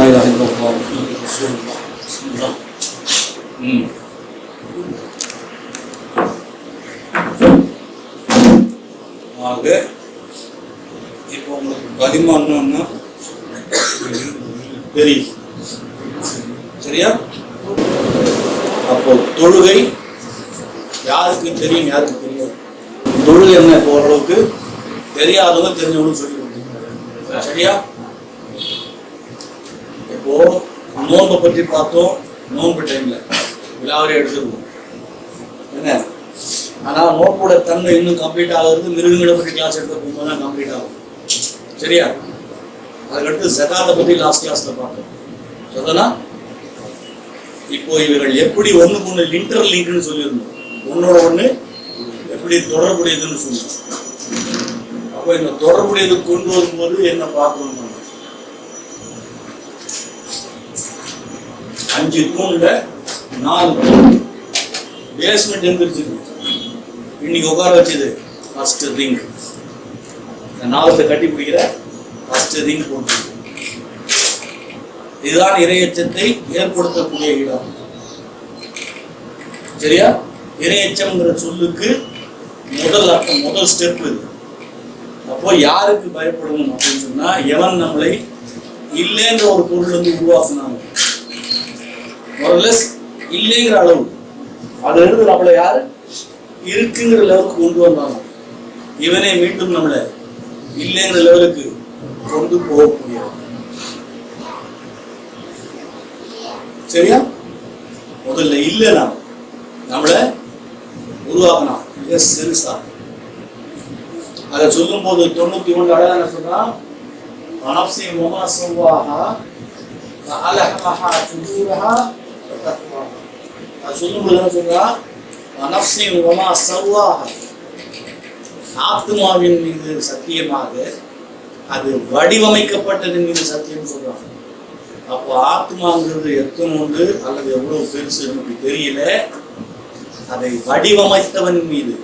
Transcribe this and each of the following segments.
இலாஹ இல்லல்லாஹ் முஹம்மதுர் ரசூலுல்லாஹ். பிஸ்மில்லாஹ். ஆக இப்போ உங்களுக்கு கலிமான்னா தெரியும், சரியா? அப்போ தொழுகை யாருக்கு தெரியும், யாருக்கு தெரியாது? தொழுகை என்ன இப்போ ஓரளவுக்கு தெரியாதவங்க தெரிஞ்சவங்க சொல்லி கொடுத்தீங்க, சரியா? இப்போ நோன்பை பற்றி பார்த்தோம், நோன்பு டைம்ல விழாவரே எடுத்துருவோம் என்ன. ஆனால் நோன்போட தன்மை இன்னும் கம்ப்ளீட் ஆகிறது மிருகங்களை பற்றி கிளாஸ் எடுத்து போகும்போது தான் கம்ப்ளீட் ஆகும், சரியா? அதுக்கடுத்து ஜகாத்தை பற்றி லாஸ்ட் கிளாஸ்ல பார்த்தோம். சொல்லனா இப்போ இவர்கள் எப்படி ஒண்ணுக்கு ஒண்ணு இன்டர் லிங்க்னு சொல்லியிருந்தோம், ஒன்னோட ஒண்ணு எப்படி தொடர்புடையதுன்னு சொல்லுவோம். அப்போ இந்த தொடர்புடையது கொண்டு வரும்போது என்ன பார்க்கணும், 5 தூண்ல 4 பேஸ்மெண்ட் எந்திரிச்சிருக்கு. இன்னைக்கு உட்கார வச்சது ஃபர்ஸ்ட் ரிங், இந்த 4 கட்டி பிடிக்கிற ஃபர்ஸ்ட் ரிங் போட்டு, இதுதான் இறையச்சத்தை ஏற்படுத்தக்கூடிய இடம், சரியா? இறையச்சம்ங்கிற சொல்லுக்கு முதல் அர்த்தம், முதல் ஸ்டெப் இது. அப்போ யாருக்கு பயப்படணும் அப்படின்னு சொன்னா, எவன் நம்மளை இல்லைன்ற ஒரு பொருள் வந்து உருவாக்குனாங்க, இல்லைங்கிற அளவு அதுல இருந்து நம்மளை யாரு இருக்குங்கிற லெவலுக்கு கொண்டு வந்தாங்க, இவனே மீண்டும் நம்மளை இல்லைங்கிற லெவலுக்கு கொண்டு போகக்கூடிய, சரியா? முதல்ல இல்லைனா நம்மளை உருவாக்கணும் மிக சிறுசா. அதை சொல்லும் போது 91 அழகா என்ன சொல்றா, நஃப்ஸி வமா ஸவ்வாஹா ஃபஅல்ஹமஹா ஃபுஜூரஹா வதக்வாஹா. அது சொல்லும்போது என்ன சொல்றா, நஃப்ஸி வமா ஸவ்வாஹா, ஆத்மாவின் மீது சத்தியமாக அது வடிவமைக்கப்பட்டதின் மீது சத்தியம் சொல்றாங்க. அப்போ ஆத்மாங்கிறது எத்தனை உண்டு அல்லது எவ்வளவு பெருசு நமக்கு தெரியல, அதை வடிவமைத்தவன் மீது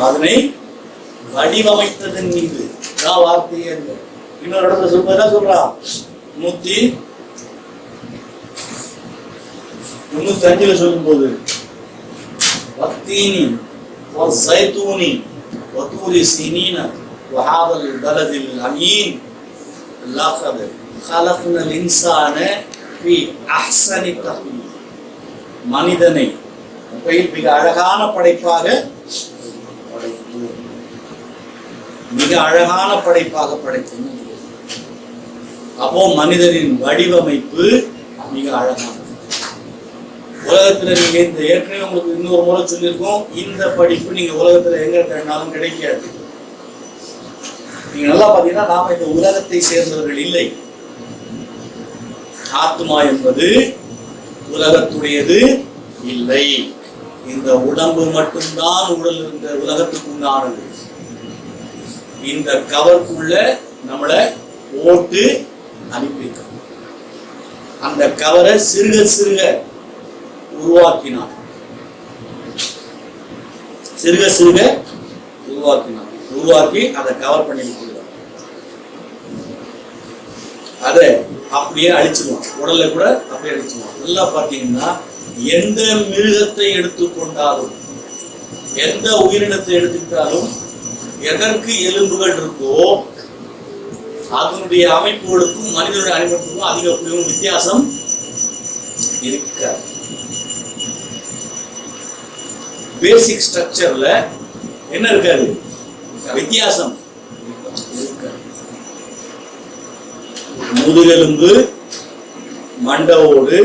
அதனை வடிவமைத்ததன் மீது தான் வார்த்தையே. இன்னொரு இடத்துல சொல்றதா சொல்றா, 195 சொல்லும் போது வத்தீனி வஸைதூனி வதூரி சீனீன வஹாதல் பலதில் அமீன் லகத் خلقنا الانسان في احسن تقويم. மனிதனை மிக அழகான படைப்பாக படைத்தோம், மிக அழகான படைப்பாக படைத்தோம். அப்போ மனிதனின் வடிவமைப்பு மிக அழகானது. உலகத்துல நீங்க இந்த ஏற்கனவே உங்களுக்கு இன்னொரு முறை சொல்லியிருக்கோம், இந்த படிப்பு நீங்க உலகத்துல எங்க கண்டாலும் கிடைக்காது. நீங்க நல்லா பாத்தீங்கன்னா நாம இந்த உலகத்தை சேர்ந்தவர்கள் இல்லை. ஆத்மா என்பது உலகத்துடையது இல்லை. இந்த உடம்பு மட்டும்தான் உடல் இந்த உலகத்துக்கு உண்டானது. இந்த கவருக்குள்ள நம்மளை போட்டு அனுப்பியிருக்க, அந்த கவரை சிறுக சிறுக உருவாக்கினார், சிறுக சிறுக உருவாக்கினார், உருவாக்கி அதை கவர் பண்ணி கொடுத்தார். அதை அப்படியே அழிச்சிடுவான், உடலை கூட அப்படியே அழிச்சிடுவான். நல்லா பார்த்தீங்கன்னா எந்த மிருகத்தை எடுத்துக்கொண்டாலும், எந்த உயிரினத்தை எடுத்துக்கிட்டாலும் எதற்கு எலும்புகள் இருக்கோ அதனுடைய அமைப்புகளுக்கும் மனிதனுடைய அமைப்புக்கும் அதிகப்படியும் வித்தியாசம் இருக்காது. பேசிக் ஸ்ட்ரக்சர்ல என்ன இருக்காது, வித்தியாசம் இருக்காது. முதுகெலும்பு மண்டவோடு,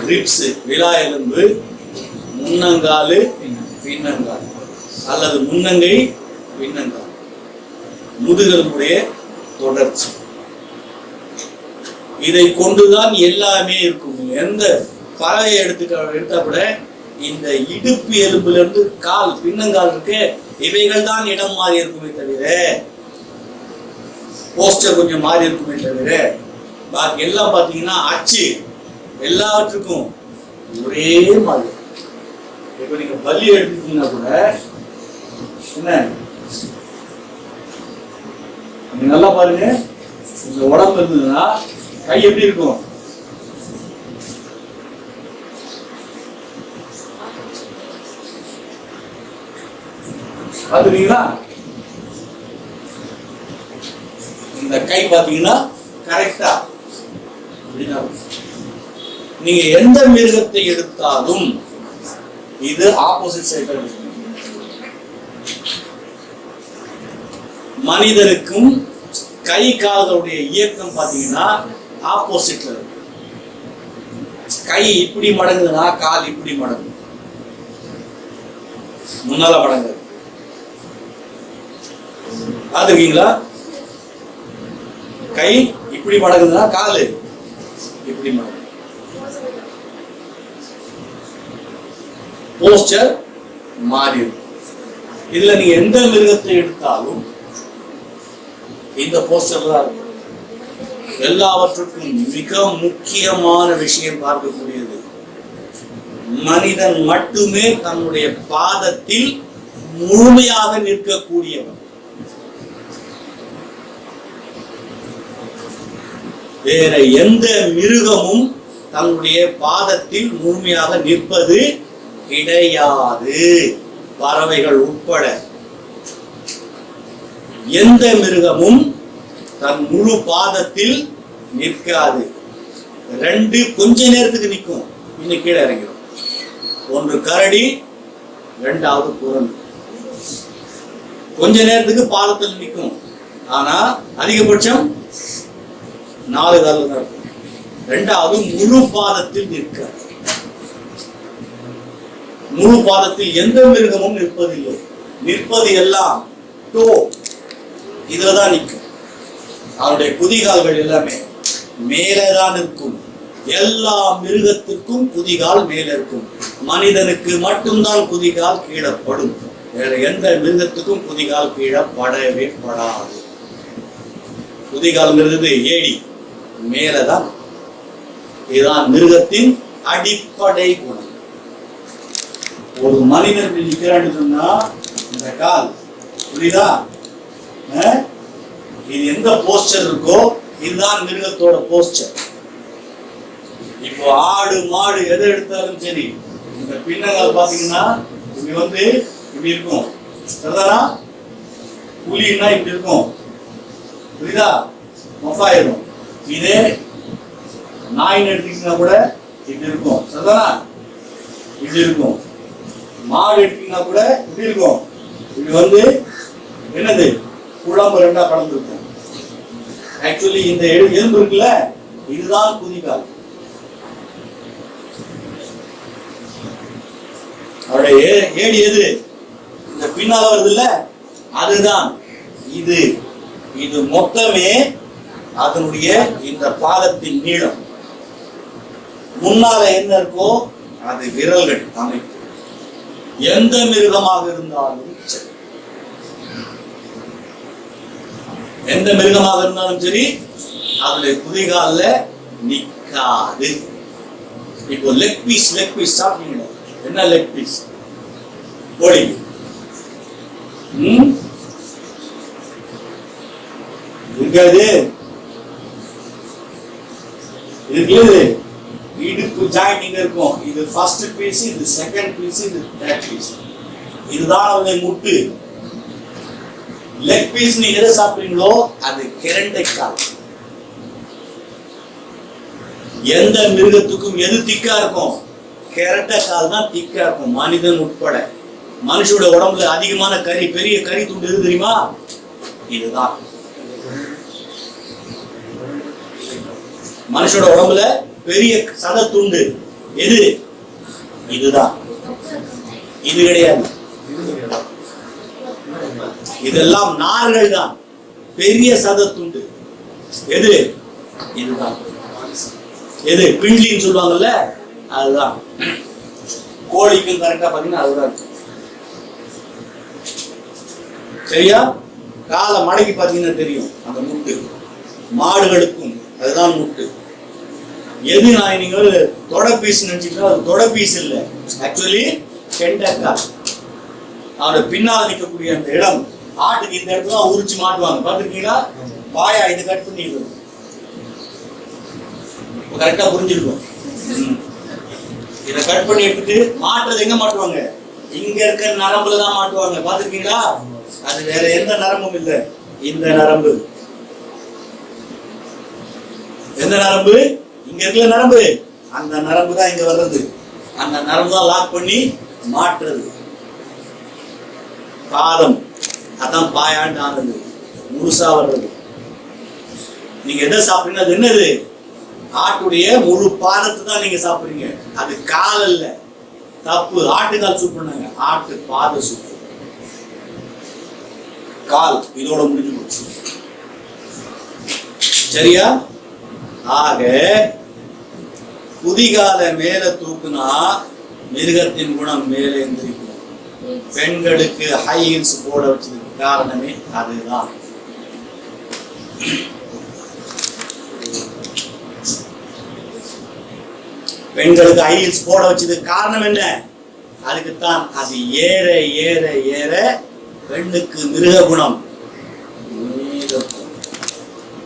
ரிப்ஸ் விலா எலும்பு, முன்னங்காலு பின்னங்கால் அல்லது முன்னங்கை பின்னங்கால், முதுகெலும்புடைய தொடர்ச்சி. இதை கொண்டுதான் எல்லாமே இருக்கும். எந்த பறவையை எடுத்தா கூட இந்த இடுப்பு எலும்புல இருந்து கால் பின்னங்கால் இருக்கு, இவைகள் தான் இடம் மாறி இருக்குமே தவிர, போஸ்டர் கொஞ்சம் மாறி இருக்குமே தவிர, பாக்கி எல்லாம் பாத்தீங்கன்னா அச்சு எல்லாவற்றுக்கும் ஒரே மாதிரி. இப்ப நீங்க பலி எடுத்துட்டீங்கன்னா கூட என்ன நல்லா பாருங்க, இந்த உடம்பு இருந்ததுன்னா கை எப்படி இருக்கும்? பாத்துறீங்களா? இந்த கை பாத்தீங்கன்னா கரெக்டா. நீங்க எந்த மிருகத்தை எடுத்தாலும் இது ஆப்போசிட் சைடு. மனிதனுக்கும் கை கால்களுடைய இயக்கம் பாத்தீங்கன்னா ஆப்போசிட்ல இருக்கு. கை இப்படி மடங்குதுன்னா கால் இப்படி மடங்கு, முன்னால மடங்கு. பாத்துருக்கீங்களா? கை இப்படி மடங்குதுன்னா காலு இப்படி மடங்கு. போஸ்டர் மாறி இருக்கும். இதுல நீங்க எந்த மிருகத்தை எடுத்தாலும் இந்த போஸ்டர் தான் இருக்கும். எல்லாவற்றுக்கும் மிக முக்கியமான விஷயம் பார்க்கக்கூடியது, மனிதன் மட்டுமே தன்னுடைய பாதத்தில் முழுமையாக நிற்கக்கூடியவன். வேற எந்த மிருகமும் தன்னுடைய பாதத்தில் முழுமையாக நிற்பது கிடையாது, பறவைகள் உட்பட. எந்த மிருகமும் தன் முழு பாதத்தில் நிற்காது. ரெண்டு கொஞ்ச நேரத்துக்கு நிற்கும், இன்னும் கீழே இறங்கிடும். ஒன்று கரடி, இரண்டாவது குரங்கு. கொஞ்ச நேரத்துக்கு பாதத்தில் நிற்கும், ஆனா அதிகபட்சம் 4 காலில் தான் இருக்கும். இரண்டாவது முழு பாதத்தில் நிற்காது. முழு பாதத்தில் எந்த மிருகமும் நிற்பதில்லை. நிற்பது எல்லாம் டோ, இதுலதான் நிற்கும். அவருடைய குதிகால்கள் எல்லாமே மேலதான் இருக்கும். எல்லா மிருகத்திற்கும் குதிகால் மேல இருக்கும். மனிதனுக்கு மட்டும்தான் குதிகால் கீழப்படும். வேற எந்த மிருகத்துக்கும் குதிகால் கீழே படவே படாது. குதிகால்ங்கிறது ஏடி மேலதான். இதுதான் மிருகத்தின் அடிப்படை குணம். ஒரு மனிதன் நிற்கிறான்னு சொன்னா இந்த கால், புரியுதா? இது எந்த போஸ்டர் இருக்கோ இதுதான் மிருகத்தோட போஸ்டர். இப்போ ஆடு மாடு எதை எடுத்தாலும் சரி, இந்த பின்னங்கால் பாத்தீங்கன்னா இப்படி இப்படி இருக்கும். சரிதானா? புலின்னா இப்படி இருக்கும், புரியுதா? மொஃபாயிரும். இதே நாயின் எடுத்தீங்கன்னா கூட இப்படி இருக்கும். சரிதானா? இப்படி இருக்கும். மாடு எடுத்தீங்கன்னா கூட இப்படி இருக்கும். இப்படி என்னது குழம்பு ரெண்டா கலந்துருக்கும். ஆக்சுவலி இந்த எலும்பு இருக்குல்ல, இதுதான் குதிகால். அவருடைய ஏடி எது? இந்த பின்னால வருது இல்ல, அதுதான் இது. இது மொத்தமே அதனுடைய இந்த பாதத்தின் நீளம். முன்னால என்ன இருக்கோ அது விரல்கள் அமைப்பு. எந்த மிருகமாக இருந்தாலும் சரி, எந்த மிருகமாக இருந்தாலும் சரி, அதனுடைய குதிகால நிக்காது. இப்போ லெக் பீஸ் சாப்பிட்டீங்க. என்ன லெக் பீஸ்? கோழி. இருக்காது, இருக்குது. இடுப்பு ஜாயிண்ட் இங்க இருக்கும். இது ஃபர்ஸ்ட் பீஸ், இது செகண்ட் பீஸ், இது தேர்ட் பீஸ். இதுதான் அவருடைய முட்டு. லெக் பீஸ் நீங்க எதை சாப்பிடுறீங்களோ அது கெரண்டை கால். எந்த மிருகத்துக்கும் எது திக்கா இருக்கும்? கெரண்டை கால் தான் திக்கா இருக்கும், மனிதன் உட்பட. மனுஷோட உடம்புல அதிகமான பெரிய கறி துண்டு எது தெரியுமா? இதுதான். மனுஷோட உடம்புல பெரிய சத துண்டு எது? இதுதான். இது கிடையாது. இதெல்லாம் நார்கள் தான். பெரிய சத துண்டு எது? இதுதான். எது? பிண்லின்னு சொல்லுவாங்கல்ல, அதுதான். கோழிக்கும் கரெக்டா பாத்தீங்கன்னா அதுதான். சரியா? காலை மடக்கி பாத்தீங்கன்னா தெரியும் அந்த முட்டு. மாடுகளுக்கும் அதுதான் முட்டு. எது நான் நீங்க தொட பீஸ் நினைச்சீங்கன்னா அது தொட பீஸ் இல்லை, ஆக்சுவலி கெண்டக்கால். அவனோட பின்னால் நிற்கக்கூடிய அந்த இடம் ஆட்டுக்கு இந்த இடத்துல உரிச்சு மாட்டுவாங்க, பாத்துருக்கீங்களா? பாயா இது கட் பண்ணி கரெக்டா புரிஞ்சிருக்கும். இதை கட் பண்ணி எடுத்துட்டு மாட்டுறது எங்க மாட்டுவாங்க? இங்க இருக்க நரம்புல தான் மாட்டுவாங்க, பாத்துருக்கீங்களா? அது வேற எந்த நரம்பும் இல்லை. இந்த நரம்பு, எந்த நரம்பு? இங்க இருக்கிற நரம்பு, அந்த நரம்பு தான் இங்க வர்றது. அந்த நரம்பு தான் லாக் பண்ணி மாற்றுறது. பாதம் அதான் பாயாண்டு ஆனது, முழுசா வர்றது. நீங்க எதை சாப்பிடுறீங்க? அது என்னது? ஆட்டுடைய முழு பாதத்தை தான் நீங்க சாப்பிடுறீங்க. அது கால் அல்ல, தப்பு. ஆட்டுக்கால் சூப் பண்ணாங்க, ஆட்டு பாத சூப். கால் இதோட முடிஞ்சு போச்சு. சரியா? ஆக குதிகால மேல தூக்குனா மிருகத்தின் குணம் மேலே எந்திரிக்கும். பெண்களுக்கு ஹை ஹீல்ஸ் போட வச்சதுக்கு காரணமே அதுதான். பெண்களுக்கு ஹை ஹீல்ஸ் போட வச்சதுக்கு காரணம் என்ன? அதுக்குத்தான். அது ஏற ஏற ஏற பெண்ணுக்கு மிருக குணம்.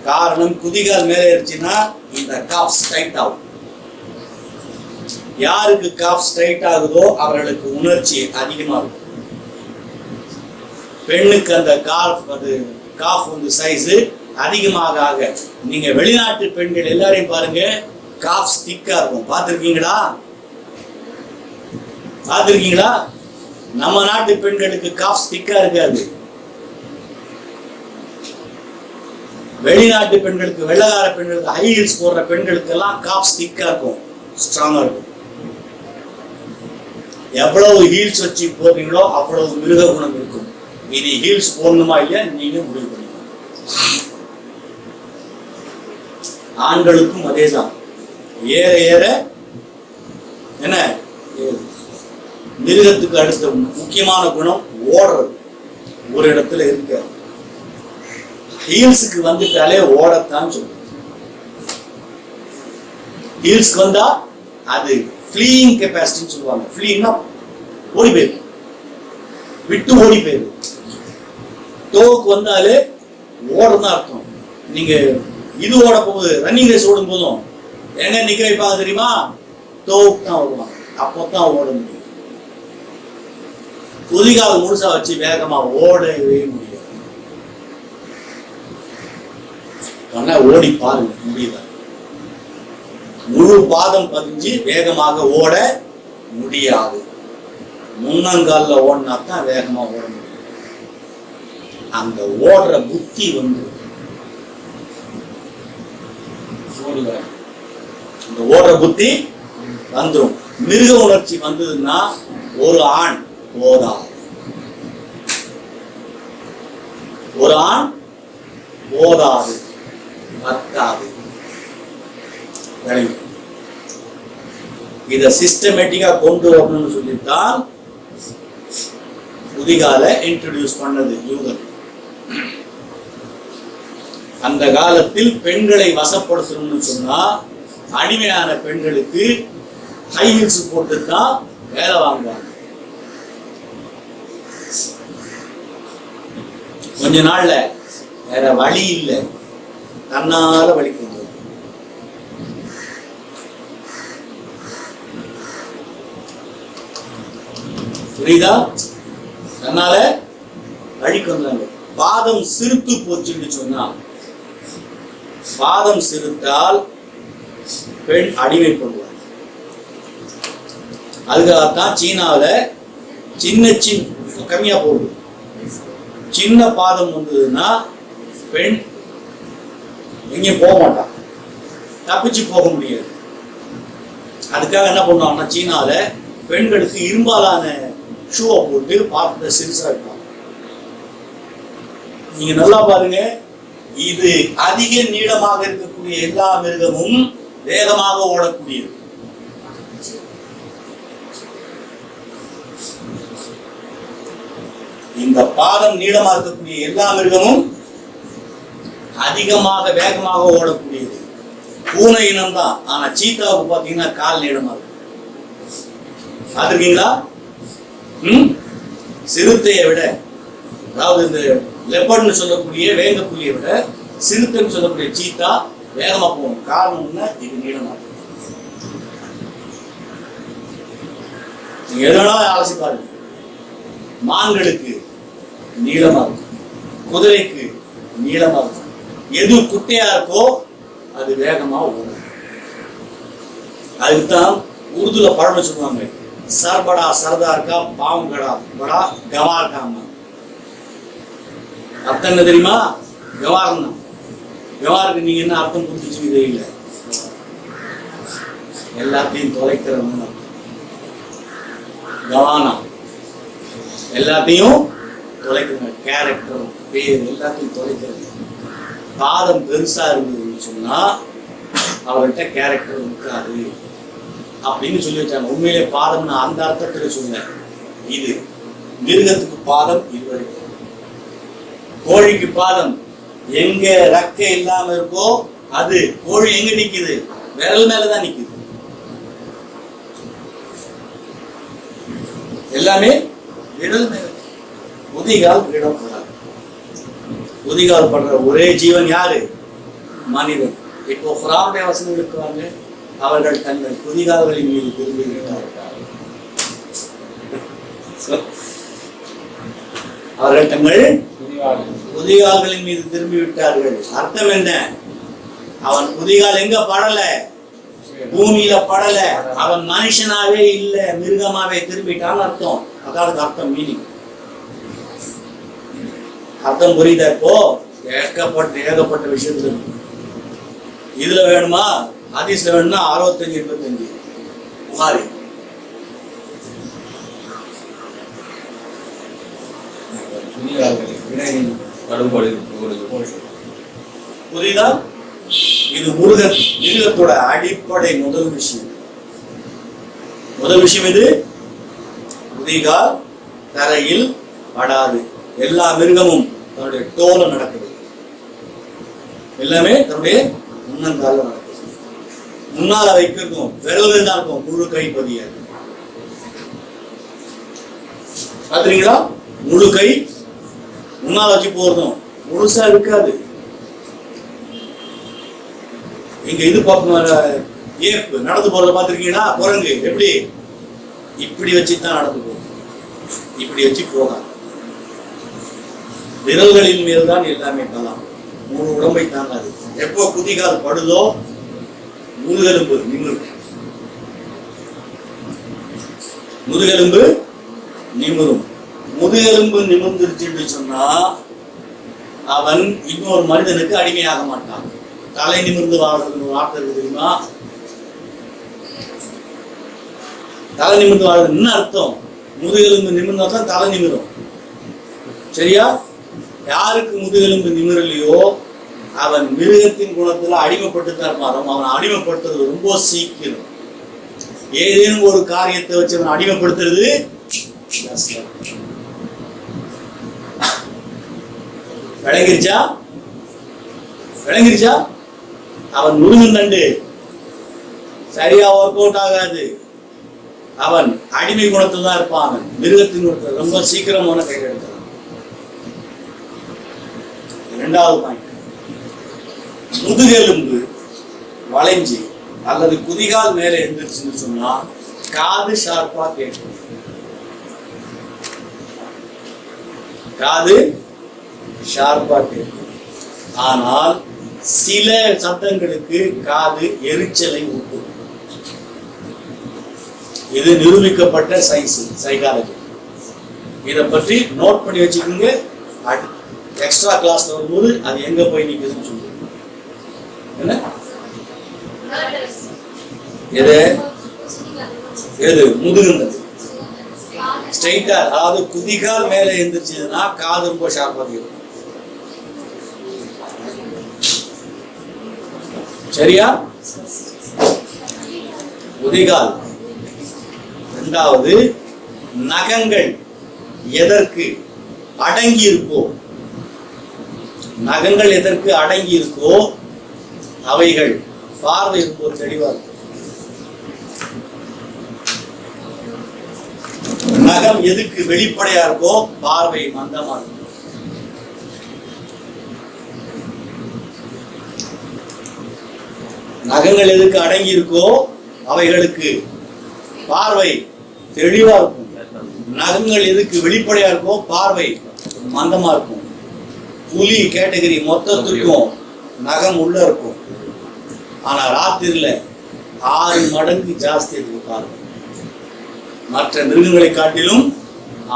காரணம் குதிகால் மேலே இருந்துச்சுன்னா இந்த காஃப் ஸ்ட்ரைட் ஆகும். யாருக்கு காஃப் ஸ்ட்ரைட் ஆகுதோ அவர்களுக்கு உணர்ச்சி அதிகமா இருக்கும். பெண்ணுக்கு அந்த காஃப் வந்து சைஸ் அதிகமாக ஆக, நீங்க வெளிநாட்டு பெண்கள் எல்லாரையும் பாருங்க, காஃப் ஸ்டிக்கா இருக்கும். பார்த்திருக்கீங்களா? பார்த்திருக்கீங்களா? நம்ம நாட்டு பெண்களுக்கு காஃப் ஸ்டிக்கா இருக்காது. வெளிநாட்டு பெண்களுக்கு, வெள்ளக்கார பெண்களுக்கு, ஹை ஹீல்ஸ் போடுற பெண்களுக்கு எல்லாம் காஃப் ஸ்டிக்கா இருக்கும், ஸ்ட்ராங்கா இருக்கும். எவ்வளவு ஹீல்ஸ் வச்சு போடுறீங்களோ அவ்வளவு மிருக குணம் இருக்கும். இது ஹீல்ஸ் போடணுமா இல்லையா நீங்க முடிவு பண்ணிக்கலாம். ஆண்களுக்கும் அதேதான். ஏற ஏற என்ன? மிருகத்துக்கு அடுத்த முக்கியமான குணம் ஓடுறது. ஒரு இடத்துல இருக்க. ஹீல்ஸுக்கு வந்துட்டாலே ஓடத்தான் சொல்லும். ஹீல்ஸ்க்கு வந்தா அது ஃப்ளீயிங் கெப்பாசிட்டின்னு சொல்லுவாங்க. ஃப்ளீயிங்னா ஓடி போயிரு, விட்டு ஓடி போயிரு. டோக்கு வந்தாலே ஓடதான் அர்த்தம். நீங்க இது ஓட போகுது, ரன்னிங் ரேஸ் ஓடும் போதும் எங்க நிக்க வைப்பாங்க தெரியுமா? டோக்கு தான் வருவாங்க, அப்பதான் ஓட முடியும். குதிகால் முழுசா வச்சு வேகமா ஓடவே முடியாது. ஆனா ஓடி பாருங்க, முடியல. முழு பாதம் பதிஞ்சு வேகமாக ஓட முடியாது. முன்னங்கால ஓடினா தான் வேகமா ஓட முடியும். அந்த ஓடுற புத்தி வந்து அந்த ஓடுற புத்தி வந்துடும். மிருக உணர்ச்சி வந்ததுன்னா ஒரு ஆண் போதாது. ஒரு ஆண் போதாது, பத்தாது. இத சிஸ்டமேட்டிக்கா கொண்டு வரணும்னு சொல்லித்தான் குதிகால இன்ட்ரோடியூஸ் பண்ணது யூதர். அந்த காலத்தில் பெண்களை வசப்படுத்தணும்னு சொன்னா அடிமையான பெண்களுக்கு ஹை ஹீல்ஸ் போட்டு தான் வேலை வாங்குவாங்க. கொஞ்ச நாள்ல வேற வழி இல்லை, தன்னால வழி கொண்டு புரியுதா? தன்னால வழிக்கு வந்தாங்க. பாதம் சிறுத்து போச்சுன்னு சொன்னா, பாதம் சிறுத்தால் பெண் அடிமைப்படுவார். அதுக்காகத்தான் சீனாவில சின்ன கம்மியா போகுது. சின்ன பாதம் வந்ததுன்னா பெண் எங்கேயும் போக மாட்டான், தப்பிச்சு போக முடியாது. அதுக்காக என்ன பண்ணுவாங்கன்னா சீனாவில பெண்களுக்கு இரும்பாலான ஷூவை போட்டு பாதத்தை சிறுசா இருப்பாங்க. நீங்க நல்லா பாருங்க, இது அதிக நீளமாக இருக்கக்கூடிய எல்லா மிருகமும் வேகமாக ஓடக்கூடியது. இந்த பாதம் நீளமாக இருக்கக்கூடிய எல்லா மிருகமும் அதிகமாக வேகமாக ஓடக்கூடியது. பூனை இனம் தான், ஆனா சீத்தாவுக்கு பாத்தீங்கன்னா கால் நீளமா இருக்கும். பாத்திருக்கீங்களா? சிறுத்தையை விட அதாவது இந்த லெப்பர்ட்னு சொல்லக்கூடிய வேங்கப்புலியை விட சிறுத்தைன்னு சொல்லக்கூடிய சீத்தா வேகமா போகும். காரணம் என்ன? இது நீளமா இருக்கும். நீங்க எதனா ஆலோசி பாருங்க. மான்களுக்கு நீளமா இருக்கும், குதிரைக்கு நீளமா இருக்கும். எது குட்டையா இருக்கோ அது வேகமா ஓடும். அதுக்குதான் உருதுல பழம் சொல்லுவாங்க, சர்படா சர்தார் கா பாவங்கடா படா கவார் காமா. அர்த்தம் என்ன தெரியுமா? கவார்னா கவாருக்கு நீங்க என்ன அர்த்தம் புரிஞ்சுச்சு தெரியல. எல்லாத்தையும் தொலைக்கிறவங்க கவானா, எல்லாத்தையும் தொலைக்கிறவங்க. கேரக்டர், பேர் எல்லாத்தையும் தொலைக்கிறது. பாதம் பெருசா இருந்ததுன்னு சொன்னா அவர்கிட்ட கேரக்டர் இருக்காது அப்படின்னு சொல்லி வச்சாங்க. உண்மையிலே பாதம்னா அந்த அர்த்தத்துல சொல்ல. இது மிருகத்துக்கு பாதம் இதுவரைக்கும். கோழிக்கு பாதம் எங்க ரெக்கை இல்லாம இருக்கோ அது கோழி எங்க நிக்குது? விரல் மேலதான் நிக்குது. எல்லாமே விரல் மேல. குதிகால் விடப்படாது. குதிகால் படுற ஒரே ஜீவன் யாரு? மனிதன். இப்போ குர்ஆனுடைய வசனங்களுக்கு வாங்க. அவர்கள் தங்கள் குதிகால்களின் மீது திரும்பி விட்டார்கள். அவர்கள் தங்கள் குதிகால்களின் மீது திரும்பி விட்டார்கள். அர்த்தம் என்ன? அவன் குதிகால் எங்க படல? பூமியில படல. அவன் மனுஷனாவே இல்ல, மிருகமாவே திரும்பிட்டான்னு அர்த்தம். அதாவது அர்த்தம், மீனிங். அர்த்தம் புரியுதா? இப்போ ஏகப்பட்ட விஷயத்துல இதுல வேணுமா? ஹதீஸ்ல வேணும்னா 65-85 புகாரி. புரியுதா? இது மிருகத்தோட அடிப்படை முதல் விஷயம். இது குதிகால் தரையில் படாது. எல்லா மிருகமும் தன்னுடைய தோல நடக்குது. எல்லாமே தன்னுடைய முன்னங்கால நடக்குது. முன்னால வைக்கிறதும் விரல்கள் தான் இருக்கும், முழு கை பதியாது. பாத்தீங்களா? முழு கை முன்னால வச்சு போறதும் முழுசா இருக்காது. இங்க இது ஏப்பு நடந்து போறத பாத்திருக்கீங்களா? குரங்கு எப்படி? இப்படி வச்சுதான் நடந்து போகும், இப்படி வச்சு போகாது. விரல்களின் மேல்தான் எல்லாமே கலாம். முழு உடம்பை தாங்காது. எப்போ குதிகால் படுதோ முதுகெலும்பு நிமிரும். முதுகெலும்பு நிமிர்ந்துருச்சுன்னு சொன்னா அவன் இன்னொரு மனிதனுக்கு அடிமையாக மாட்டான். தலை நிமிர்ந்து வாழ்றதுன்னு ஒரு வார்த்தை இருக்கு தெரியுமா? தலை நிமிர்ந்து வாழ்றது என்ன அர்த்தம்? முதுகெலும்பு நிமிர்ந்தா தான் தலை நிமிரும். சரியா? யாருக்கு முதுகெலும்பு நிமிரலையோ அவன் மிருகத்தின் குணத்துல அடிமைப்பட்டு தான் இருப்பான். அவன் அடிமைப்படுத்துறது ரொம்ப சீக்கிரம். ஏதேனும் ஒரு காரியத்தை வச்சு அவன் அடிமைப்படுத்துறது விளங்கிருச்சா? அவன் முருகன் நண்டு சரியா ஒர்க் அவுட் ஆகாது. அவன் அடிமை குணத்துல தான் இருப்பான். அவன் மிருகத்தின் குணத்துல ரொம்ப சீக்கிரமான கையில் எடுக்கிறான். இரண்டாவது பாயிண்ட், முதுகெலும்பு வளைஞ்சி அல்லது குதிகால் மேல எழுந்திருச்சுன்னு சொன்னா காது ஷார்ப்பா கேட்கும். ஆனால் சில சத்தங்களுக்கு காது எரிச்சலை ஊட்டும். இது நிரூபிக்கப்பட்ட சைக்காலஜி. இதை பற்றி நோட் பண்ணி வச்சுக்கோங்க. எக்ஸ்ட்ரா கிளாஸ்ல வரும்போது அது எங்க போய் நிக்குதுன்னு சொல்லுங்க. என்ன எது முதுகுன்றது ஸ்ட்ரைட்டா, அதாவது குதிகால் மேல எழுந்திருச்சதுன்னா காது ரொம்ப ஷார்ப்பா இருக்கும். சரியா? குதிகால். இரண்டாவது, நகங்கள் எதற்கு அடங்கி இருக்கோ அவைகள் பார்வை இருக்கும் தெளிவா இருக்கும். நகம் எதுக்கு வெளிப்படையா இருக்கோ பார்வை மந்தமா இருக்கும். நகங்கள் எதுக்கு அடங்கி இருக்கோ அவைகளுக்கு பார்வை தெளிவா இருக்கும். நகங்கள் எதுக்கு வெளிப்படையா இருக்கோ பார்வை மந்தமா இருக்கும். புலி கேட்டகரி மொத்தத்துக்கும் நகம் உள்ள இருக்கும். ஆனா ராத்திரில 6 மடங்கு ஜாஸ்தி இருக்கு பார்வை. மற்ற மிருகங்களை காட்டிலும்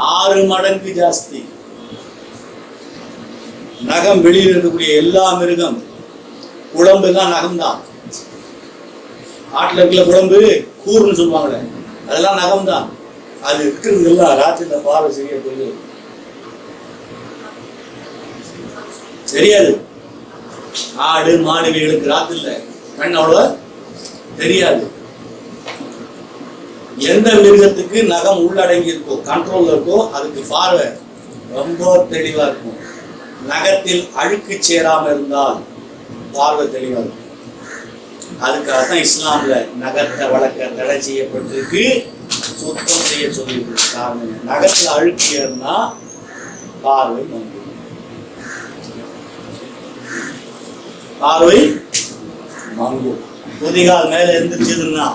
6 மடங்கு ஜாஸ்தி. நகம் வெளியில் இருக்கக்கூடிய எல்லா மிருகம் குழம்பு தான் நகம் தான். ஆட்டில் இருக்கிற குழம்பு கூறுன்னு சொல்லுவாங்களே அதெல்லாம் நகம் தான். அது இருக்கிறது எல்லாம் ராத்திரில பார்வை சரியா போய் தெரியாது. ஆடு மாடுகளுக்கு ராத்திரில கண் அவ்வளவு தெரியாது. எந்த மிருகத்துக்கு நகம் உள்ளடங்கி இருக்கோ கண்ட்ரோல்ல இருக்கோ அதுக்கு பார்வை ரொம்ப தெளிவா இருக்கும். நகத்தில் அழுக்கு சேராம இருந்தால் பார்வை தெளிவா இருக்கும். அதுக்காகத்தான் இஸ்லாம்ல நகத்தை வளர்க்க தடை செய்யப்பட்டிருக்கு, சுத்தம் செய்ய சொல்லி காரணம். நகத்துல அழுக்கு ஏறினா பார்வை மங்கும். பார்வை மங்கும். புதிகால் மேல இருந்துச்சுன்னா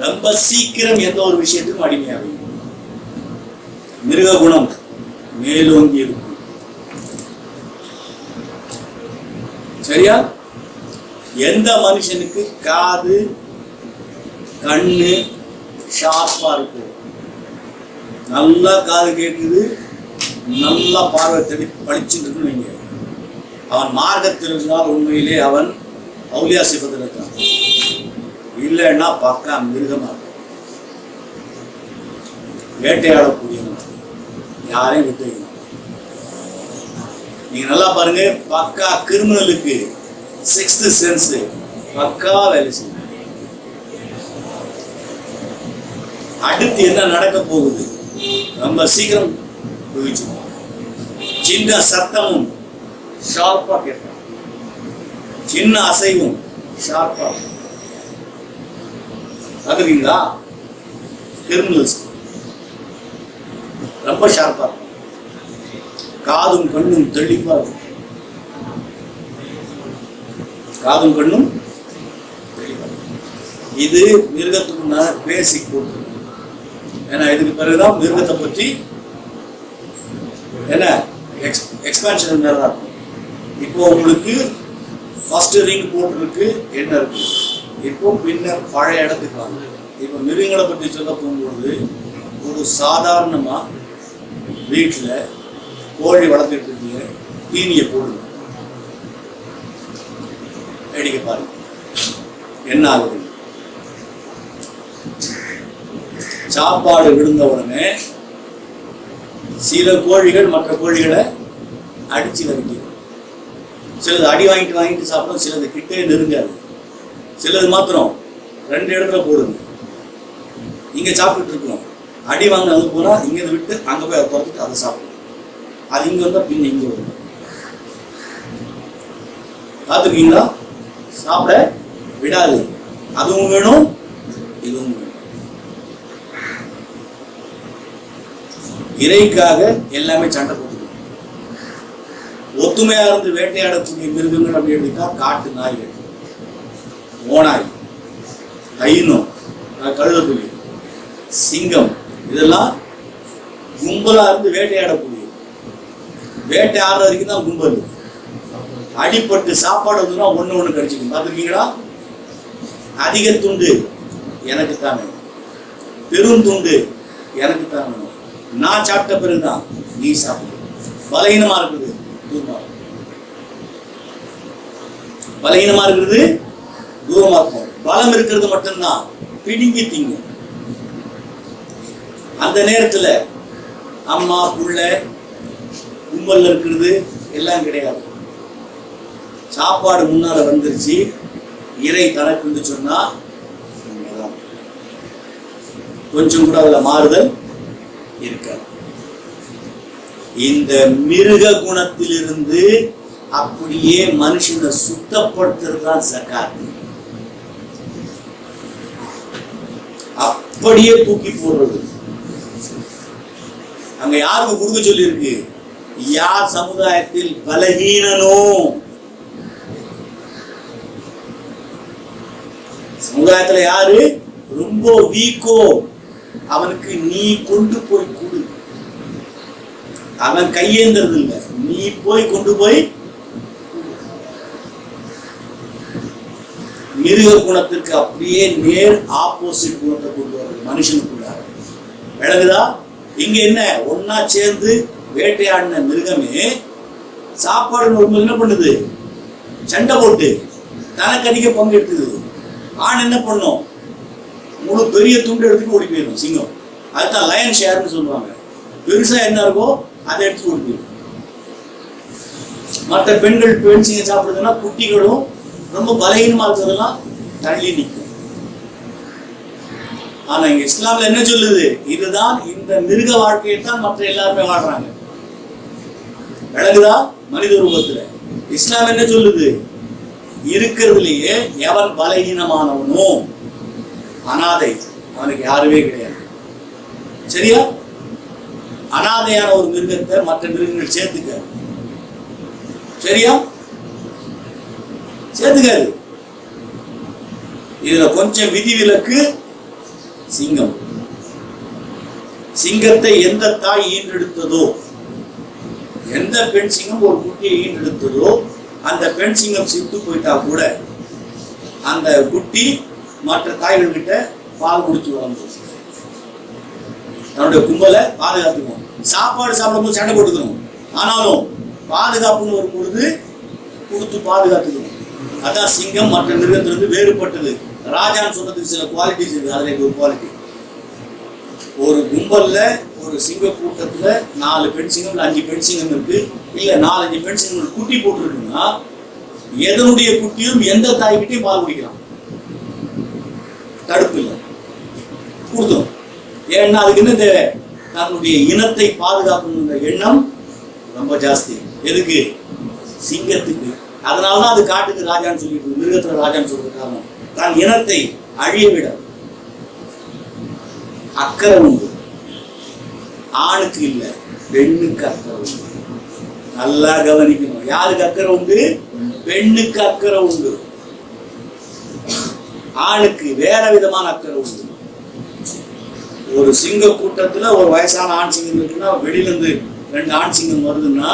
ரொம்ப சீக்கிரம் எந்த ஒரு விஷயத்துக்கும் அடிமையாகும். மிருக குணம் மேலோங்கி இருக்கும். சரியா? எந்த மனுஷனுக்கு காது கண்ணு ஷார்ப்பா இருக்கு, நல்லா காது கேட்குது, நல்லா பார்வை தெளி படிச்சுட்டு இருக்குன்னு வைங்க, அவன் மார்க்கத்தில் இருந்தால் உண்மையிலே அவன் அவுலியா சிபத்தில் இருக்கான். இல்லைன்னா பக்கா மிருகமா இருக்கும், வேட்டையாடக்கூடியவன், யாரையும் விட்டு வைக்கணும். நீங்க நல்லா பாருங்க, பக்கா கிரிமினலுக்கு 6th சென்ஸ் பக்கா வேலை செய்யும். அடுத்து என்ன நடக்க போகுது ரொம்ப சீக்கிரம் யோசிச்சுக்கணும். சின்ன சத்தமும் ஷார்ப்பா கேட்கும், சின்ன அசைவும் ஷார்ப்பா. பாக்குறீங்களா? கிரிமினல்ஸ் ரொம்ப ஷார்ப்பா இருக்கும். காதும் கண்ணும் தெளிவா இருக்கும். காதும் கண்ணும் தெளிவா. இது மிருகத்துக்குண்டான பேசிக் போட்டு. ஏன்னா இதுக்கு பிறகுதான் மிருகத்தை பற்றி என்ன எக்ஸ்பான்ஷன் மேல இருக்கும். இப்போ உங்களுக்கு ஃபர்ஸ்ட் ரிங் போட்டிருக்கு, என்ன இருக்கு இப்போ பின்னர் பழைய இடத்துக்கு வாங்க. இப்போ மிருகங்களை பற்றி சொல்ல போகும்போது ஒரு சாதாரணமா வீட்டில் கோழி வளர்த்துட்டு இருக்கீங்க, தீனியை போடுங்க, வேடிக்கை பாருங்க என்ன ஆகுது. சாப்பாடு விழுந்த உடனே சில கோழிகள் மற்ற கோழிகளை அடிச்சு வரைக்கும், சிலது அடி வாங்கிட்டு சாப்பிடும், சிலது கிட்டே நெருங்காது, சிலது மாத்திரம் 2 இடத்துல போடுங்க. இங்க சாப்பிட்டு இருக்கோம், அடி வாங்க அங்கே போனா இங்க விட்டு அங்க போய் அதை துரத்துட்டு அதை சாப்பிடும். அது இங்க வந்தா பின்ன இங்க வரும். பார்த்துருக்கீங்களா? சாப்பிட விடாது. அதுவும் வேணும், இதுவும் வேணும். இறைக்காக எல்லாமே சண்டை போட்டுக்கணும். ஒத்துமையா இருந்து வேட்டையாடக்கூடிய மிருகங்கள் அப்படி எடுத்தா காட்டு நாய்கள், ஓநாய், கைனோ, கழுதப்புலி, சிங்கம், இதெல்லாம் கும்பலா இருந்து வேட்டையாடக்கூடிய. வேட்டையாடுற வரைக்கும் தான் கும்பல். அடிப்பட்டு சாப்பாடு வந்துன்னா ஒண்ணு கடிச்சிக்கும். பார்த்துருக்கீங்களா? அதிக துண்டு எனக்கு தான் வேணும், பெரும் துண்டு எனக்கு தான் வேணும், நான் சாப்பிட்ட பிறகுதான் நீ சாப்பிடு. பலகீனமா இருக்குது தூரமா, பலகீனமா இருக்கிறது தூரமா இருக்கும். பலம் இருக்கிறது மட்டும்தான் பிடிங்கி திங்கும். அந்த நேரத்துல அம்மா புள்ள கும்பல்ல இருக்கிறது எல்லாம் கிடையாது. சாப்பாடு முன்னால வந்துருச்சு, இறை தனக்குன்னு சொன்னா கொஞ்சம் கூட அதுல மாறுதல் இருக்காது. இந்த மிருக குணத்திலிருந்து அப்படியே மனுஷனை சுத்தப்படுத்துறது தான் ஜகாத். அப்படியே தூக்கி போடுறது. அங்க யாருக்கு கொடுக்க சொல்லி இருக்கு? யார் சமுதாயத்தில் பலகீனனோ சமுதாயத்துல யாரு ரொம்ப வீக்கோ அவனுக்கு நீ கொண்டு போய் கொடு. அவன் கையேந்திரது இல்லை, நீ போய் கொண்டு போய். மிருக குணத்திற்கு அப்படியே நேர் ஆப்போசிட் குணத்தை கொண்டு வருது மனுஷனுக்குள்ளார. விளங்குதா? இங்க என்ன ஒன்னா சேர்ந்து வேட்டையாடின மிருகமே சாப்பாடு என்ன பண்ணுது? சண்டை போட்டு தனக்கு அதிக பங்கு எடுத்துது. ஆண் என்ன பண்ணும்? முழு பெரிய துண்டு எடுத்துட்டு ஓடி போயிடும் சிங்கம். அதுதான் லயன் ஷேர்னு சொல்லுவாங்க. பெருசா என்ன இருக்கோ அதை எடுத்து ஓடி போயிடும். மற்ற பெண்கள் பெண் சிங்கம் சாப்பிடுறதுன்னா குட்டிகளும் ரொம்ப பலகீனமா இருக்கிறதெல்லாம் தள்ளி நிற்கும். ஆனா இங்க இஸ்லாம்ல என்ன சொல்லுது? இதுதான் இந்த மிருக வாழ்க்கையை தான் மற்ற எல்லாருமே வாழ்றாங்க. விளங்குதா? மனித ரூபத்துல இஸ்லாம் என்ன சொல்லுது? இருக்கிறதுலயே எவன் பலகீனமானவனோ அனாதை, அவனுக்கு யாருமே கிடையாது. சரியா? அனாதையான ஒரு மிருகத்தை மற்ற மிருகங்கள் சேர்த்துக்க. சரியா? சேர்த்துக்காது. இதுல கொஞ்சம் விதிவிலக்கு. சிங்கம், சிங்கத்தை எந்த தாய் ஈன்றெடுத்ததோ, எந்த பெண் சிங்கம் ஒரு குட்டியை ஈன்றெடுத்ததோ அந்த பெண் சிங்கம் சித்து போயிட்டா கூட அந்த குட்டி மற்ற தாய்கள் கிட்ட பால் குடிச்சு வளர்ந்து தன்னுடைய கும்பலை பாதுகாத்துக்கும். சாப்பாடு சாப்பிடும்போது சண்டை போட்டுக்கணும், ஆனாலும் பாதுகாப்புன்னு வரும்பொழுது கொடுத்து பாதுகாத்துக்கணும். அதான் சிங்கம் மற்ற மிருகத்திலிருந்து வேறுபட்டது. ராஜான்னு சொன்னதுக்கு சில குவாலிட்டிஸ் இருக்கு. அதுல ஒரு குவாலிட்டி, ஒரு கும்பல்ல ஒரு சிங்க கூட்டத்துல 4 பெண் சிங்கம் 5 பெண் சிங்கம் இருக்கு, இல்ல 4-5 பெண் சிங்கம் குட்டி போட்டுருக்குன்னா எதனுடைய குட்டியும் எந்த தாய்கிட்டையும் பால் குடிக்கலாம், தடுப்பு இல்லை, கொடுத்தோம். ஏன்னா அதுக்கு என்ன தேவை? தன்னுடைய இனத்தை பாதுகாக்கணுங்கிற எண்ணம் ரொம்ப ஜாஸ்தி. எதுக்கு? சிங்கத்துக்கு. அதனாலதான் அது காட்டுக்கு ராஜான்னு சொல்லிட்டு, மிருகத்துல ராஜான்னு சொல்றது காரணம் தான் இனத்தை அழிய விட அக்கறை உண்டு. ஆணுக்கு இல்ல, பெண்ணுக்கு அக்கறை உண்டு. நல்லா கவனிக்கணும். யாருக்கு அக்கறை உண்டு? பெண்ணுக்கு அக்கறை உண்டு. ஆணுக்கு வேற விதமான அக்கறை உண்டு. ஒரு சிங்க கூட்டத்துல ஒரு வயசான ஆண் சிங்கம் இருக்குன்னா வெளியில இருந்து 2 ஆண் சிங்கம் வருதுன்னா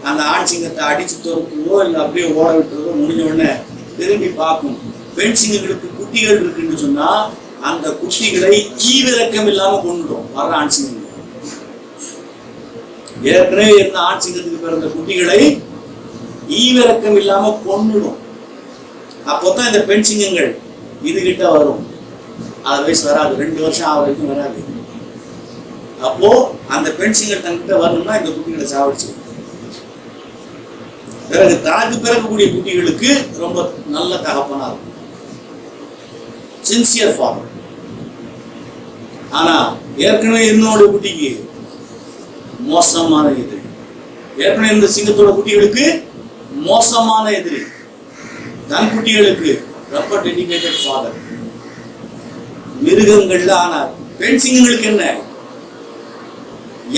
அந்த ஆண் சிங்கத்தை அடிச்சு துரத்துவோ இல்லை அப்படியே ஓட விட்டுறதோ முடிஞ்ச உடனே திரும்பி பார்க்கும். பெண் சிங்கங்களுக்கு குட்டிகள் இருக்குன்னு சொன்னா அந்த குட்டிகளை ஈவிரக்கம் இல்லாம கொண்டுடும் வர்ற ஆண் சிங்கம். ஏற்கனவே இருந்த ஆண் சிங்கத்துக்கு பிறந்த குட்டிகளை ஈவிரக்கம் இல்லாம கொண்டுடும். அப்போதான் இந்த பெண் சிங்கங்கள் இது கிட்ட வரும். அது வயசு வராது, 2 வருஷம் ஆக வரைக்கும் வராது. அப்போ அந்த பெண் சிங்கம் தன்கிட்ட வரணும்னா இந்த குட்டிகளை சாவடிச்சு பிறகு தனக்கு பிறக்கக்கூடிய குட்டிகளுக்கு ரொம்ப நல்ல தகப்பனா இருக்கும், சின்சியர் ஃபாதர். ஆனா ஏற்கனவே என்னோட குட்டிக்கு மோசமான எதிரி, ஏற்கனவே இந்த சிங்கத்தோட குட்டிகளுக்கு மோசமான எதிரி, தன் குட்டிகளுக்கு ரொம்ப டெடிகேட்டட் ஃபாதர். மிருகங்கள்ல ஆனார். பெண் சிங்கங்களுக்கு என்ன?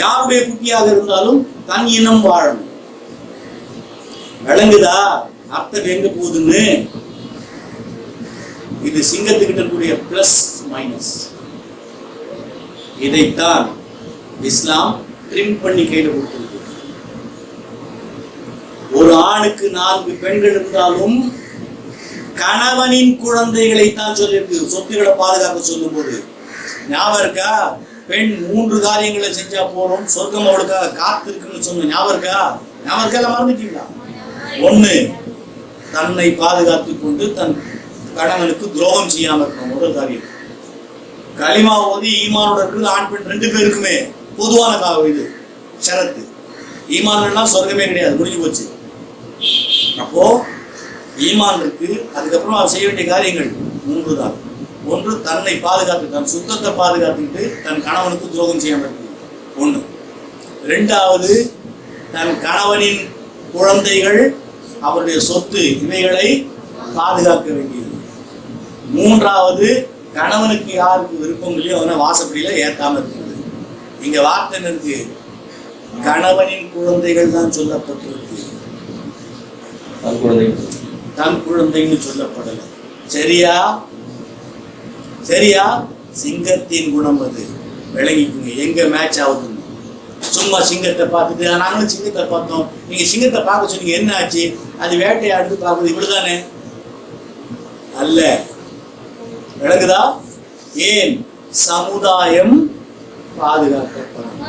யாருடைய குட்டியாக இருந்தாலும் தன் இனம் வாழணும். விளங்குதா அர்த்தம் எங்க போகுதுன்னு? இது சிங்கத்துக்கிட்ட கூடிய பிளஸ் மைனஸ். இதைத்தான் இஸ்லாம் ட்ரிம் பண்ணி கையில கொடுத்திருக்கு. ஒரு ஆணுக்கு 4 பெண்கள் இருந்தாலும் கணவனின் குழந்தைகளை தான் சொல்லியிருக்கு. சொத்துக்களை பாதுகாக்க சொல்லும் போது ஞாபகம் இருக்கா? பெண் 3 காரியங்களை செஞ்சா போறோம், சொர்க்கம் அவளுக்காக காத்து இருக்குன்னு சொன்ன ஞாபகம் இருக்கா? ஞாபகம் இருக்கா? மறந்துட்டீங்களா? 1, தன்னை பாதுகாத்துக் கொண்டு தன் கணவனுக்கு துரோகம் செய்யாம இருக்கணும். முதல் காரியம். களிமா ஓதி ஈமானோட இருக்குது ஆண் பெண் 2 பேருக்குமே பொதுவான இது ஷரத்து. ஈமான் சொர்க்கமே கிடையாது, முடிஞ்சு போச்சு. அப்போ ஈமான் இருக்கு. அதுக்கப்புறம் அவர் செய்ய வேண்டிய காரியங்கள் 3 தான். 1, தன்னை பாதுகாத்து தன் சுத்தத்தை பாதுகாத்துக்கிட்டு தன் கணவனுக்கு துரோகம் செய்யாம இருக்கு 1. 2வது, தன் கணவனின் குழந்தைகள் அவருடைய சொத்து இவைகளை பாதுகாக்க வேண்டியது. 3வது, கணவனுக்கு யாருக்கு விருப்பம் இல்லையோ அவனை வாசப்படியில ஏத்தாம இருக்கிறது. இங்க வார்த்தை இருக்கு, கணவனின் குழந்தைகள் தான் சொல்லப்பட்டிருக்கு, தன் குழந்தைன்னு சொல்லப்படல. சரியா சரியா? சிங்கத்தின் குணம் அது. விளங்கிக்குங்க எங்க மேட்ச் ஆகுது. சும்மா சிங்கத்தை பார்த்துட்டு நாங்களும் சிங்கத்தை பார்த்தோம், நீங்க சிங்கத்தை பார்க்க சொன்னீங்க, என்ன ஆச்சு? அது வேட்டையாடு பார்க்குது, இவ்வளவுதானே? அல்ல. விளங்குதா? ஏன்? சமுதாயம் பாதுகாக்கப்படும்.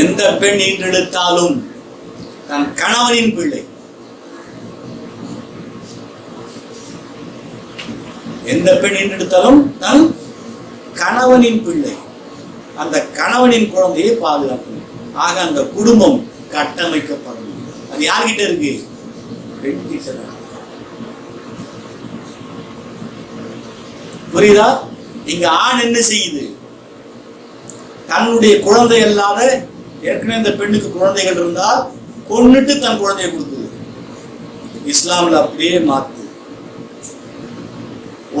எந்த பெண் ஈன்றெடுத்தாலும் தன் கணவனின் பிள்ளை, எந்த பெண் ஈன்றெடுத்தாலும் தன் கணவனின் பிள்ளை, அந்த கணவனின் குழந்தையை பாதுகாக்கணும். ஆக அந்த குடும்பம் கட்டமைக்கப்படணும். அது யார்கிட்ட இருக்கு? பெண் கிட்ட. புரியுதா? இங்க ஆண் என்ன செய்யுது? தன்னுடைய குழந்தை அல்லாத ஏற்கனவே இந்த பெண்ணுக்கு குழந்தைகள் இருந்தால் கொன்னுட்டு தன் குழந்தையை கொடுக்குது. இஸ்லாம்ல அப்படியே மாத்து.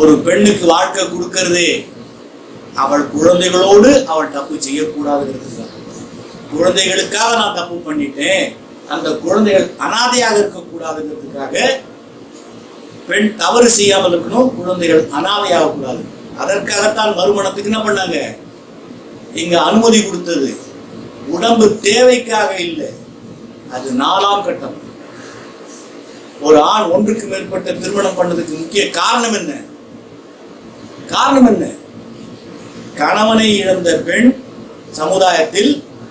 ஒரு பெண்ணுக்கு வாழ்க்கை கொடுக்கறதே அவள் குழந்தைகளோடு அவள் தப்பு செய்யக்கூடாதுங்கிறது. குழந்தைகளுக்காக நான் தப்பு பண்ணிட்டேன், அந்த குழந்தைகள் அனாதையாக இருக்கக்கூடாதுங்கிறதுக்காக பெண் தவறு செய்யாமல் இருக்கணும், குழந்தைகள் அனாதையாக கூடாது. அதற்காகத்தான் மறுமணத்துக்கு என்ன பண்ணாங்க? இங்க அனுமதி கொடுத்தது. உடம்பு தேவைக்காக இல்லை, அது 4ஆம் கட்டம். ஒரு ஆண் ஒன்றுக்கு மேற்பட்ட திருமணம் பண்ணதுக்கு முக்கிய காரணம் என்ன? காரணம் என்ன? கணவனை இழந்த பெண் சமுதாயத்தில்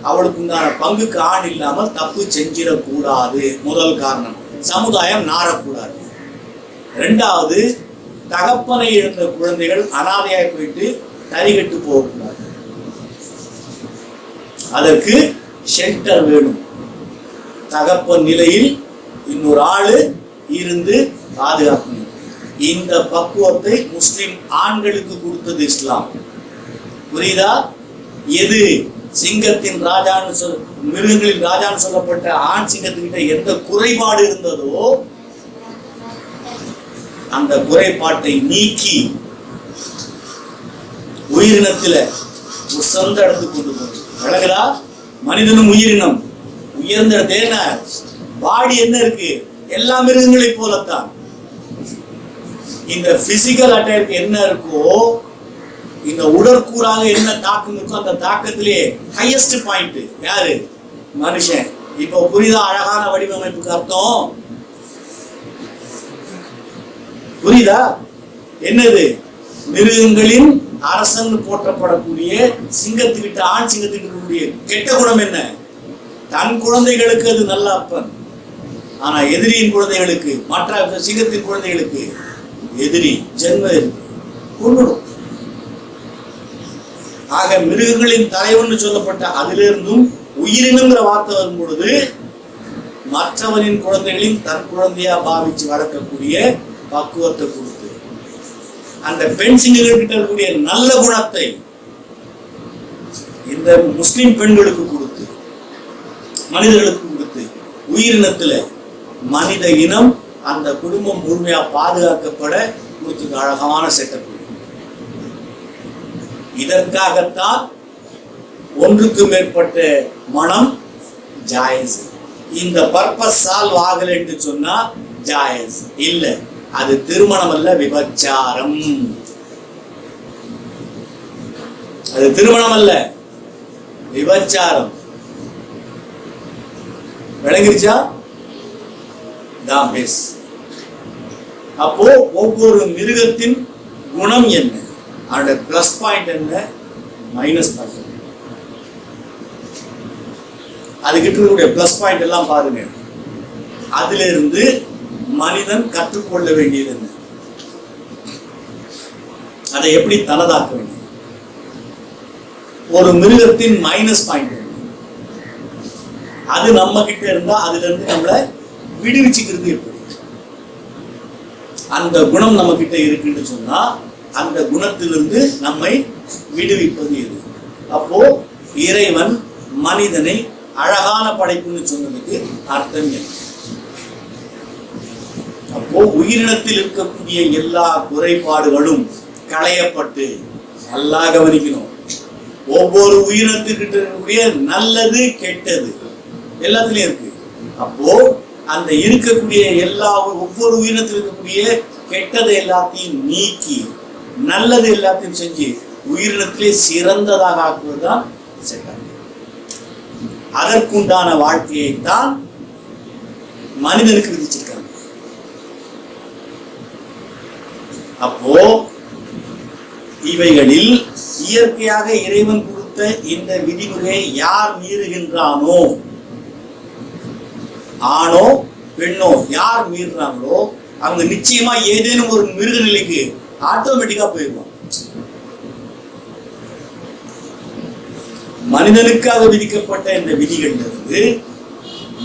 அவளுக்கு உண்டான பங்குக்கு ஆண் இல்லாமல் தப்பு செஞ்சிடக்கூடாது. முதல் காரணம், சமுதாயம் நாரக்கூடாது. 2வது, தகப்பனை இழந்த குழந்தைகள் அனாதையாய் போயிட்டு தரிகட்டு போகக்கூடாது. அதற்கு ஷெல்டர் வேணும். தகப்பன் நிலையில் இன்னொரு ஆளு இருந்து பாதுகாக்கணும். இந்த பக்குவத்தை முஸ்லிம் ஆண்களுக்கு கொடுத்தது இஸ்லாம். புரியுதா? எது சிங்கத்தின் ராஜான்னு மிருகங்களின் ராஜான்னு சொல்லப்பட்ட ஆண் சிங்கத்துக்கிட்ட எந்த குறைபாடு இருந்ததோ அந்த குறைபாட்டை நீக்கி உயிரினத்துல உசந்த இடத்துக்கு கொண்டு போகுது. அழகா? மனிதனும் உயிரினம் உயர்ந்த இடத்துல பாடி என்ன இருக்கு? எல்லா மிருகங்களை போலத்தான். இந்த பிசிக்கல் அட்டாக் என்ன இருக்கோ, இந்த உடற்கூறாக என்ன தாக்கம் இருக்கோ, அந்த தாக்கத்திலே ஹையஸ்ட் பாயிண்ட் யாரு? மனுஷன். இப்ப புரியுதா அழகான வடிவமைப்புக்கு அர்த்தம்? புரியுதா? என்னது? மிருகங்களின் அரசன் போற்றப்படக்கூடிய சிங்கத்துக்கிட்ட ஆண் சிங்கத்துக்கிட்ட இருக்கக்கூடிய கெட்ட குணம் என்ன? தன் குழந்தைகளுக்கு அது நல்ல அப்பன், ஆனா எதிரியின் குழந்தைகளுக்கு, மற்ற சிங்கத்தின் குழந்தைகளுக்கு எதிரி, ஜென்ம கொண்டுடும். ஆக மிருகங்களின் தலைவன் சொல்லப்பட்ட அதிலிருந்தும் உயிரினங்கிற வார்த்தை வரும் பொழுது மற்றவனின் குழந்தைகளின் தன் குழந்தையா பாவிச்சு வளர்க்கக்கூடிய பக்குவத்தை கொடுத்து, அந்த பெண் சிங்கங்கள் கிட்ட இருக்கக்கூடிய நல்ல குணத்தை இந்த முஸ்லிம் பெண்களுக்கு கொடுத்து, மனிதர்களுக்கு கொடுத்து, உயிரினத்துல மனித இனம் அந்த குடும்பம் முழுமையா பாதுகாக்கப்பட கொடுத்து அழகான செட்டப். இதற்காகத்தான் ஒன்றுக்கு மேற்பட்ட மனம் ஜாயஸ். இந்த பர்பஸ் சால்வ் ஆகல என்று சொன்னா ஜாயஸ் இல்ல, அது திருமணம் அல்ல, விபச்சாரம். அது திருமணம் அல்ல, விபச்சாரம். விளங்கிருச்சா? அப்போ ஒவ்வொரு மிருகத்தின் குணம் என்ன, அதோட பிளஸ் பாயிண்ட் என்ன, மைனஸ் பாயிண்ட், அதுகிட்ட இருக்கக்கூடிய பிளஸ் பாயிண்ட் எல்லாம் பாருங்க. அதுல இருந்து மனிதன் கற்றுக்கொள்ள வேண்டியது என்ன, அதை எப்படி தனதாக்க வேண்டும். ஒரு மிருகத்தின் மைனஸ் பாயிண்ட் அது நம்ம கிட்ட இருந்தா அதுல இருந்து நம்மளை விடுவிச்சுக்கிறது எப்படி. அந்த குணம் நம்ம கிட்ட இருக்குன்னு சொன்னா அந்த குணத்திலிருந்து நம்மை விடுவிப்பது எது? அப்போ இறைவன் மனிதனை அழகான படைப்புன்னு சொன்னதுக்கு அர்த்தம் என்ன? அப்போ உயிரினத்தில் இருக்கக்கூடிய எல்லா குறைபாடுகளும் களையப்பட்டு, நல்லா கவனிக்கணும், ஒவ்வொரு உயிரினத்திற்கிட்ட இருக்கக்கூடிய நல்லது கெட்டது எல்லாத்துலயும் இருக்கு. அப்போ அந்த இருக்கக்கூடிய எல்லா ஒவ்வொரு உயிரினத்தில் இருக்கக்கூடிய கெட்டதை எல்லாத்தையும் நீக்கி நல்லது எல்லாத்தையும் செஞ்சு உயிரினத்திலே சிறந்ததாக ஆக்குவதுதான் செட்டாங்க. அதற்குண்டான வாழ்க்கையை தான் மனிதனுக்கு விதிச்சிருக்காங்க. அப்போ இவைகளில் இயற்கையாக இறைவன் கொடுத்த இந்த விதிமுறையை யார் மீறுகின்றானோ, ஆணோ பெண்ணோ யார் மீறுறாங்களோ அவங்க நிச்சயமா ஏதேனும் ஒரு மிருக நிலைக்கு ஆட்டோமேட்டிக்கா போயிடுவான். மனிதனுக்காக விதிக்கப்பட்ட இந்த விதிகள் இருந்து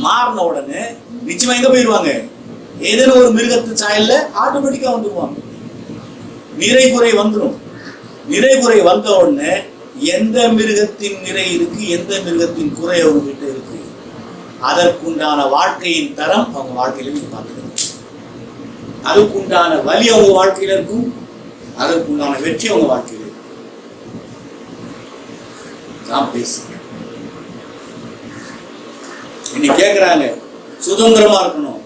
மாறின உடனே நிச்சயமா எங்க போயிடுவாங்க, ஏதேனும் ஒரு மிருகத்து சாயல்ல ஆட்டோமேட்டிக்கா வந்துடுவாங்க. நிறைகுறை வந்துடும். நிறைகுறை வந்த உடனே எந்த மிருகத்தின் நிறை இருக்கு, எந்த மிருகத்தின் குறை அவங்க கிட்ட இருக்கு, அதற்குண்டான வாழ்க்கையின் தரம் அவங்க வாழ்க்கையில நீங்க பார்க்கணும். அதுக்குண்டான வலி அவங்க வாழ்க்கையில இருக்கும், அதற்குண்டான வெற்றி அவங்க வாழ்க்கையில இருக்கும். இன்னைக்கு கேட்கிறாங்க சுதந்திரமா இருக்கணும்.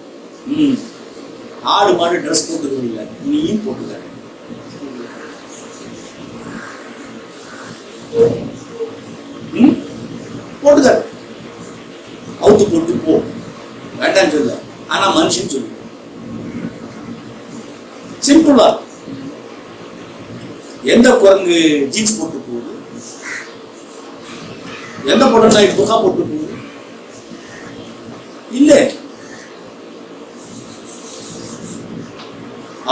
ஆடு மாடு ட்ரெஸ் போட்டுக்கிறது இல்லை, நீயும் போட்டுக்க. போட்டுக்க, அவுத்து போட்டு போ, வேண்டான்னு சொல்ல. ஆனா மனுஷன் சொல்லு சிம்பிளா. எந்த குரங்கு ஜீன்ஸ் போட்டு போகுது, எந்த பொண்ணு புகா போட்டு போகுது? இல்ல.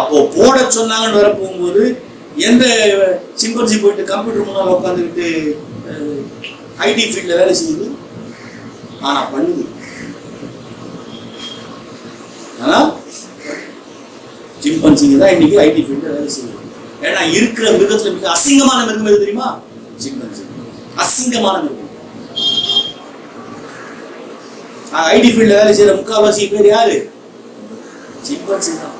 அப்போ போட சொன்னாங்கன்னு வர போகும்போது எந்த சிம்பன்சி போயிட்டு கம்ப்யூட்டர் முன்னால உட்காந்துக்கிட்டு ஐடி ஃபீல்ட்ல வேலை செய்யுது? ஆனா பண்ணுது. ஆனா சிம்பன்சிங்க தான் இன்னைக்கு ஐடி ஃபீல்ட்ல வேலை செய்யுது. ஏன்னா இருக்கிற மிருகத்துல மிக அசிங்கமான மிருகம் எது தெரியுமா? சிம்பன்சி. அசிங்கமான மிருகம். ஐடி ஃபீல்ட்ல வேலை செய்யற முக்கால்வாசி பேர் யாரு? சிம்பன்சி தான்.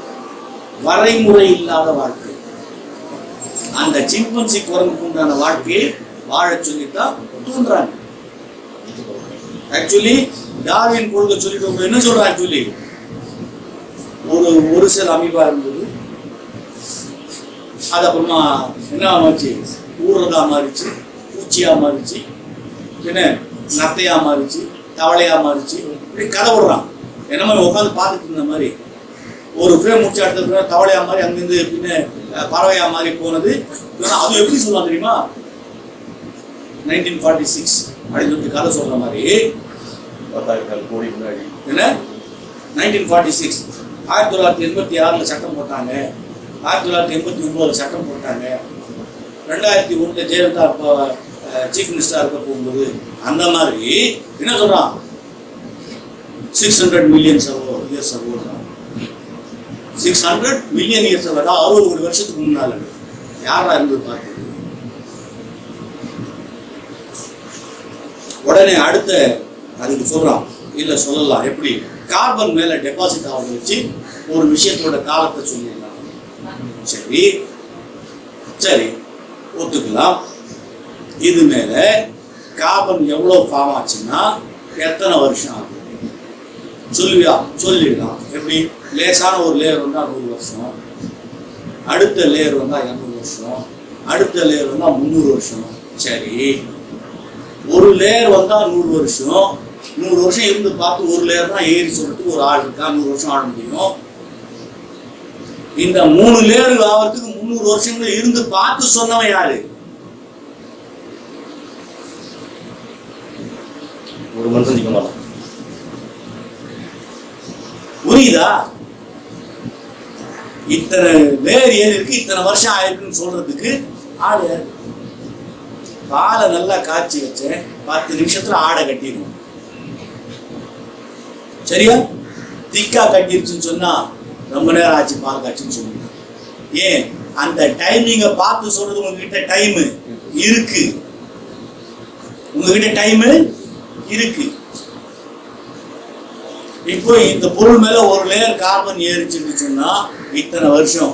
வரைமுறை இல்லாத வாழ்க்கை. அந்த சிம்பன்சி குரங்குக்கு உண்டான வாழ்க்கையை வாழ சொல்லித்தான் தூண்டுறாங்க. ஆக்சுவலி டார்வின் கொள்கை சொல்லிட்டு என்ன சொல்றாங்க? ஆக்சுவலி ஒரு சில அமீபா இருந்தது, அது அப்புறமா என்ன ஆச்சு, ஊறதா மாறிச்சு, பூச்சியா மாறிச்சு, என்ன நத்தையா மாறிச்சு, தவளையா மாறிச்சு, இப்படி கதை விடுறான். என்ன மாதிரி உட்காந்து பார்த்துட்டு இருந்த மாதிரி ஒரு ஃப்ரேம் முடிச்ச இடத்துல தவளையா மாதிரி அங்கிருந்து பின்ன பறவையா மாதிரி போனது. அது எப்படி சொல்லலாம் தெரியுமா? 1946 அப்படின்னு சொல்லி கதை சொல்ற மாதிரி. என்ன 1946 1986 சட்டம் போட்டாங்க, 1989 சட்டம் போட்டாங்க, 2001 ஜெயலலிதா சீஃப் மினிஸ்டரா இருக்க போகும்போது அந்த மாதிரி என்ன சொல்றான்? 600 million years ago, 600 million years ago, 60 வருஷத்துக்கு முன்னால யாரா இருந்து பார்த்து. உடனே அடுத்த அதுக்கு சொல்றான், இல்ல சொல்லலாம் எப்படி, கார்பன் மேல டெபாசிட் ஆக வச்சு ஒரு விஷயத்தோட காலத்தை சொல்லிடலாம். சரி சரி ஒத்துக்கலாம். இது மேல கார்பன் எவ்வளவு ஃபார்ம் ஆச்சுன்னா எத்தனை வருஷம் ஆகும் சொல்லுவியா? சொல்லிடலாம். எப்படி? லேசான ஒரு லேயர் வந்தா 100 வருஷம், அடுத்த லேயர் வந்தா 200 வருஷம், அடுத்த லேயர் வந்தா 300 வருஷம். சரி, ஒரு லேயர் வந்தா 100 வருஷம், 100 வருஷம் இருந்து பார்த்து ஒரு லேயர் தான் ஏறி சொல்றதுக்கு ஒரு ஆள் இருக்கா? 100 வருஷம் ஆட முடியும். இந்த 3 லேயர் ஆகிறதுக்கு 300 வருஷங்கள் இருந்து பார்த்து சொன்னவன் யாரு? ஒரு மனுஷன். புரியுதா? இத்தனை லேயர் ஏறி இருக்கு, இத்தனை வருஷம் ஆயிருக்குன்னு சொல்றதுக்கு ஆடு. பாலை நல்லா காய்ச்சி வச்சேன், 10 நிமிஷத்துல ஆடை கட்டிடும். சரியா? திக்கா கட்டிருச்சுன்னு சொன்னா ரொம்ப நேரம் ஆச்சு பால் காய்ச்சின்னு சொல்லுங்க. ஏன்? அந்த டைமிங்க பார்த்து சொல்றது உங்ககிட்ட டைம் இருக்கு, உங்ககிட்ட டைம் இருக்கு. இப்போ இந்த பொருள் மேல ஒரு லேயர் கார்பன் ஏறிச்சுன்னு சொன்னா இத்தனை வருஷம்,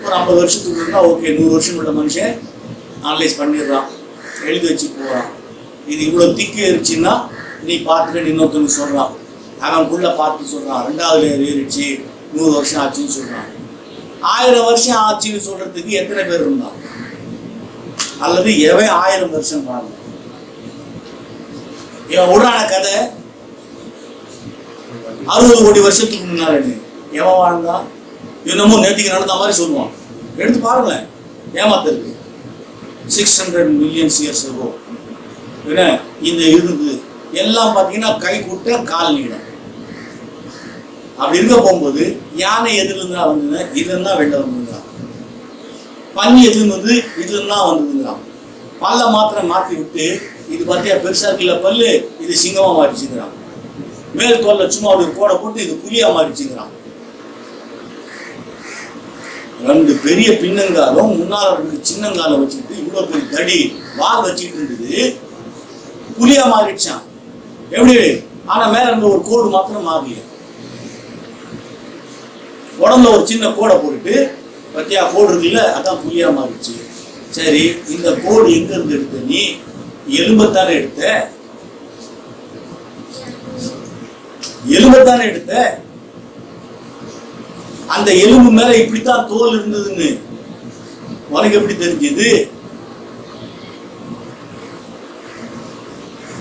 ஒரு 50 வருஷத்துக்கு இருந்தா ஓகே, 100 வருஷம் உள்ள மனுஷன் அனலைஸ் பண்ணிடுறான், எழுதி வச்சு போறான். இது இவ்வளவு திக்கு ஏறிச்சுன்னா நீ பார்த்துட்டு இன்னொருத்தனுக்கு சொல்றான், அவன் புள்ள பார்த்து சொல்றான் 2வது லேயர் ஏறிச்சு 100 வருஷம் ஆச்சுன்னு சொல்றான். 1000 வருஷம் ஆச்சுன்னு சொல்றதுக்கு எத்தனை பேர் இருந்தான்? அல்லது எவன் 1000 வருஷம் வாழ்ந்தான்? இவன் விடுறான கதை 60 கோடி வருஷத்துக்கு முன்னாடி எவன் வாழ்ந்தான்? இன்னமும் நேற்றுக்கு நடந்த மாதிரி சொல்லுவான். எடுத்து பாருங்களேன், ஏமாத்திருக்கு. 600 மில்லியன் இயர்ஸ் ago இந்த இருந்து எல்லாம் பார்த்தீங்கன்னா கை கூட்ட கால் நீடம். அப்படி இருக்க போகும்போது யானை எதுல இருந்தா வந்ததுன்னா இதுல இருந்தா வெளில வந்துங்கிறான். பன்னி எதுல வந்து இதுல இருந்தா வந்ததுங்கிறான். பல்ல மாத்திரம் மாற்றி விட்டு இது பார்த்தியா பெருசா இருக்குல்ல பல்லு, இது சிங்கமா மாறிச்சுங்கிறான். மேல் தோல்ல சும்மா ஒரு கோடை போட்டு இது புலியா மாறிச்சுங்கிறான். 2 பெரிய பின்னங்காலம் முன்னால 2 சின்னங்காலம் வச்சுக்கிட்டு இவ்வளவு பெரிய தடி வால் வச்சுக்கிட்டு இருந்தது, புலியா மாறிடுச்சான். எப்படி? ஆனா மேல இருந்த ஒரு கோடு மாத்திரம் மாறலையே. உடம்புல ஒரு சின்ன கோடை போட்டுட்டு பத்தியா கோடு இருக்குல்ல, அதான் புலியா மாறிடுச்சு. சரி, இந்த கோடு எங்க இருந்து எடுத்த? நீ எலும்பத்தானே எடுத்த, எலும்பத்தானே எடுத்த. அந்த எலும்பு மேல இப்படித்தான் தோல் இருந்ததுன்னு உனக்கு எப்படி தெரிஞ்சது?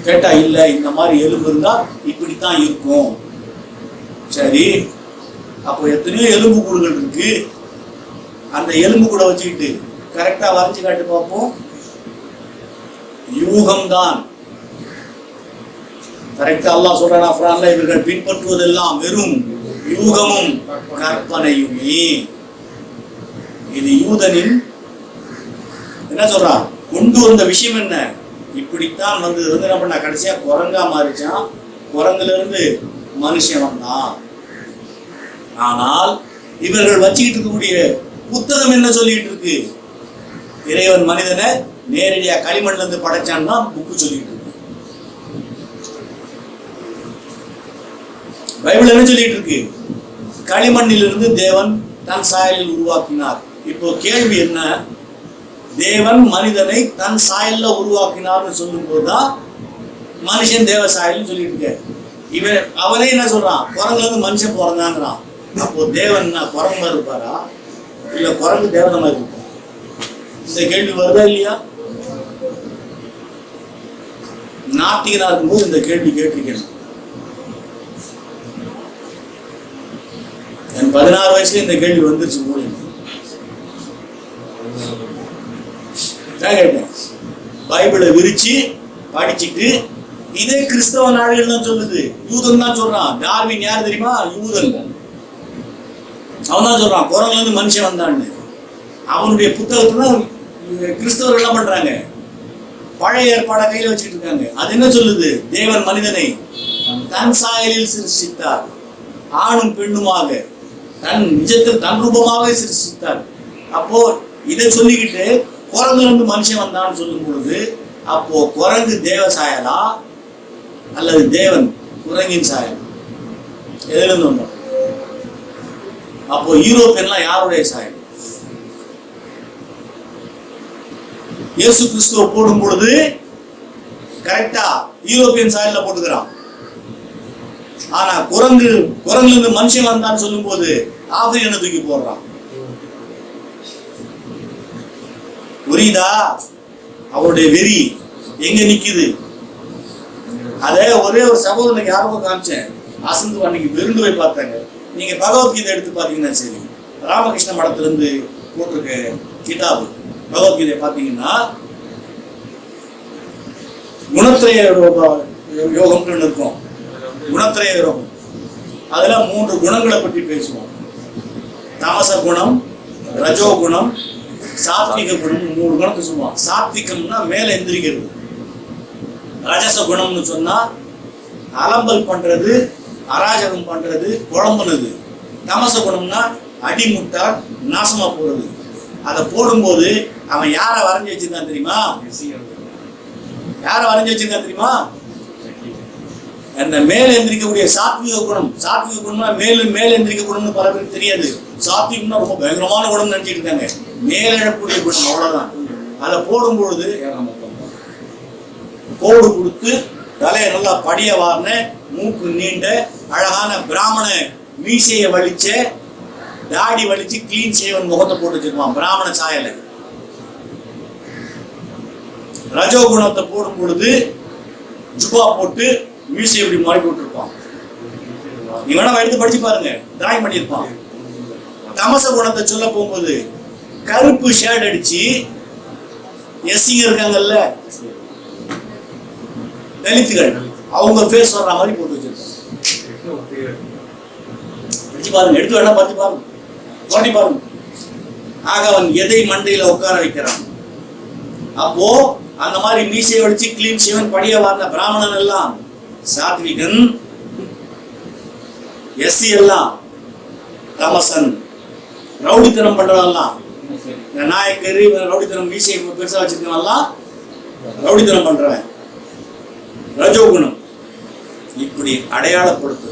கேட்டா இல்ல, இந்த மாதிரி எலும்பு இருந்தா இப்படித்தான் இருக்கும். சரி, அப்போ எத்தனையோ எலும்பு கூடுகள் இருக்கு. அந்த எலும்பு கூட வச்சுக்கிட்டு கரெக்டா வரைஞ்சு காட்டு பார்ப்போம். யூகம்தான் கரெக்டா. அல்லாஹ் சொல்றானா குர்ஆன்ல, இவர்கள் பின்பற்றுவதெல்லாம் வெறும் யூகமும் கற்பனையுமே. இது யூதனின் என்ன சொல்றா கொண்டு வந்த விஷயம் என்ன? இப்படித்தான் வந்து என்ன பண்ணா, கடைசியா குரங்கா மாறிச்சான். குரங்குல இருந்து மனுஷன் வந்தான். ஆனால் இவர்கள் வச்சுக்கிட்டு இருக்கக்கூடிய புத்தகம் என்ன சொல்லிட்டு இருக்கு? இறைவன் மனிதனை நேரடியா களிமண்ல இருந்து படைச்சான் தான் புக்கு சொல்லிட்டு இருக்கு. பைபிள் என்ன சொல்லிட்டு இருக்கு? களிமண்ணிலிருந்து தேவன் தன் சாயலில் உருவாக்கினார். இப்போ கேள்வி என்ன? தேவன் மனிதனை தன் சாயல்ல உருவாக்கினார்னு சொல்லும் போதுதான் மனுஷன் தேவ சாயல்னு சொல்லிட்டு இருக்க. இவன் அவனே என்ன சொல்றான்? குரங்குல இருந்து மனுஷன் பிறந்தாங்கிறான். அப்போ தேவன் குரங்கு மாதிரி இருப்பாரா, இல்ல குரங்கு தேவன மாதிரி இருப்பாரா? இந்த கேள்வி வருதா இல்லையா? நாத்திகனா இருக்கும்போது இந்த கேள்வி கேட்டிருக்கேன். என் 16 வயசுல இந்த கேள்வி வந்துருச்சு. கேட்டேன், பைபிளை விரிச்சு படிச்சுட்டு இதே கிறிஸ்தவ நாடுகள் தான் சொல்லுது. யூதன் தான் சொல்றான். டார்வின் யார் தெரியுமா? யூதன். அவன் தான் சொல்றான் குரங்குல இருந்து மனுஷன் வந்தான்னு. அவனுடைய புத்தகத்தை தான் கிறிஸ்தவர்கள் என்ன பண்றாங்க? பழைய ஏற்பாடை கையில வச்சுட்டு இருக்காங்க. அது என்ன சொல்லுது? தேவன் மனிதனை தன் சாயலில் சிருஷ்டித்தார், ஆணும் பெண்ணுமாக தன் நிஜத்தில் தன் ரூபமாக சிருஷ்டித்தார். அப்போ இதை சொல்லிக்கிட்டு குரங்குல இருந்து மனுஷன் வந்தான்னு சொல்லும் பொழுது, அப்போ குரங்கு தேவ சாயலா அல்லது தேவன் குரங்கின் சாயல்? எதுல இருந்து வந்தோம்? அப்போ யூரோப்பியன்லாம் யாருடைய சாயல்? இயேசு கிறிஸ்துவ போடும் பொழுது கரெக்டா யூரோப்பியன் சாயல்ல போட்டுக்கிறான். ஆனா குரங்குல இருந்து மனுஷன் வந்தான்னு சொல்லும் போது ஆப்பிரிக்கனை தூக்கி போடுறான். புரியுதா? அவருடைய வெறி எங்க நிக்குது? அதே ஒரே ஒரு சகோதரனுக்கு யாருக்கும் காமிச்சேன். அசந்து அன்னைக்கு விருந்து போய் பார்த்தாங்க. நீங்க பகவத்கீதை எடுத்து பாத்தீங்கன்னா சரி, ராமகிருஷ்ண மடத்துல இருந்து போட்டிருக்க கிதாபு பகவத்கீதை பாத்தீங்கன்னா குணத்திரய யோகம்னு இருக்கும். குணத்திரய யோகம் அதுல 3 குணங்களை பற்றி பேசுவோம். தாமச குணம், ரஜோ குணம், சாத்விக குணம். 3 குணத்தை சொல்லுவோம். சாத்விகம்னா மேல எந்திரிக்கிறது. ரஜச குணம்னு சொன்னா அலம்பல் பண்றது, அராஜகம் பண்றது, குழம்புனது. தமச குணம்னா அடிமுட்டா நாசமா போறது. அதை போடும்போது அவன் யாரை வரைஞ்சி வச்சிருக்கான் தெரியுமா? யாரை வரைஞ்சி வச்சிருக்கான் தெரியுமா? அந்த மேல எந்திரிக்கக்கூடிய சாத்விக குணம். சாத்விக குணம்னா மேல எந்திரிக்க குணம்னு பல பேருக்கு தெரியாது. சாத்விகம்னா ரொம்ப பயங்கரமான குணம் நினைச்சிட்டு இருக்காங்க. மேல எழக்கூடிய குணம், அவ்வளவுதான். அதை போடும் பொழுது கோடு கொடுத்து தலையை நல்லா படிய வார்ன, மூக்கு நீண்ட அழகான பிராமண மீசையை வலிச்ச, தாடி வலிச்சு கிளீன் சேவன் முகத்தை போட்டு வச்சிருப்பான் பிராமண சாயல. ரஜோகுணத்தை போடும் பொழுது ஜுபா போட்டு மீசை இப்படி மாறி போட்டுருப்பான். நீ வேணா எடுத்து படிச்சு பாருங்க, டிராயிங் பண்ணியிருப்பான். தமச குணத்தை சொல்ல போகும்போது கருப்பு ஷேட் அடிச்சு, எஸ்சிங்க இருக்காங்கல்ல தலித்துகள், அவங்க ஃபேஸ் வர்ற மாதிரி போட்டு வச்சிருக்காங்க. படிச்சு பாருங்க, எடுத்து வேணா பார்த்து பாருங்க, தோண்டி பாருங்க. ஆக அவன் எதை மண்டையில உட்கார வைக்கிறான். அப்போ அந்த மாதிரி மீசை வடிச்சு கிளீன் சிவன் படிய வார்ந்த பிராமணன் எல்லாம் சாத்விகன், எஸ்சி எல்லாம் தமசன், ரவுடித்தனம் பண்றதெல்லாம் நாயக்கரு, ரவுடித்தனம் மீசை பெருசா வச்சிருக்கவெல்லாம் ரவுடித்தனம் பண்றவன் ரஜோகுணம். இப்படி அடையாளப்படுத்து.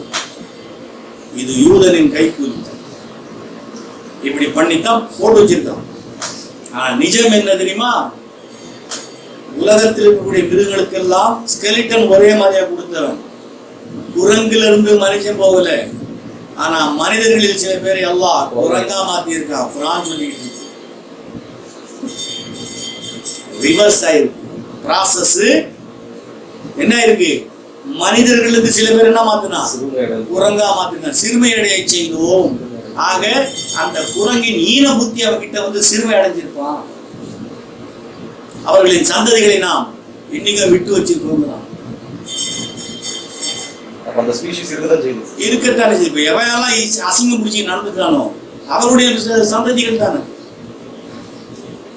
இது யூதனின் கைக்கூலி. இப்படி பண்ணித்தான் போட்டு வச்சிருக்கான். ஆனா நிஜம் என்ன தெரியுமா? உலகத்தில் இருக்கக்கூடிய மிருகங்களுக்கெல்லாம் ஸ்கெலிட்டன் ஒரே மாதிரியா கொடுத்தவன். குரங்குல இருந்து மனுஷன் போகல. ஆனா மனிதர்களில் சில பேரை அல்லாஹ் குரங்கா மாத்தி இருக்கான். குர்ஆன் சொல்லிட்டு ரிவர்ஸ் ஆயிருக்கு ப்ராசஸ். என்ன இருக்கு? மனிதர்களுக்கு சில பேர் என்ன மாத்தினா குரங்கா மாத்தினா, சிறுமை அடைய செய்தோம். ஆக அந்த குரங்கின் ஈன புத்தி அவர்கிட்ட வந்து சிறுமை அடைஞ்சிருப்பான். அவர்களின் சந்ததிகளை நாம் இன்னைக்கு விட்டு வச்சிருக்கோம். இருக்கத்தானே செய்யும். எவையெல்லாம் அசிங்கம் பிடிச்சி நடந்துட்டானோ அவருடைய சந்ததிகள் தானே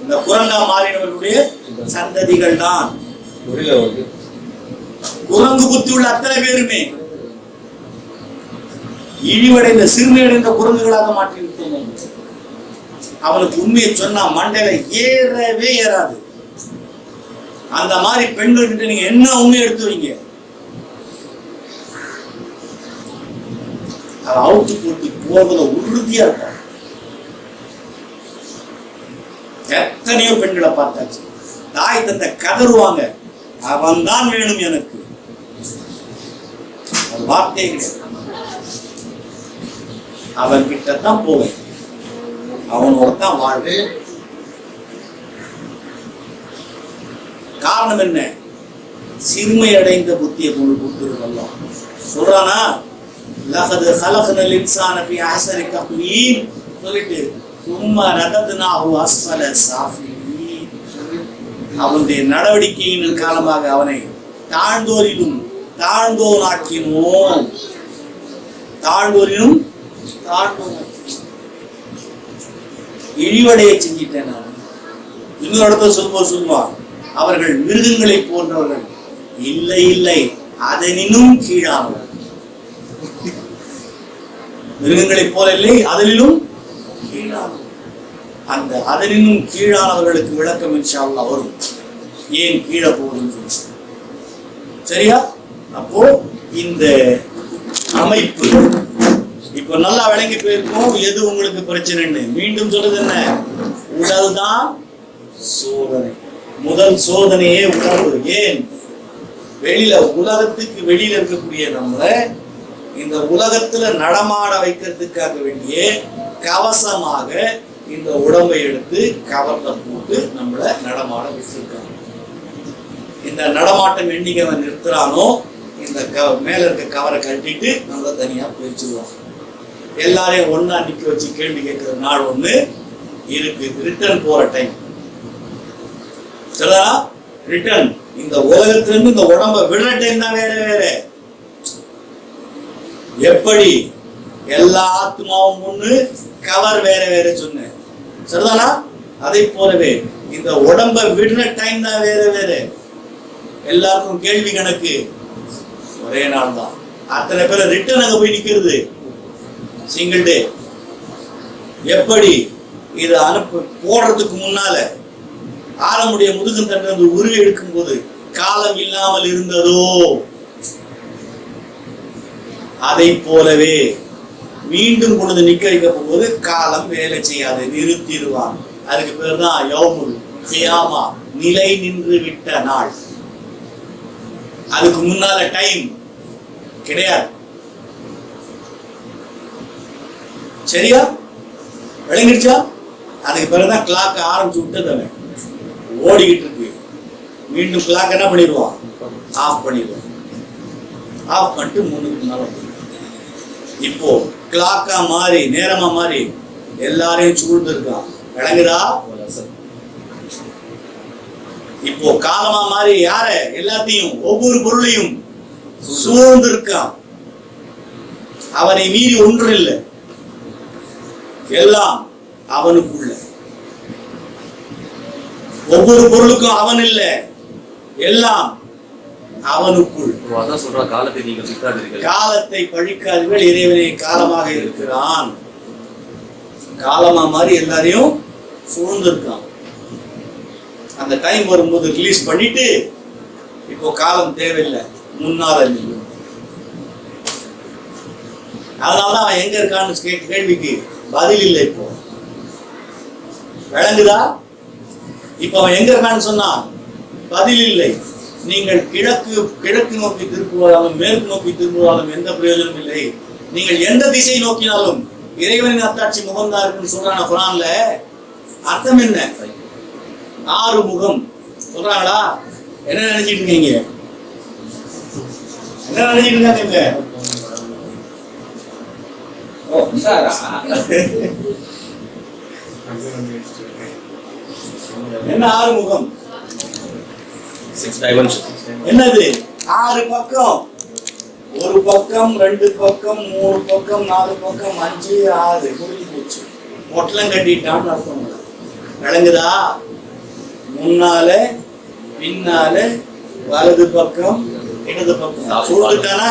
இந்த குரங்கா மாறினவர்களுடைய சந்ததிகள் தான். குரங்கு புத்தி உள்ள அத்தனை பேருமே இழிவடைந்த சிறுமையடைந்த குரங்குகளாக மாற்றி விட்டோம். அவனுக்கு உண்மையை சொன்னா மண்டையில ஏறவே ஏறாது. அந்த மாதிரி பெண்கள் கிட்ட நீங்க என்ன உண்மையை எடுத்து வைங்க, அதை அவுத்து போட்டு போவத உறுதியா இருப்பான். எத்தனையோ பெண்களை பார்த்தாச்சு. தாய் தந்த கதறுவாங்க, அவன் தான் வேணும் எனக்கு. வார்த்தை அவன் கிட்டத்தான் போவேன், அவனோட தான் வாழ்வு. காரணம் என்ன? சிறுமை அடைந்த புத்தியை கொண்டு கொடுத்துருக்கலாம். சொல்றானா லகது கலகனல் இன்சான ஃபீ அஹ்ஸனி தக்வீம் சொல்லிட்டு சும்மா ரதத்னாஹு அஸ்ஃபல சாஃபிலீன். அவனுடைய நடவடிக்கையின் காரணமாக அவனை தாழ்ந்தோரிலும் தாழ்ந்தோனாக்கினோம். தாழ்ந்தோரிலும் இழிவடைய செஞ்சிட்டேன் நான். இன்னொரு இடத்துல சொல்லுவான், அவர்கள் மிருகங்களை போன்றவர்கள். இல்லை இல்லை, அதனினும் கீழானவர்கள். மிருகங்களை போல இல்லை, அதனிலும் கீழானவர்கள். அந்த அதனினும் கீழானவர்களுக்கு விளக்கம் இன்ஷா அல்லாஹ் வரும். ஏன் கீழே போகுதுன்னு சரியா? அப்போ இந்த அமைப்பு இப்ப நல்லா விளங்கி போயிருக்கும். எது உங்களுக்கு பிரச்சனைன்னு மீண்டும் சொல்றது என்ன? உடல் தான் சோதனை. முதல் சோதனையே உணர்வு. ஏன்? வெளியில உலகத்துக்கு வெளியில இருக்கக்கூடிய நம்மளை இந்த உலகத்துல நடமாட வைக்கிறதுக்காக வேண்டிய கவசமாக இந்த உடம்பை எடுத்து கவர்ல போட்டு நம்மளை நடமாட வச்சிருக்காங்க. இந்த நடமாட்டம் என்னைக்கு அவன் நிறுத்துறானோ இந்த மேல இருக்க கவரை கட்டிட்டு நம்மள தனியா பிரிச்சுடுவான். எல்லாரையும் ஒன்னா நிக்க வச்சு கேள்வி கேட்கிற நாள் ஒண்ணு இருக்கு. ரிட்டர்ன் போற டைம் சரிதா? ரிட்டர்ன் இந்த உலகத்துல இருந்து இந்த உடம்ப விடுற டைம் தான் வேற வேற. எப்படி எல்லா ஆத்மாவும் ஒண்ணு, கவர் வேற வேற சொன்னேன் சரிதானா? அதை போலவே இந்த உடம்ப விடுற டைம் தான் வேற வேற. எல்லாருக்கும் கேள்வி கணக்கு ஒரே நாள் தான். அத்தனை பேர் ரிட்டர்ன் அங்க போய் நிக்கிறது சிங்கிள் டே. எப்படி இது அனுப்பு போடுறதுக்கு முன்னால ஆரம்புடைய முதுகும் தண்டு உருவி எடுக்கும் போது காலம் இல்லாமல் இருந்ததோ அதை போலவே மீண்டும் கொண்டு நிக்க வைக்க போகும்போது காலம் வேலை செய்யாது, நிறுத்திடுவான். அதுக்கு பேர் தான் யௌமுல் கியாமா, நிலை நின்று விட்ட நாள். அதுக்கு முன்னால டைம் கிடையாது. சரியா விளங்கிடுச்சா? அதுக்கு பிறகுதான் கிளாக் ஆரம்பிச்சு விட்டது. அவன் ஓடிக்கிட்டு இருக்கு. மீண்டும் கிளாக் என்ன பண்ணிடுவான்? ஆஃப் பண்ணிடுவான். ஆஃப் பண்ணிட்டு முன்னுக்கு முன்னால இப்போ கிளாக்கா மாறி நேரமா மாறி எல்லாரையும் சூழ்ந்து இருக்கான். விளங்குதா? இப்போ காலமா மாறி யார எல்லாத்தையும் ஒவ்வொரு பொருளையும் சூழ்ந்து இருக்கான். அவனை மீறி ஒன்று இல்லை, எல்லாம் அவனுக்குள்ள. ஒவ்வொரு பொருளுக்கும் அவன் இல்லை, எல்லாம் அவனுக்குள். காலத்தை நீங்கள் பிடிக்காதீர்கள், காலத்தை பழிக்காதீர்கள், இறைவனை காலமாக இருக்கிறான். காலமா மாதிரி எல்லாரையும் சூழ்ந்து இருக்கான். அந்த டைம் வரும்போது ரிலீஸ் பண்ணிட்டு இப்போ காலம் தேவையில்லை, முன்னால இல்லை. அதனாலதான் அவன் எங்க இருக்கான்னு கேள்விக்கு பதில் இல்லை. இப்போ விளங்குதா? இப்ப அவன் எங்க இருக்கான்னு சொன்னா பதில் இல்லை. நீங்கள் கிழக்கு நோக்கி திரும்புவதாலும் மேற்கு நோக்கி திரும்புவதாலும் எந்த பிரயோஜனம் இல்லை. நீங்கள் எந்த திசை நோக்கினாலும் இறைவனின் அத்தாட்சி முகம்தான் இருக்குன்னு சொல்றாங்க குர்ஆன்ல. அர்த்தம் என்ன? 6 முகம் சொல்றாங்களா? என்ன நினைச்சிட்டு இருக்கீங்க? என்ன நினைச்சிட்டு இருக்காங்க? என்ன 6 முகம்? 6 dimensions. என்னது? 6 பக்கம். 1 பக்கம், 2 பக்கம், 3 பக்கம், 4 பக்கம், 5, 6 முடிஞ்சு போச்சு. பொட்டலம் கட்டிட்டான்னு அர்த்தம். விளங்குதா? முன்னால பின்னால வலது பக்கம் இடது பக்கம் சொல்லிட்டானா?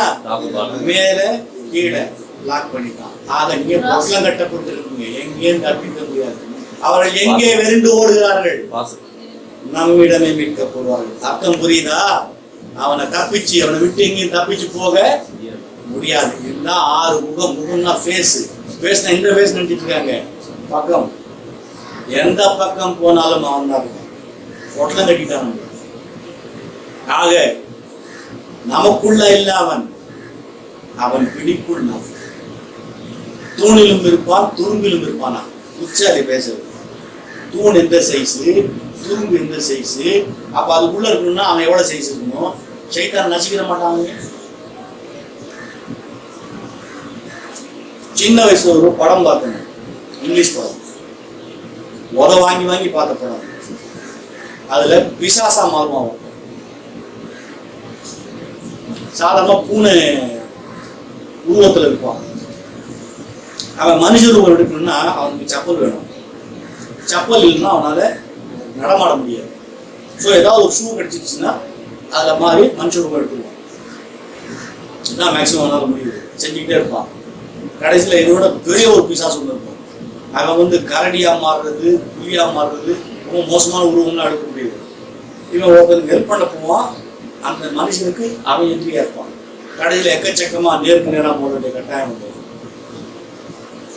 மேல கீழே லாக் பண்ணிட்டான். ஆக நீங்க பொட்டலம் கட்டப்பட்டிருக்கீங்க, எங்கேயும் தப்பிக்க முடியாது. அவர்கள் எங்கே வெறுண்டு ஓடுகிறார்கள்? நம்மிடமே மீட்கப்படுவார்கள். அர்த்தம் புரியுதா? அவனை தப்பிச்சு அவனை விட்டு எங்கேயும் தப்பிச்சு போக முடியாது. இதுதான் 6 முகம். முகம்னா ஃபேஸ். ஃபேஸ்னா இந்த ஃபேஸ் நினைச்சிட்டு இருக்காங்க, பக்கம். எந்த பக்கம் போனாலும் அவன் தான் இருக்கான். பொட்டலம் கட்டிட்டான். ஆக நமக்குள்ள இல்ல அவன், அவன் பிடிக்குள் நாம். தூணிலும் இருப்பான், துரும்பிலும் இருப்பானா? உச்சாரி பேசுறது. தூண் எந்த சைஸ், துரும்பு எந்த சைஸ். அப்ப அதுக்குள்ள இருக்கணும்னா அவன் எவ்வளவு சைஸ் இருக்கணும்? சைத்தான் நசிக்கிற மாட்டாங்க. சின்ன வயசுல ஒரு படம் பார்த்தேன், இங்கிலீஷ் படம். வாங்கி வாங்கி பார்த்த படம். அதுல பிசாசா மாறுவான். சாதாரண பூனை உருவத்துல இருப்பான். அவன் மனுஷ உருவம் எடுக்கணும்னா அவனுக்கு செப்பல் வேணும். செப்பல் இல்லைன்னா அவனால நடமாட முடியாது. ஸோ ஏதாவது ஒரு ஷூ கிடைச்சிருச்சுன்னா அதில் மாதிரி மனுஷ உருவம் எடுத்துருவான். இதுதான் மேக்சிமம் அவனால் முடியுது. செஞ்சுக்கிட்டே இருப்பான். கடைசியில் இதோட பெரிய ஒரு பிசாசு ஒன்று இருக்கும். அவன் கரடியா மாறுறது, புலியா மாறுறது, ரொம்ப மோசமான உருவம்லாம் எடுக்க முடியுது. இவன் ஒருத்தருக்கு ஹெல்ப் பண்ண போவான். அந்த மனுஷனுக்கு அவன் எதிரியா இருப்பான். கடைசியில் எக்கச்சக்கமா நேருக்கு நேராக போட வேண்டிய கட்டாயம் உண்டு.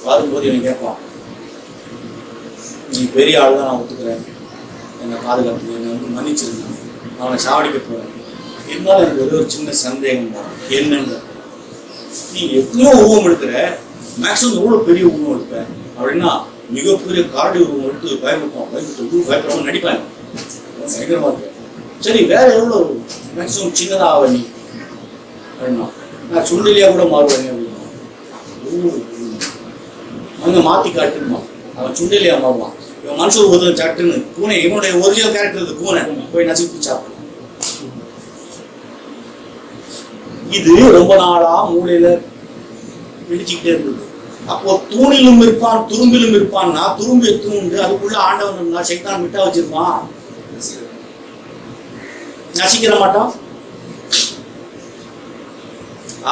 வரும்போது இவன் கேட்பான், நீ பெரிய ஆள் தான், நான் ஒத்துக்கிறேன், என்னை பாதுகாப்பு, என்னை மன்னிச்சிருங்க, அவனை சாவடிக்க போறேன். இருந்தாலும் எனக்கு ஒரே ஒரு சின்ன சந்தேகம் தான். என்னங்க, நீ எத்தனையோ உருவம் எடுக்கிற, மேக்ஸிமம் எவ்வளோ பெரிய உருவம் எடுப்பேன் அப்படின்னா மிகப்பெரிய காரடி உருவம் எடுத்து பயப்படாம நடிப்பேன், பயங்கரமா இருப்பேன். சரி, வேற எவ்வளோ மேக்ஸிமம் சின்னதாக ஆவ நீ அப்படின்னா நான் சுண்டலியா கூட மாறுவேன் அப்படின்னா அங்கே மாற்றி காட்டுமா. அவன் சுண்டலியா மாறுவான். இவன் மனுஷ உருவத்தில் சட்டுன்னு பூனை, இவனுடைய ஒரிஜினல் கேரக்டர் இது பூனை, போய் நசுக்கி சாப்பிடும். இது ரொம்ப நாளா மூளையில பிடிச்சுக்கிட்டே இருந்தது. அப்போ தூணிலும் இருப்பான், துரும்பிலும் இருப்பான்னா, துரும்பு எத்துண்டு அதுக்குள்ள ஆண்டவன் சைத்தான் மிட்டா வச்சிருப்பான், நசிக்கிற மாட்டான்.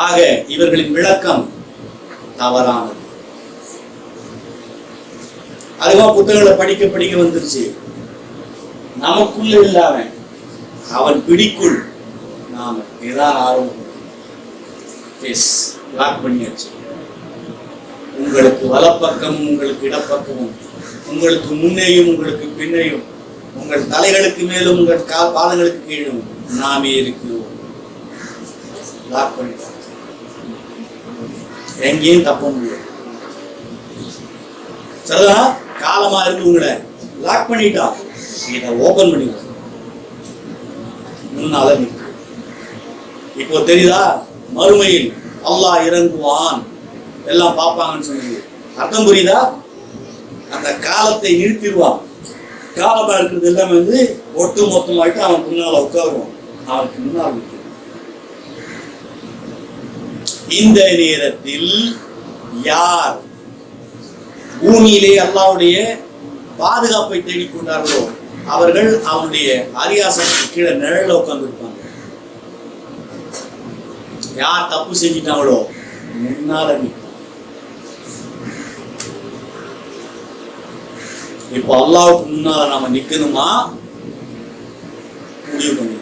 ஆக இவர்களின் விளக்கம் தவறானது. அதுதான் புத்தகங்களை படிக்க படிக்க வந்துருச்சு. நமக்குள்ள இல்லாம அவன் பிடிக்குள் நாம இதான் ஆர்வம். லாக் பண்ணியாச்சு. உங்களுக்கு வலப்பக்கமும் உங்களுக்கு இடப்பக்கமும், உங்களுக்கு முன்னேயும் உங்களுக்கு பின்னையும், உங்கள் தலைகளுக்கு மேலும் உங்கள் பாதங்களுக்கு கீழும் நாமே இருக்கிறோம். லாக் பண்ணிட்டாங்க. எங்கேயும் தப்ப முடியாது. சரிதா? காலமா இருந்து உங்களை லாக் பண்ணிட்டான், இதை ஓபன் பண்ணிக்கலாம். முன்னால இப்போ தெரியுதா? மறுமையில் அல்லாஹ் இறங்குவான், எல்லாம் பார்ப்பாங்கன்னு சொன்னது அர்த்தம் புரியுதா? அந்த காலத்தை நிறுத்திடுவான். காலமா இருக்கிறது எல்லாமே வந்து ஒட்டு மொத்தமாயிட்டு அவன் முன்னால உட்காருவான், அவனுக்கு முன்னால். இந்த நேரத்தில் யார் பூமியிலே அல்லாஹ்வுடைய பாதுகாப்பை தேடிக்கொண்டார்களோ அவர்கள் அவனுடைய அரியாசனத்துக்கு கீழே நிழல்ல உட்கார்ந்துருப்பாங்க. யார் தப்பு செஞ்சிட்டாங்களோ முன்னால நிற்பாங்க. இப்போ அல்லாஹ்வுக்கு முன்னால நாம நிக்கணுமா? முடிவு பண்ணி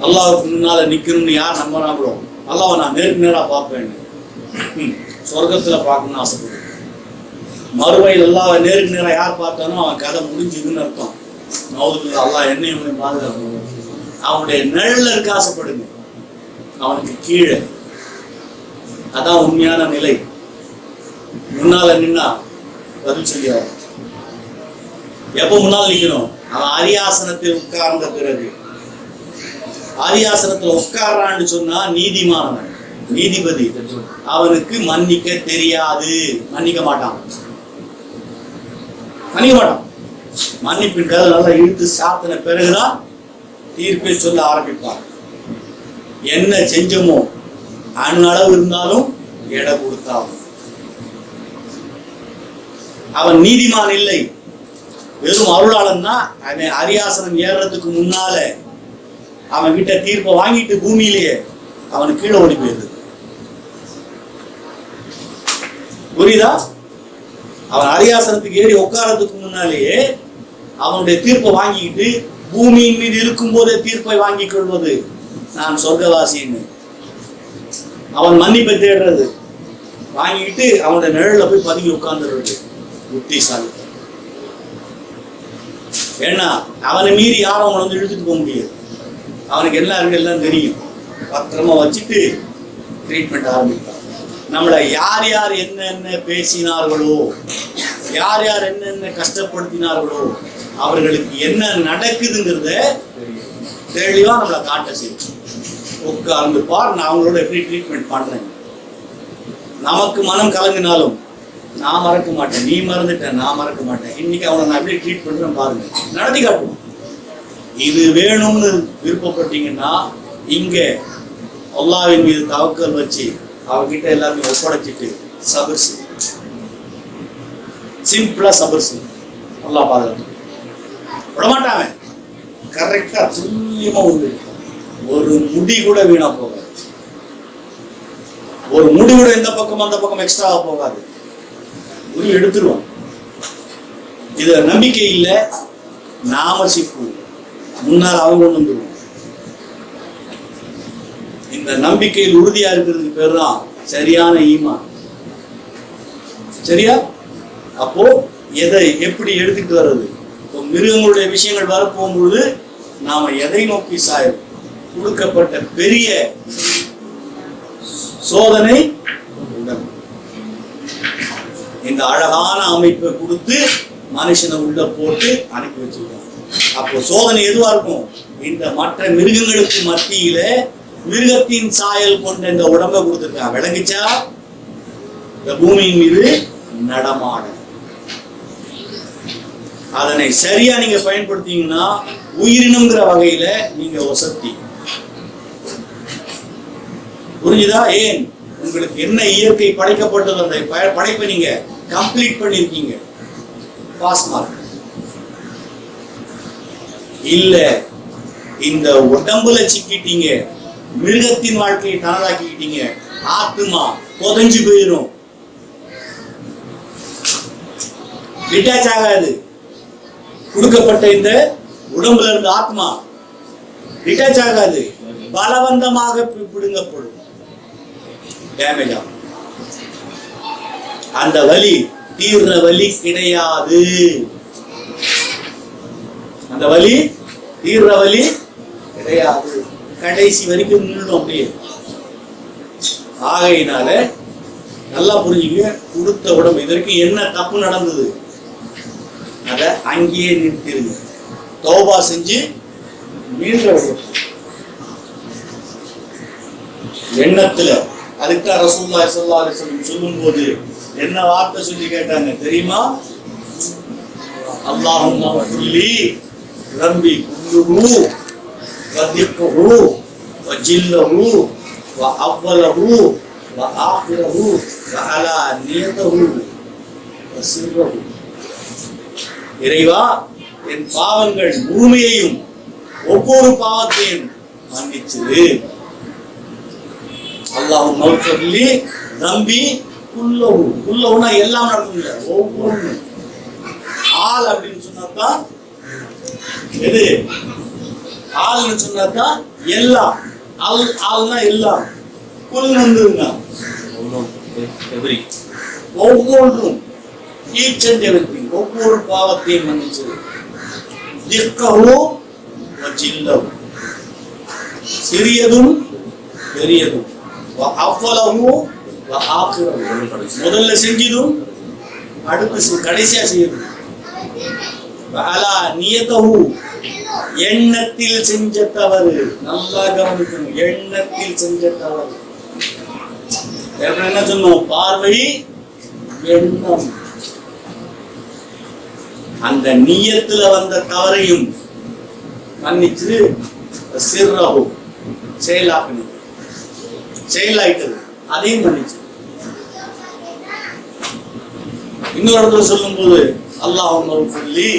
அல்லாஹ்வுக்கு முன்னால நிக்கணும்னு யார் நம்புறாங்களோ, அல்லாஹ்வை நான் நேருக்கு நேரா பார்ப்பேன், சொர்க்கத்துல பார்க்கணும்னு ஆசைப்படுறேன். மறுமையில் அல்லாஹ்வை நேருக்கு நேரா யார் பார்த்தானோ அவன் கதை முடிஞ்சுதுன்னு அர்த்தம். நவுதுபில்லாஹ், அல்லாஹ் என்னையும் பாதுகாக்கணும். அவனுடைய நிழல்ல இருக்க ஆசைப்படுங்க, அவனுக்கு கீழே. அதான் உண்மையான நிலை. முன்னால நின்னா பதில் சொல்லியாரு. எப்ப முன்னால் நிக்கணும்? அவன் அரியாசனத்தில் உட்கார்ந்த பிறகு. அரியாசனத்துல உட்கார்றான்னு சொன்னா நீதிமானவன், நீதிபதி. அவனுக்கு மன்னிக்க தெரியாது, மன்னிக்க மாட்டான். மன்னிப்பின் கதை நல்லா இழுத்து சாத்தின பிறகுதான் தீர்ப்பை சொல்ல ஆரம்பிப்பான். என்ன செஞ்சோமோ அணு அளவு இருந்தாலும் எடை கொடுத்தாலும் அவன் நீதிமான் இல்லை, வெறும் அருளாளன் தான். அவன் அரியாசனம் ஏறதுக்கு முன்னால அவன் கிட்ட தீர்ப்பை வாங்கிட்டு பூமியிலேயே அவனுக்கு கீழே ஓடி போயிருது. புரியுதா? அவன் அரியாசனத்துக்கு ஏறி உட்காரத்துக்கு முன்னாலேயே அவனுடைய தீர்ப்பை வாங்கிக்கிட்டு பூமியின் மீது இருக்கும் போதே தீர்ப்பை வாங்கிக் கொள்வது நான் சொர்க்கவாசின்னு அவன் மன்னிப்பை தேடுறது, வாங்கிக்கிட்டு அவனுடைய நிழல்ல போய் பதுங்கி உட்கார்ந்துடுறது புத்திசாலி. ஏன்னா அவனை மீறி யாரும் அவனை வந்து இழுத்துட்டு போக முடியாது. அவனுக்கு எல்லாம் இருக்கு, எல்லாம் தெரியும். பத்திரமா வச்சுட்டு ட்ரீட்மெண்ட் ஆரம்பிப்பான். நம்மளை யார் யார் என்னென்ன பேசினார்களோ, யார் யார் என்னென்ன கஷ்டப்படுத்தினார்களோ, அவர்களுக்கு என்ன நடக்குதுங்கிறத தெளிவா நம்மளை காட்ட செய்யும். உட்கார்ந்து பார், நான் அவங்களோட எப்படி ட்ரீட்மெண்ட் பண்றேன். நமக்கு மனம் கலங்கினாலும் நான் மறக்க மாட்டேன், நீ மறந்துட்ட நான் மறக்க மாட்டேன். இன்னைக்கு அவனை நான் எப்படி ட்ரீட் பண்றேன் பாருங்க, நடத்தி காட்டுவோம். இது வேணும்னு விருப்பப்பட்டீங்கன்னா இங்க அல்லாஹ்வின் மீது தவக்கல் வச்சு அவகிட்ட எல்லாத்தையும் ஒப்படைச்சிட்டு சபர் செய்யும். சிம்பிளா சபர் செய்யும். அல்லாஹ் பாதுகாத்து விடமாட்டான். கரெக்டா துல்லியமா உண்டு. ஒரு முடி கூட வீணா போகாது. ஒரு முடி கூட இந்த பக்கம் அந்த பக்கம் எக்ஸ்ட்ராவா போகாது. உரி எடுத்துருவான். இது நம்பிக்கை இல்ல, நாம சிப்பு முன்னால் அவங்க கொண்டு வந்துருவோம். இந்த நம்பிக்கையில் உறுதியா இருக்கிறதுக்கு பேர் தான் சரியான ஈமான். சரியா? அப்போ எதை எப்படி எடுத்துட்டு வர்றது? மிருகங்களுடைய விஷயங்கள் வரப்போகும்போது நாம எதை நோக்கி சாயும்? கொடுக்கப்பட்ட பெரிய சோதனை உடல். இந்த அழகான அமைப்பை கொடுத்து மனுஷனை உள்ள போட்டு அனுப்பி வச்சிருக்காங்க. அப்போ சோதனை எதுவா இருக்கும்? இந்த மற்ற மிருகங்களுக்கு மத்தியில மிருகத்தின் சாயல் கொண்ட இந்த உடம்பை கொடுத்துருக்காங்க. விளங்குச்சா? இந்த பூமியின் மீது நடமாட அதனை சரியா நீங்க பயன்படுத்தீங்கன்னா உயிரினம்ங்கிற வகையில நீங்க வசதி. புரிஞ்சுதா? ஏன் உங்களுக்கு என்ன இயற்கை படைக்கப்பட்டது அந்த படைப்பை நீங்க கம்ப்ளீட் பண்ணிருக்கீங்க. பாஸ் மார்க் இல்ல, இந்த உடம்புல சிக்கிட்டீங்க, மிருகத்தின் வாழ்க்கையை தனதாக்கிட்டீங்க, ஆத்மா புதஞ்சு போயிடும், டிட்டாச் ஆகாது. கொடுக்கப்பட்ட இந்த உடம்புல இருந்து ஆத்மா டிட்டாச் ஆகாது, பலவந்தமாக பிடுங்கப்படும், டேமேஜ் ஆகும். அந்த வலி தீர்ற வலி கிடையாது. அந்த வலி தீர்ற வலி கிடையாது. கடைசி வரைக்கும் நின்றுடும் அப்படியே. ஆகையினால நல்லா புரிஞ்சுக்க, கொடுத்த உடம்பு இதற்கு என்ன தப்பு நடந்தது அதை அங்கேயே நிறுத்திடுங்க. தௌபா செஞ்சு மீண்டும் எண்ணத்துல. அதுக்கு ரசூலுல்லாஹி ஸல்லல்லாஹு அலைஹி வஸல்லம் சொல்லும் போது என்ன வார்த்தை சொல்லி கேட்டாங்க தெரியுமா? அல்லாஹும்ம ஃபில்லி ரப்பி குல்லுஹு வதிக்குஹு வஜில்லஹு வஅவ்வலஹு வஆகிரஹு வஅலானியதஹு வசிர்ரஹு. இறைவா, என் பாவங்கள் முழுமையையும் ஒவ்வொரு பாவத்தையும் மன்னிச்சிரு. அல்லாஹும்ம ஃபில்லி ரப்பி குல்லுஹு. குல்லுஹுனா எல்லாம் நடக்குங்க, ஒவ்வொரு ஆள் அப்படின்னு சொன்னாதான் எது ஆள்னு சொன்னாதான் எல்லாம். ஆள்னா எல்லாம். குல் வந்துருங்க ஒவ்வொன்றும், ஈச் அண்ட் எவ்ரிதிங், ஒவ்வொரு பாவத்தையும் மன்னிச்சது. திக்கஹு வஜில்லஹு, சிறியதும் பெரியதும். வஅவ்வலஹு வஆகிரஹு, முதல்ல செஞ்சதும் அடுத்து கடைசியா செய்யறது. வஅலானியதஹு, எண்ணத்தில் செஞ்ச தவறு. நல்லா கவனிக்கணும், எண்ணத்தில் செஞ்ச தவறு. என்ன சொன்னோம்? பார்வை, எண்ணம். அந்த நியத்துல வந்த தவறையும் மன்னிச்சு சிர்ரஹு, செயலாக்கணும். செயலாயிட்டது, அதையும் மன்னிச்சு. இன்னொரு இடத்துல சொல்லும் போது அல்லாஹும்ம ஃபில்லி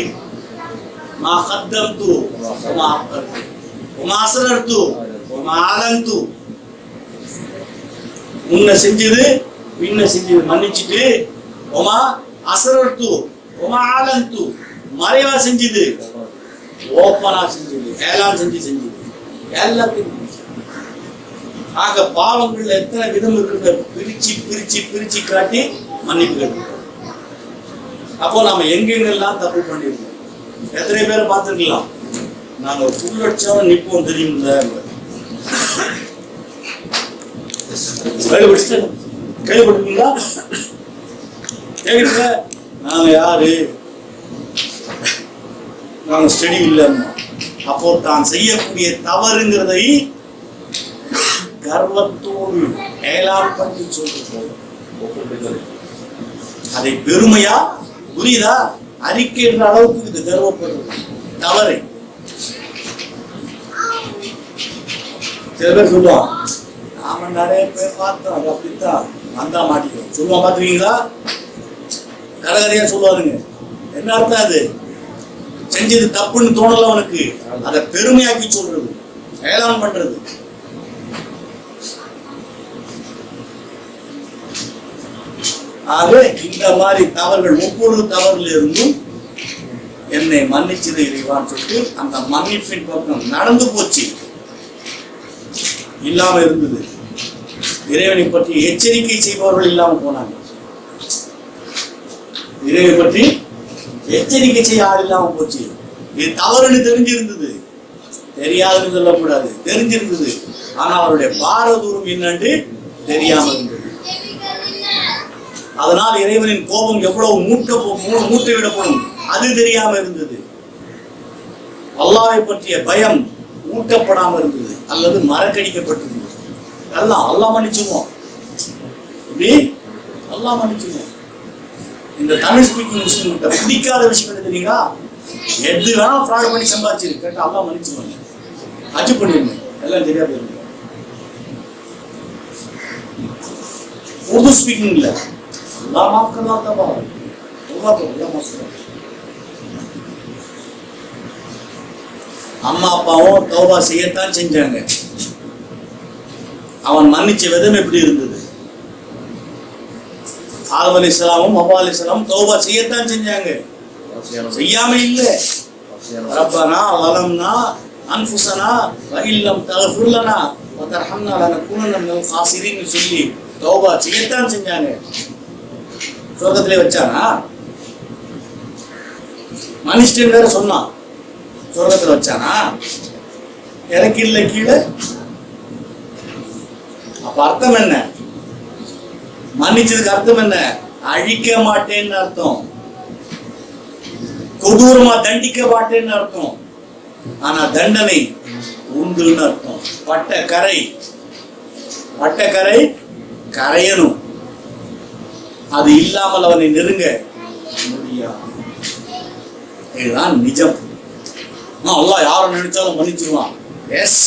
மா கத்தம்து வமா அக்பர்து வமா அஸ்ரர்து வமா அலன்து. முன்ன செஞ்சது பின்ன செஞ்சது மன்னிச்சுட்டு, வமா அஸ்ரர்து வமா அலன்து, மறைவா செஞ்சது ஓப்பனா செஞ்சது, ஏலாம் செஞ்சது எல்லாத்தையும். ஆக பாவங்கள்ல எத்தனை விதம் இருக்குங்க, பிரிச்சு பிரிச்சு பிரிச்சு காட்டி மன்னிப்பு கேட்கணும். அப்போ நாம எங்கெங்கெல்லாம் தப்பு பண்ணிருக்கோம், எத்தனை பேரை பார்த்துருக்கலாம். நாங்க புல்லட்சம் நிப்போம் தெரியுமில்ல. கேள்விப்பட்டிருக்கீங்களா? கேட்குறீங்க, நாங்க யாரு, நாங்க ஸ்டடி இல்லைன்னா. அப்போ தான் செய்யக்கூடிய தவறுங்கிறதை கர்வத்தோடு ஏலாம் பண்ணி சொல்லிட்டு அதை பெருமையா, புரியுதா, அறிக்கைன்ற அளவுக்கு இது கர்வப்படுறது தவறு. சில பேர் சொல்லுவான், நாம நிறைய பேர் பார்த்தோம், அது அப்படித்தான் வந்தா மாட்டிக்கிறோம் சொல்லுவான். பார்த்துருக்கீங்களா? கரகரையா சொல்லுவாருங்க. என்ன அர்த்தம்? அது செஞ்சது தப்புன்னு தோணல அவனுக்கு, அதை பெருமையாக்கி சொல்றது, ஏலாம் பண்றது. ஆக இந்த மாதிரி தவறுகள், ஒவ்வொரு தவறுல இருந்தும் என்னை மன்னிச்சது இறைவான்னு சொல்லிட்டு அந்த மன்னிப்பின் பக்கம் நடந்து போச்சு, இல்லாம இருந்தது. இறைவனை பற்றி எச்சரிக்கை செய்பவர்கள் இல்லாம போனாங்க. இறைவனை பற்றி எச்சரிக்கை செய்ய ஆள் இல்லாம போச்சு. இது தவறுன்னு தெரிஞ்சிருந்தது, தெரியாதுன்னு சொல்லக்கூடாது, தெரிஞ்சிருந்தது. ஆனா அவருடைய பாரதூரம் என்னன்னு தெரியாம இருந்தது. அதனால் இறைவனின் கோபம் எவ்வளவு மூட்டை விடப்படும் அது தெரியாம இருந்தது. அல்லாஹ்வை பற்றிய பயம் ஊட்டப்படாம இருந்தது அல்லது மறக்கடிக்கப்பட்டிருந்தது. எல்லாம் அல்லாஹ் மன்னிச்சுவோம், இப்படி அல்லாஹ் மன்னிச்சுவோம். இந்த தமிழ் ஸ்பீக்கிங் முஸ்லிம் பிடிக்காத விஷயம் என்ன தெரியுங்களா? எது வேணா ஃப்ராட் பண்ணி சம்பாதிச்சிரு, கேட்டா அல்லாஹ் மன்னிச்சுவாங்க, அஜு பண்ணிருந்தேன், எல்லாம் தெரியாது இருக்கு. உருது ஸ்பீக்கிங் இல்ல, अल्लाह माफ करना तब होगा तो अल्लाह माफ कर. அம்மா அப்பாவும் தௌபா செய்யத்தான் செஞ்சாங்க. அவன் மன்னிச்ச விதம் எப்படி இருந்தது? ஆதம் அலைஹிஸ்ஸலாமும் ஹவ்வா அலைஹிஸ்ஸலாமும் தௌபா செய்யத்தான் செஞ்சாங்க, செய்யாம இல்ல. ரப்பனா வலம்னா அன்ஃபுஸனா வ இல்லம் தக்ஃபிர் லனா வ தர்ஹம்னா லனகுனன்ன மினல் காசிரின் சொல்லி தௌபா செய்யத்தான் செஞ்சாங்க. சொர்க்கத்திலே வச்சானா? மனுஷன் வேற சொன்னான், சொர்க்கத்துல வச்சானா? எனக்கு இல்ல கீழே அப்ப அர்த்தம் என்ன? மன்னிச்சதுக்கு அர்த்தம் என்ன? அழிக்க மாட்டேன்னு அர்த்தம், கொடூரமா தண்டிக்க மாட்டேன்னு அர்த்தம். ஆனா தண்டனை உண்டுன்னு அர்த்தம். பட்ட கரை கரையணும். அது இல்லாமல் அவனை நெருங்க முடியாது. இதுதான் நிஜம். அல்லாஹ் யாரை நினைச்சாலும் மன்னிச்சிருவான். எஸ்,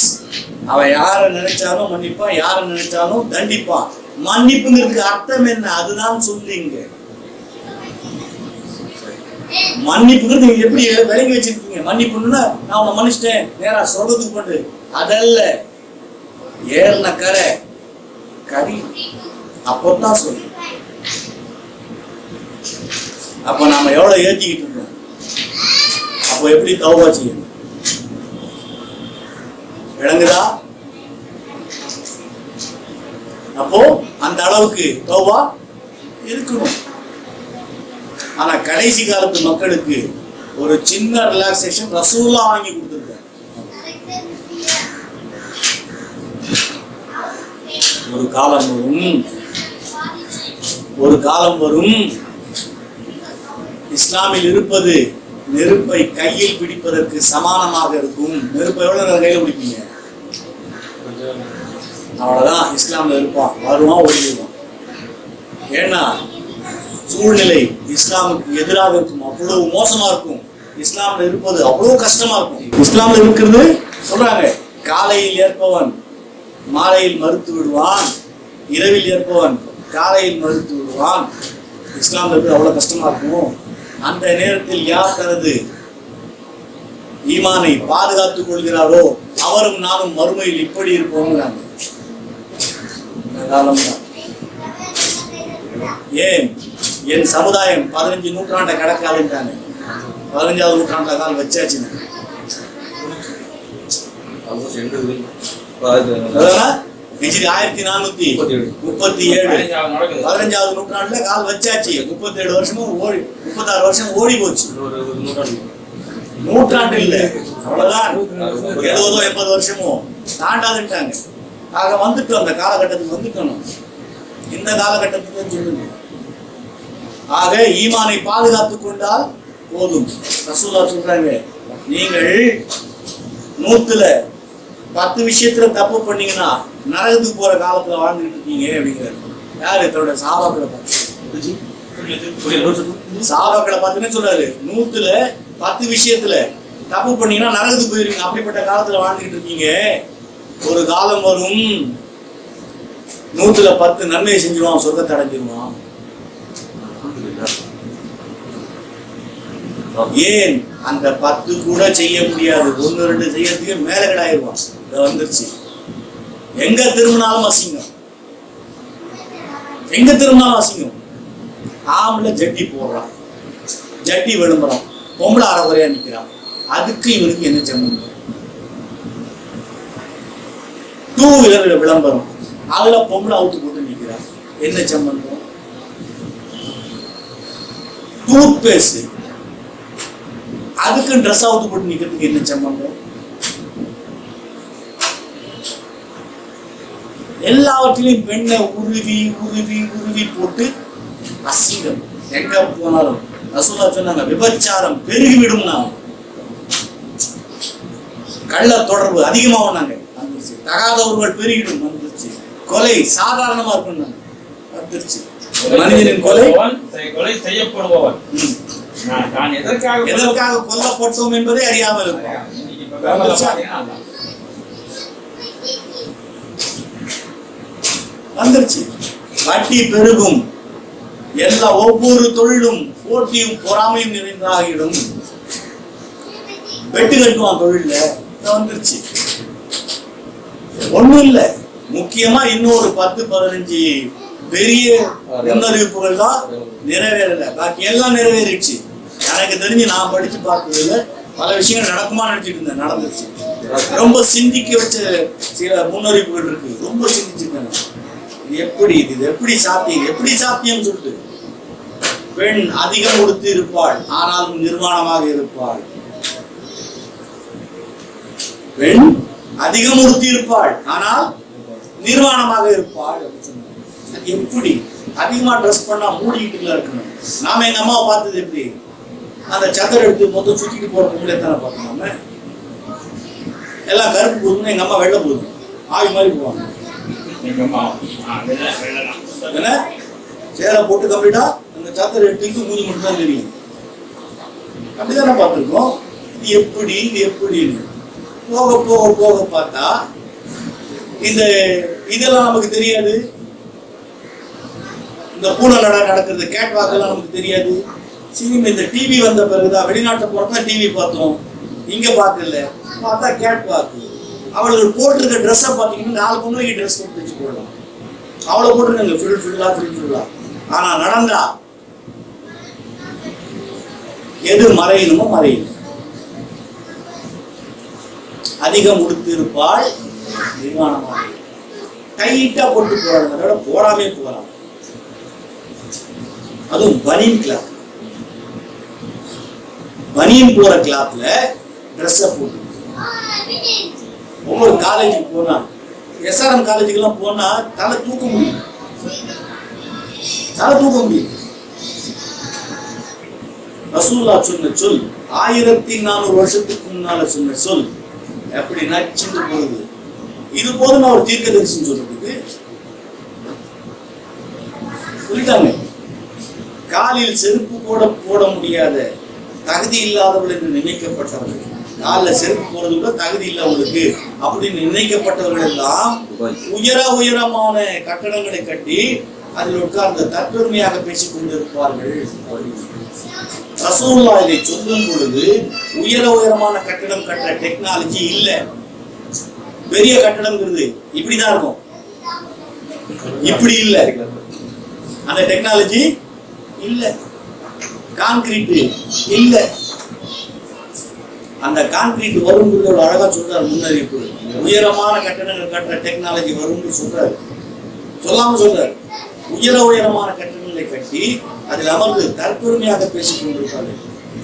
அவன் யாரை நினைச்சாலும் மன்னிப்பான், யாரை நினைச்சாலும் தண்டிப்பான். மன்னிப்புங்கிறதுக்கு அர்த்தம் என்ன? அதுதான் சொல்லுங்க. மன்னிப்புங்கிறது நீங்க எப்படி விளங்கி வச்சிருக்கீங்க? மன்னிப்புன்னா நான் உன்னை மன்னிச்சிட்டேன் நேரா சொல்றதுக்கு பண்ணு, அதல்ல. ஏறின கரி அப்பதான் சொல்லு. அப்ப நாம எவ்வளவு ஏத்திக்கிட்டு இருக்கோம்? அப்போ எப்படி தௌபா செய்யணும்? விளங்குதா? அப்போ அந்த அளவுக்கு தௌபா இருக்கணும். ஆனா கடைசி காலத்து மக்களுக்கு ஒரு சின்ன ரிலாக்ஸேஷன் ரசூலுல்லாஹ் வாங்கி கொடுத்திருக்காங்க. ஒரு காலம் வரும் இஸ்லாமில் இருப்பது நெருப்பை கையில் பிடிப்பதற்கு சமானமாக இருக்கும். நெருப்பை எவ்வளவு கையில பிடிப்பீங்க? அவ்வளவுதான். இஸ்லாம்ல இருப்பான், வருவான், ஒழிவான். ஏன்னா சூழ்நிலை இஸ்லாமுக்கு எதிராக இருக்கும், அவ்வளவு மோசமா இருக்கும். இஸ்லாம்ல இருப்பது அவ்வளவு கஷ்டமா இருக்கும். இஸ்லாம்ல இருக்கிறது சொல்றாங்க, காலையில் ஏற்பவன் மாலையில் மறுத்து விடுவான், இரவில் ஏற்பவன் காலையில் மறுத்து விடுவான். இஸ்லாம்ல இருக்கிறது அவ்வளவு கஷ்டமா இருக்கும். அந்த நேரத்தில் யார் தனது ஈமானை பாதுகாத்துக் கொள்கிறாரோ அவரும் நானும் மறுமையில் இப்படி இருப்போம். ஏன் என் சமுதாயம் 15 நூற்றாண்டை கடக்காதுன்றாங்க. 15வது நூற்றாண்டா கால் வச்சாச்சு. 1437 15வது நூற்றாண்டுல கால் வச்சாச்சு. 37 வருஷமும் 36 வருஷம் ஓடி போச்சு. நூற்றாண்டு இல்ல, அவ்வளவுதான். 70 80 வருஷமும் தாண்டாதுட்டாங்க. ஆக வந்துட்டோம், அந்த காலகட்டத்துக்கு வந்துட்டோம். இந்த காலகட்டத்துக்கு சொல்லுங்க. ஆக ஈமானை பாதுகாத்துக் கொண்டால் போதும். ரசூலுல்லாஹ் சொல்றாங்க, நீங்கள் 100ல 10 விஷயத்துல தப்பு பண்ணீங்கன்னா நரகத்துக்கு போற காலத்துல வாழ்ந்துட்டு இருக்கீங்க அப்படிங்கிறாரு. யாரு? தன்னோட சஹாபாக்களை பார்த்து சொல்றாரு. 100ல 10 விஷயத்துல தப்பு பண்ணீங்கன்னா நரகத்துக்கு போயிருக்கீங்க, அப்படிப்பட்ட காலத்துல வாழ்ந்துட்டு இருக்கீங்க. ஒரு காலம் வரும் 100ல 10 நன்மையை செஞ்சிருவான், சொர்க்கத்தை அடைஞ்சிருவான். ஏன்? அந்த 10 கூட செய்ய முடியாது, 1 2 செய்யறதுக்கு மேல கிடாயிருவான். வந்துருச்சு. எங்க திரும்பினாலும் அசிங்கம், எங்க திரும்பினாலும் அசிங்கம். ஆம்பளை ஜட்டி போடுறான், ஜட்டி விளம்பரம், பொம்பளை அறகுறையா நிக்கிறான். அதுக்கு இவனுக்கு என்ன சம்பந்தம்? 2 வீலர் விளம்பரம், அதுல பொம்பளை அவுத்து போட்டு நிக்கிறான். என்ன சம்பந்தம்? டூத் பேஸ்ட், அதுக்கு ட்ரெஸ் அவுத்து போட்டு நிக்கிறதுக்கு என்ன சம்பந்தம்? எல்லாவற்றிலையும் பெண்ணை உருவி உருவி உருவி போட்டு அசிங்கம். எங்க போனாலும் ரசூலுல்லாஹ் சொன்னாங்க, விபச்சாரம் பெருகிவிடும். நாம் கள்ள தொடர்பு அதிகமாகும், தகாதவர்கள் பெருகிடும். வந்துருச்சு. கொலை சாதாரணமா இருக்கும், வந்துருச்சு. மனிதனின் கொலை செய்யப்படுபவன் எதற்காக கொல்லப்பட்டோம் என்பதை அறியாமல் இருக்கும். வந்துருச்சு. வட்டி பெருகும், எல்லா ஒவ்வொரு தொழிலும் போட்டியும் பொறாமையும் நிறைந்தாகிடும். வெட்டு கட்டுவான் தொழில. வந்துருச்சு. ஒண்ணும் இல்ல, முக்கியமா இன்னொரு 10-15 பெரிய முன்னறிவிப்புகள் தான் நிறைவேறல, பாக்கி எல்லாம் நிறைவேறிடுச்சு. எனக்கு தெரிஞ்சு நான் படிச்சு பார்த்ததுல பல விஷயங்கள் நடக்குமா நினைச்சிட்டு இருந்தேன், நடந்துருச்சு. ரொம்ப சிந்திக்க வச்ச சில முன்னறிவிப்புகள் இருக்கு, ரொம்ப சிந்திச்சிருக்கேன். இது எப்படி சாத்தியம் சொல்லிட்டு. பெண் அதிகம் உடுத்து இருப்பாள், ஆனாலும் நிர்வாணமாக இருப்பாள். பெண் அதிகம் உடுத்தி இருப்பாள், ஆனால் நிர்வாணமாக இருப்பாள். அது எப்படி? அதிகமா ட்ரெஸ் பண்ணா மூடிக்கிட்டுல இருக்கணும். நாம எங்க அம்மாவை பார்த்தது எப்படி? அந்த சத்திர எடுத்து மொத்தம் சுத்திட்டு போற பொம்பளை தானே பார்த்தோம். நாம எல்லாம் கருப்பு போதுன்னு எங்க அம்மா வெள்ளை போதும் ஆவி மாதிரி போவாங்க. என்ன சேலை போட்டு கம்ப்ளீட்டா அந்த சத்திர எடுத்துக்கு மூஞ்சி மட்டும் தான் தெரியும். அப்படிதானே பார்த்துருக்கோம். இது எப்படி இது எப்படின்னு போக போக போக பார்த்தா இந்த இதெல்லாம் நமக்கு தெரியாது. இந்த பூனை நடக்கிறது கேட் வாக் எல்லாம் நமக்கு தெரியாது. சினிமா இந்த டிவி வந்த பிறகுதான் வெளிநாட்டை போறதா டிவி பார்த்தோம். இங்க பார்க்கல பார்த்தா கேட் வாக். அவளுக்கு போட்டிருக்க ட்ரெஸ்ஸை பார்த்தீங்கன்னா 4 பொண்ணுக்கு ட்ரெஸ் போட்டு வச்சு போடலாம். அவளை போட்டுருக்காங்க ஃபில். ஆனா நடந்தா எது மறையணுமோ மறையணும். அதிகம் உடுத்து இருப்பாள், நிர்வாணமாக டைட்டா போட்டு போறாங்க. அதோட போடாமே போறாங்க. அதுவும் பனியன் கிளாத், பனியன் போற கிளாத்ல ட்ரெஸ் போட்டு ஒவ்வொரு காலேஜுக்கு போனா SRM காலேஜுக்கு எல்லாம் போனா தலை தூக்க முடியும். ரசூலுல்லாஹ் சொன்ன சொல் 1400 வருஷத்துக்கு முன்னால சொன்ன சொல் எப்படி நச்சுண்டு போகுது. இது போதும் அவர் தீர்க்கதரிசின்னு சொல்றதுக்கு சொல்லிட்டாங்க. காலில் செருப்பு கூட போட முடியாத தகுதி இல்லாதவர்கள் என்று நினைக்கப்பட்டவர்கள், காலில் செருப்பு போறது கூட தகுதி இல்லாதவர்களுக்கு அப்படின்னு நினைக்கப்பட்டவர்கள் எல்லாம் உயரமான கட்டடங்களை கட்டி அதில் உட்கார்ந்து தற்பெருமையாக பேசிக் கொண்டிருப்பார்கள். ரசூலுல்லாஹ் இதை சொல்லும் பொழுது உயரமான கட்டடம் கட்ட டெக்னாலஜி இல்ல. பெரிய கட்டடம்ங்கிறது இப்படிதான் இருக்கும், இப்படி இல்ல. அந்த டெக்னாலஜி இல்ல, கான்கிரீட் இல்ல. அந்த கான்கிரீட் வரும் அழகா சொல்றாரு முன்னறிவிப்பு. உயரமான கட்டடங்கள் கட்டுற டெக்னாலஜி வரும் சொல்றாரு, சொல்லாம சொல்றாரு. உயரமான கட்டடங்களை கட்டி அதில் அமர்ந்து தற்பெருமையாக பேசிக் கொண்டிருப்பாரு.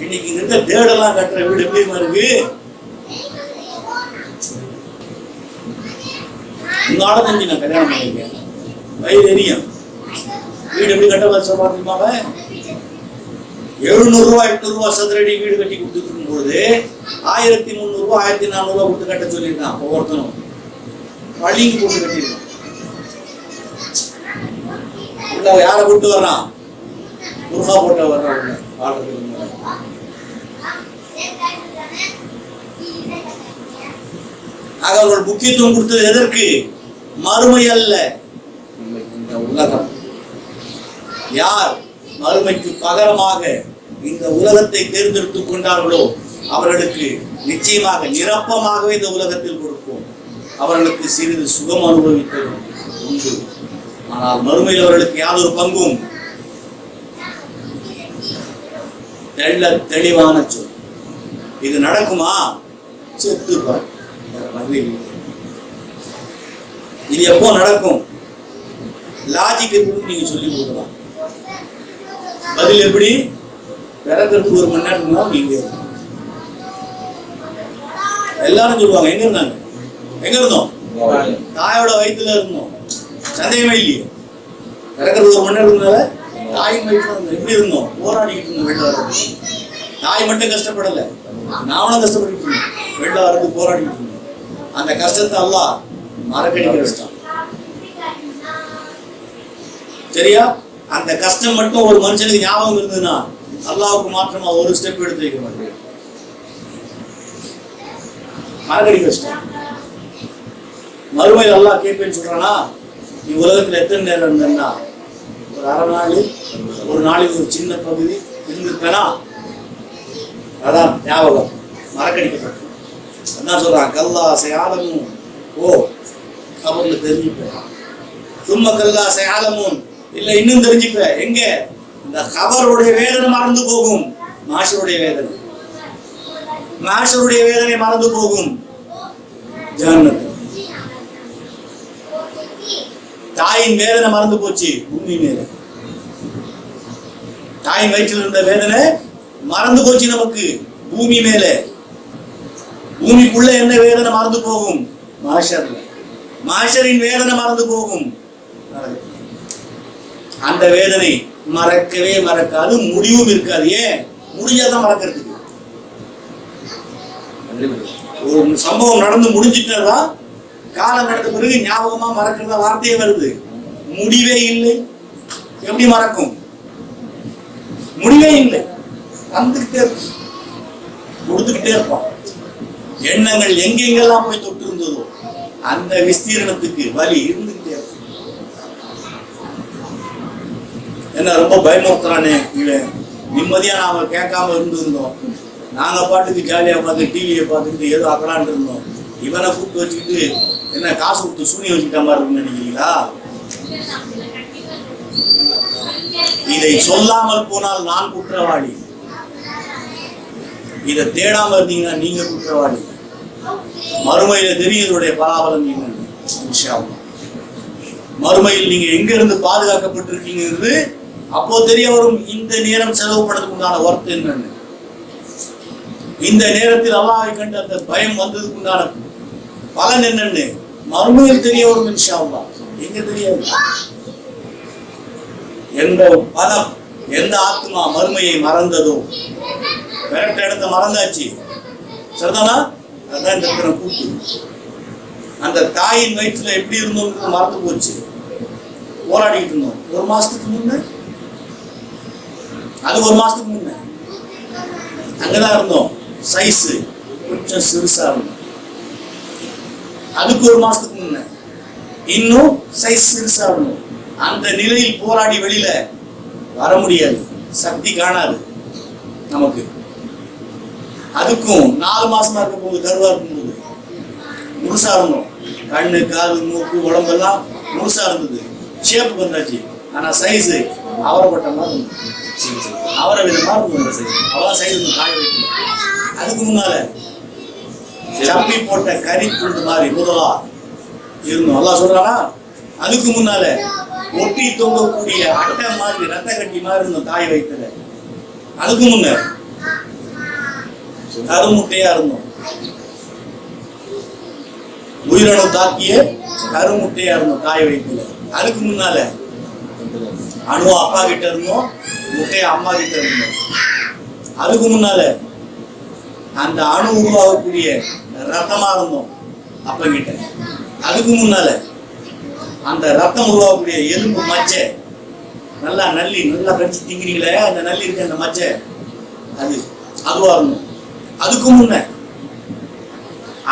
இன்னைக்கு இருக்க தேடெல்லாம் கட்டுற வீடு எப்படி இருக்கு? உங்களால தெரிஞ்சு நான் கல்யாணம் பண்ணிருக்கேன், வயிறு எரியும். வீடு எப்படி கட்ட வச்ச பார்த்துமாவ 700 ரூபாய் 800 ரூபாய் சதுரடி வீடு கட்டி கொடுத்துருக்கும் போது 1300 ரூபாய் 1400 ரூபாய் கொடுத்து கட்ட சொல்லியிருக்கான். ஒவ்வொருத்தனும் பள்ளிக்கு போட்டு கட்டியிருக்கான். யாரை கூட்டு வர்றான்? புர்கா போட்ட வர்றான். அவர்கள் முக்கியத்துவம் கொடுத்தது எதற்கு? மறுமை அல்ல, இந்த உலகம். யார் மறுமைக்கு பகரமாக இந்த உலகத்தை தேர்ந்தெடுத்துக் கொண்டார்களோ அவர்களுக்கு நிச்சயமாக நிரப்பமாகவே இந்த உலகத்தில் கொடுப்போம். அவர்களுக்கு சிறிது சுகம் அனுபவித்ததும் உண்டு. ஆனால் மறுமையில் அவர்களுக்கு யாதொரு பங்கும். தெளிவான சொல். இது நடக்குமா? செத்துப்பார். இது எப்போ நடக்கும்? லாஜிக் நீங்க சொல்லி கொடுக்கலாம். பதில் எப்படி? பிறக்கிறதுக்கு 1 மணி நேரத்துக்கு முன்னாடி நீங்க எல்லாரும் சொல்லுவாங்க. எங்க இருந்தாங்க? எங்க இருந்தோம்? தாயோட வயிற்றுல இருந்தோம். சந்தேகமே இல்லையே. பிறக்கிறது 1 மணி நேரத்துக்குனால தாயின் வயிற்றுல இருந்தோம். எப்படி இருந்தோம்? போராடிக்கிட்டு இருந்தோம் வெளில வர்றது. தாய் மட்டும் கஷ்டப்படல, நாமளும் கஷ்டப்பட்டு இருந்தோம். வெளில வர்றது போராடிக்கிட்டு இருந்தோம். அந்த கஷ்டத்தை அல்லாஹ் மறக்கடிக்கிற கஷ்டம். சரியா? அந்த கஷ்டம் மட்டும் ஒரு மனுஷனுக்கு ஞாபகம் இருந்ததுன்னா அல்லாஹ்வுக்கு மாற்றமா ஒரு ஸ்டெப் எடுத்து வைக்க மாட்டேன். மறக்கடி கஷ்டம். மறுமையில் அல்லாஹ் கேட்பேன்னு சொல்றானா? நீ உலகத்துல எத்தனை நேரம் இருந்தா? ஒரு அரை நாள், ஒரு நாளைக்கு ஒரு சின்ன பகுதி இருந்திருப்பேனா? அதான் ஞாபகம் மறக்கடிக்கப்பட்ட. அதான் சொல்றான், கல்லா சயாலமும் ஓ கபர்ல தெரிஞ்சுப்பேன். சும்மா கல்லா சயாலமும் இல்ல இன்னும் தெரிஞ்சுப்பேன். எங்க? இந்த கபருடைய வேதனை மறந்து போகும். மாஷருடைய வேதனை, மாஷருடைய வேதனை மறந்து போகும். ஜன்னத். தாயின் வேதனை மறந்து போச்சு பூமி மேல. தாயின் வயிற்றில் இருந்த வேதனை மறந்து போச்சு நமக்கு பூமி மேல. பூமிக்குள்ள என்ன வேதனை மறந்து போகும்? மாஷர்ல. மஹ்ஷரின் வேதனை மறந்து போகும். அந்த வேதனை மறக்கவே மறக்காது, முடிவும் இருக்காது. ஏன்? முடிஞ்சாதான் மறக்கிறதுக்கு. ஒரு சம்பவம் நடந்து முடிஞ்சிட்டா காலம் நடந்த பிறகு ஞாபகமா மறக்கிறதா வார்த்தையே வருது. முடிவே இல்லை, எப்படி மறக்கும்? முடிவே இல்லை, வந்துகிட்டே இருக்கும், கொடுத்துக்கிட்டே இருப்பான். எண்ணங்கள் எங்கெங்கெல்லாம் போய் தொட்டு இருந்ததோ அந்த விஸ்தீரணத்துக்கு வலி இருந்துகிட்டே இருக்கும். என்ன ரொம்ப பயமுறுத்துறானே இவன், நிம்மதியா நாம கேட்காம இருந்திருந்தோம், நாங்க பாட்டுக்கு ஜாலியா பார்த்து டிவியை பார்த்துக்கிட்டு ஏதோ அக்கலான் இருந்தோம், இவனை கூப்பிட்டு வச்சுக்கிட்டு என்ன காசு கொடுத்து சூனி வச்சுக்கிட்ட மாதிரி இருக்குன்னு நினைக்கிறீங்களா? இதை சொல்லாமல் போனால் நான் குற்றவாளி, இதை தேடாம இருந்தீங்கன்னா நீங்க குற்றவாளி. மறுமையில தெரியுடைய பலாபலம் என்னன்னு. மறுமையில் நீங்க எங்க இருந்து பாதுகாக்கப்பட்டிருக்கீங்கிறது அப்போ தெரிய வரும். இந்த நேரம் செலவுப்படுறதுக்கு உண்டான ஒர்த் என்னன்னு, இந்த நேரத்தில் அல்லாஹ்வை கண்டு அந்த பயம் வந்ததுக்கு உண்டான பலன் என்னன்னு மறுமையில் தெரிய வரும். இன்ஷா அல்லாஹ். எங்க தெரியாது? எந்த பலம், எந்த ஆத்மா மறுமையை மறந்ததோ, விரட்ட இடத்த மறந்தாச்சு, சரிதானா? அதான் இந்த தினம் கூட்டு. அந்த தாயின் வயிற்றுல எப்படி இருந்தோம் மறந்து போச்சு. போராடிட்டு இருந்தோம் ஒரு மாசத்துக்கு முன்ன, அது ஒரு மாசத்துக்கு முன்ன அங்கதான் இருந்தோம். சைஸ் கொஞ்சம் சிறுசா இருந்தோம். அதுக்கு ஒரு மாசத்துக்கு முன்ன இன்னும் சைஸ் சிறுசா இருந்தோம். அந்த நிலையில் போராடி வெளியில வர முடியாது, சக்தி காணாது நமக்கு. அதுக்கும் 4 மாசமா இருக்க போது கருவா இருக்கும்போது முழுசா இருந்தோம். கண்ணு, காது, மூக்கு, உடம்பெல்லாம் முழுசா இருந்தது. ஷேப் வந்தாச்சு, ஆனா சைஸ் அவரப்பட்ட மாதிரி இருந்தது, அவரை விதமா இருந்தது. அவ்வளவு சைஸ் காய வைக்கணும். அதுக்கு முன்னால சப்பி போட்ட கறி துண்டு மாதிரி முதலா இருந்தோம். நல்லா சொல்றானா? அதுக்கு முன்னால ஒட்டி தொங்கக்கூடிய அட்டை மாதிரி ரத்த கட்டி மாதிரி இருந்தோம் தாய் வயிற்றுல. அதுக்கு முன்ன கருமுட்டையா இருந்தோம். உயிரணு தாக்கிய கருமுட்டையா இருந்தோம் தாய் வயிற்றுல. அதுக்கு முன்னால அணுவா அப்பா கிட்ட இருந்தோம், முட்டையா அம்மா கிட்ட இருந்தோம். அதுக்கு முன்னால அந்த அணு உருவாகக்கூடிய ரத்தமா இருந்தோம் அப்ப கிட்ட. அதுக்கு முன்னால அந்த ரத்தம் உருவாகக்கூடிய எலும்பு மச்சை, நல்லா நல்லி நல்லா கடிச்சு திங்கிறீங்களே அந்த நல்லி இருக்கு அந்த மச்சை, அதுவா இருந்தோம். அதுக்கு முன்ன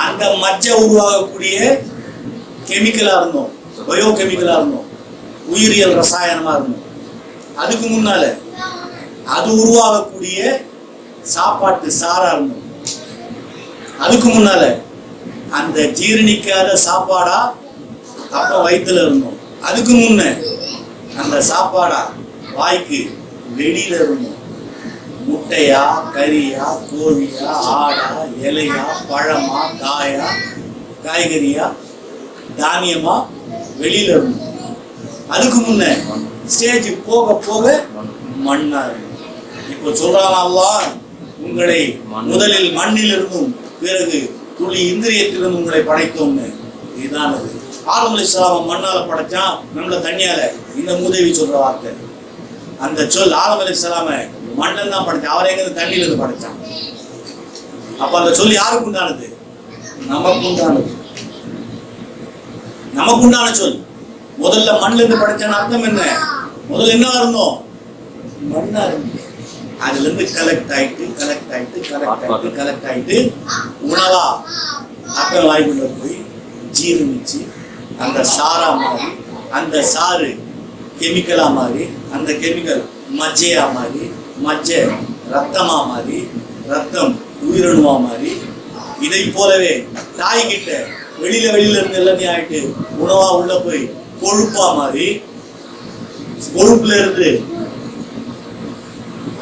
அந்த மச்சை உருவாகக்கூடிய கெமிக்கலா இருந்தோம், பயோ கெமிக்கலா இருந்தோம், உயிரியல் ரசாயனமா இருந்தோம். அதுக்கு முன்னால அது உருவாகக்கூடிய சாப்பாட்டு சாரா இருந்தோம். அதுக்கு முன்னால அந்த ஜீரணிக்காத சாப்பாடா அப்ப வயிற்றுல இருந்தோம். அதுக்கு முன்ன அந்த சாப்பாடா வாய்க்கு வெளியில இருந்தோம். முட்டையா, கறியா, கோழியா, ஆடா, இலையா, பழமா, காயா, காய்கறியா, தானியமா வெளியில இருந்தோம். அதுக்கு முன்ன ஸ்டேஜ் போக போக மண்ணா இருக்கும். இப்போ சொல்றான் அல்லாஹ், உங்களை முதலில் மண்ணில் இருந்தும் பிறகு துளி இந்திரியத்திலிருந்து உங்களை படைத்தோம்னு. இதுதான் அது. ஆதம் அலைஹிஸ்ஸலாம் மண்ணால படைச்சான், நம்மள தண்ணியால. இந்த மூதேவி சொல்ற வார்த்தை அந்த சொல். ஆதம் அலைஹிஸ்ஸலாம மண்ணன் தான் படைச்சான், அவரை எங்க தண்ணியில இருந்து படைச்சான். அப்ப அந்த சொல் யாருக்கு உண்டானது? நமக்கு உண்டானது, நமக்கு உண்டான சொல். முதல்ல மண்ணில இருந்து படைச்சான்னு அர்த்தம் என்ன? முதல்ல என்ன இருந்தோம்? மண்ணா இருந்தோம். அதுல இருந்து கலெக்ட் ஆயிட்டு உணவா அப்ப வாய்க்குள்ள போய் ஜீரணிச்சு அந்த சாரா மாறி, அந்த சாறு கெமிக்கலா மாறி, அந்த கெமிக்கல் மஜ்ஜையா மாறி, மஜ்ஜை ரத்தமா மாறி, ரத்தம் உயிரணுவா மாறி, இதை போலவே தாய்கிட்ட வெளியில இருந்து எல்லாத்தையும் ஆயிட்டு உணவா உள்ள போய் கொழுப்பா மாறி, கொழுப்புல இருந்து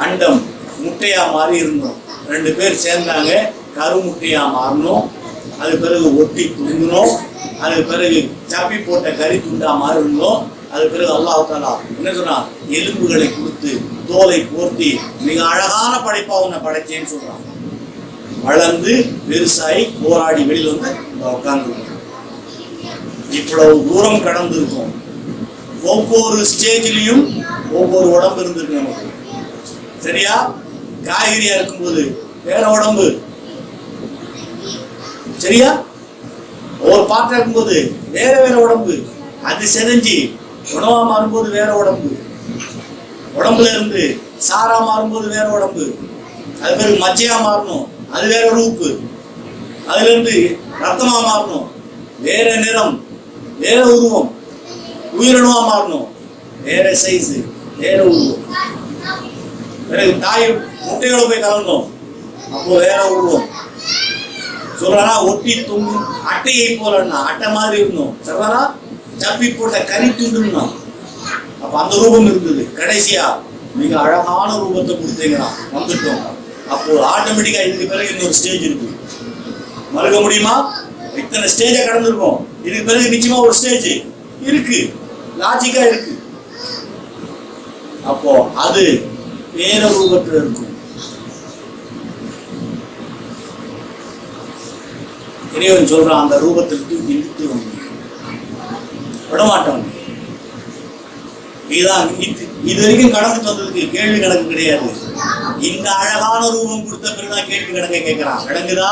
அண்டம் முட்டையா மாறி இருந்தோம். 2 பேர் சேர்ந்தாங்க, கருமுட்டையா மாறணும். அது பிறகு ஒட்டி துண்டினோம். அது பிறகு சப்பி போட்ட கறி துண்டா மாறி இருந்தோம். அது பிறகு அல்லாஹ் தஆலா என்ன சொன்னா? எலும்புகளை கொடுத்து தோலை போர்த்தி மிக அழகான படைப்பா உன்னை படைச்சேன்னு சொல்றான். வளர்ந்து பெருசாய் போராடி வெளியில வந்து உட்கார்ந்து இவ்வளவு தூரம் கடந்திருக்கும். ஒவ்வொரு ஸ்டேஜ்லயும் ஒவ்வொரு உடம்பு இருந்திருக்கு நமக்கு. சரியா? காய்கறியா இருக்கும்போது வேற உடம்பு. சரியா? ஒரு பாத்திரம் இருக்கும்போது வேற வேற உடம்பு. அது செதஞ்சி உணவா மாறும்போது வேற உடம்பு. உடம்புல இருந்து சாரா மாறும்போது வேற உடம்பு. அது பிறகு மச்சையா மாறணும், அது வேற ரூப்பு. அதுல இருந்து ரத்தமா மாறணும், வேற நிறம், வேற உருவம். உயிரணுவா மாறணும், வேற சைஸ், வேற உருவம். பிறகு தாய் முட்டையோட போய் கலந்தோம், அப்போ வேற உருவம். சொல்றா ஒட்டி தொங்கும் அட்டையை போலன்னா அட்டை மாதிரி இருந்தோம். சொல்றா சப்பி போட்ட கறி துண்டுன்னா அப்ப அந்த ரூபம் இருந்தது. கடைசியா மிக அழகான ரூபத்தை கொடுத்தீங்கன்னா வந்துட்டோம். அப்போ ஆட்டோமேட்டிக்கா இதுக்கு பிறகு இன்னொரு ஸ்டேஜ் இருக்கு. மறுக்க முடியுமா? இத்தனை ஸ்டேஜை கடந்திருக்கோம். இதுக்கு பிறகு நிச்சயமா ஒரு ஸ்டேஜ் இருக்கு, லாஜிக்கா இருக்கு. அப்போ அது வேற ரூபத்தில் இருக்கும். இறைவன் சொல்றான், அந்த ரூபத்திற்கு இழுத்து வந்து விடமாட்டான். இதுதான் இது வரைக்கும் கணக்கு வந்ததுக்கு கேள்வி கணக்கு கிடையாது. இந்த அழகான ரூபம் கொடுத்த பிறகுதான் கேள்வி கணக்கை கேட்கிறான். விளங்குதா?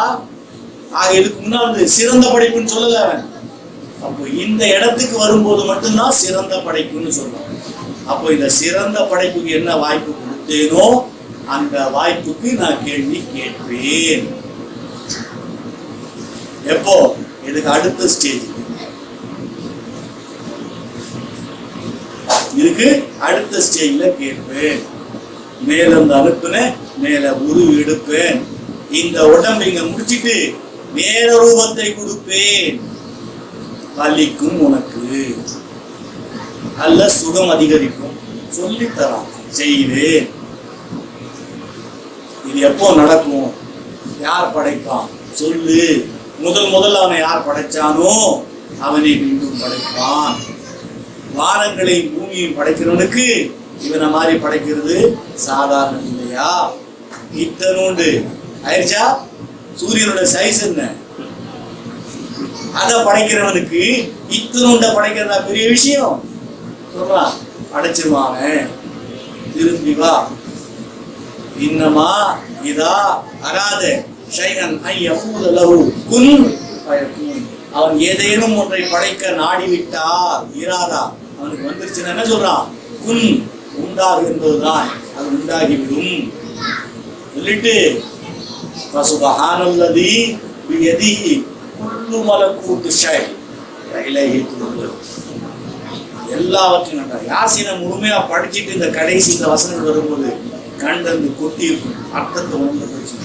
ஆக இதுக்கு முன்னாடி சிறந்த படைப்புன்னு சொல்லல அவன். அப்போ இந்த இடத்துக்கு வரும்போது மட்டும்தான் சிறந்த படைப்புன்னு சொல்றான். அப்போ இந்த சிறந்த படைப்புக்கு என்ன வாய்ப்பு கொடுத்தேனோ அந்த வாய்ப்புக்கு நான் கேள்வி கேட்பேன். எப்போ? இதுக்கு அடுத்த ஸ்டேஜ். இதுக்கு அடுத்த ஸ்டேஜ்ல கேட்பேன். மேல இருந்து அனுப்புனேன், மேல உருவு எடுப்பேன். இந்த உடம்பு இங்க முடிச்சிட்டு வேற ரூபத்தை கொடுப்பேன். வலிக்கும் உனக்கு, அல்ல சுகம் அதிகரிக்கும், சொல்லித்தரான், செய்வேன். இது எப்போ நடக்கும்? யார் படைப்பான் சொல்லு. முதல் அவனை யார் படைச்சானோ அவனை மீண்டும் படைப்பான். வானங்களையும் பூமியையும் படைக்கிறவனுக்கு இவனை மாதிரி படைக்கிறது சாதாரண இல்லையா? இத்தனோண்டு ஆயிடுச்சா? சூரியனோட சைஸ் என்ன? அத படைக்கிறவனுக்கு இத்தனோண்ட படைக்கிறதா பெரிய விஷயம்? சொல்றான், படைச்சிருவாங்க. திரும்பி வா. இன்னமா இதா அராத ஷைஅன் ஐயஃபூல லஹு குன் ஃபயகூன். அவன் ஏதேனும் ஒன்றை படைக்க நாடிவிட்டால் இராதா அவனுக்கு வந்துருச்சுன்னா என்ன சொல்றான்? குன், உண்டாகு என்பதுதான், அது உண்டாகிவிடும். சொல்லிட்டு ஃபசுபஹானல்லதி பியதிஹி குல்லு மலக்கூத்து ஷை இலைஹி துர்ஜஅூன். எல்லாவற்றையும் கண்டார். யாசீனை முழுமையா படிச்சுட்டு இந்த கடைசி இந்த வசனங்கள் வரும்போது கண்டந்து கொட்டி இருக்கும். அர்த்தத்தை உணர்ந்து படிச்சு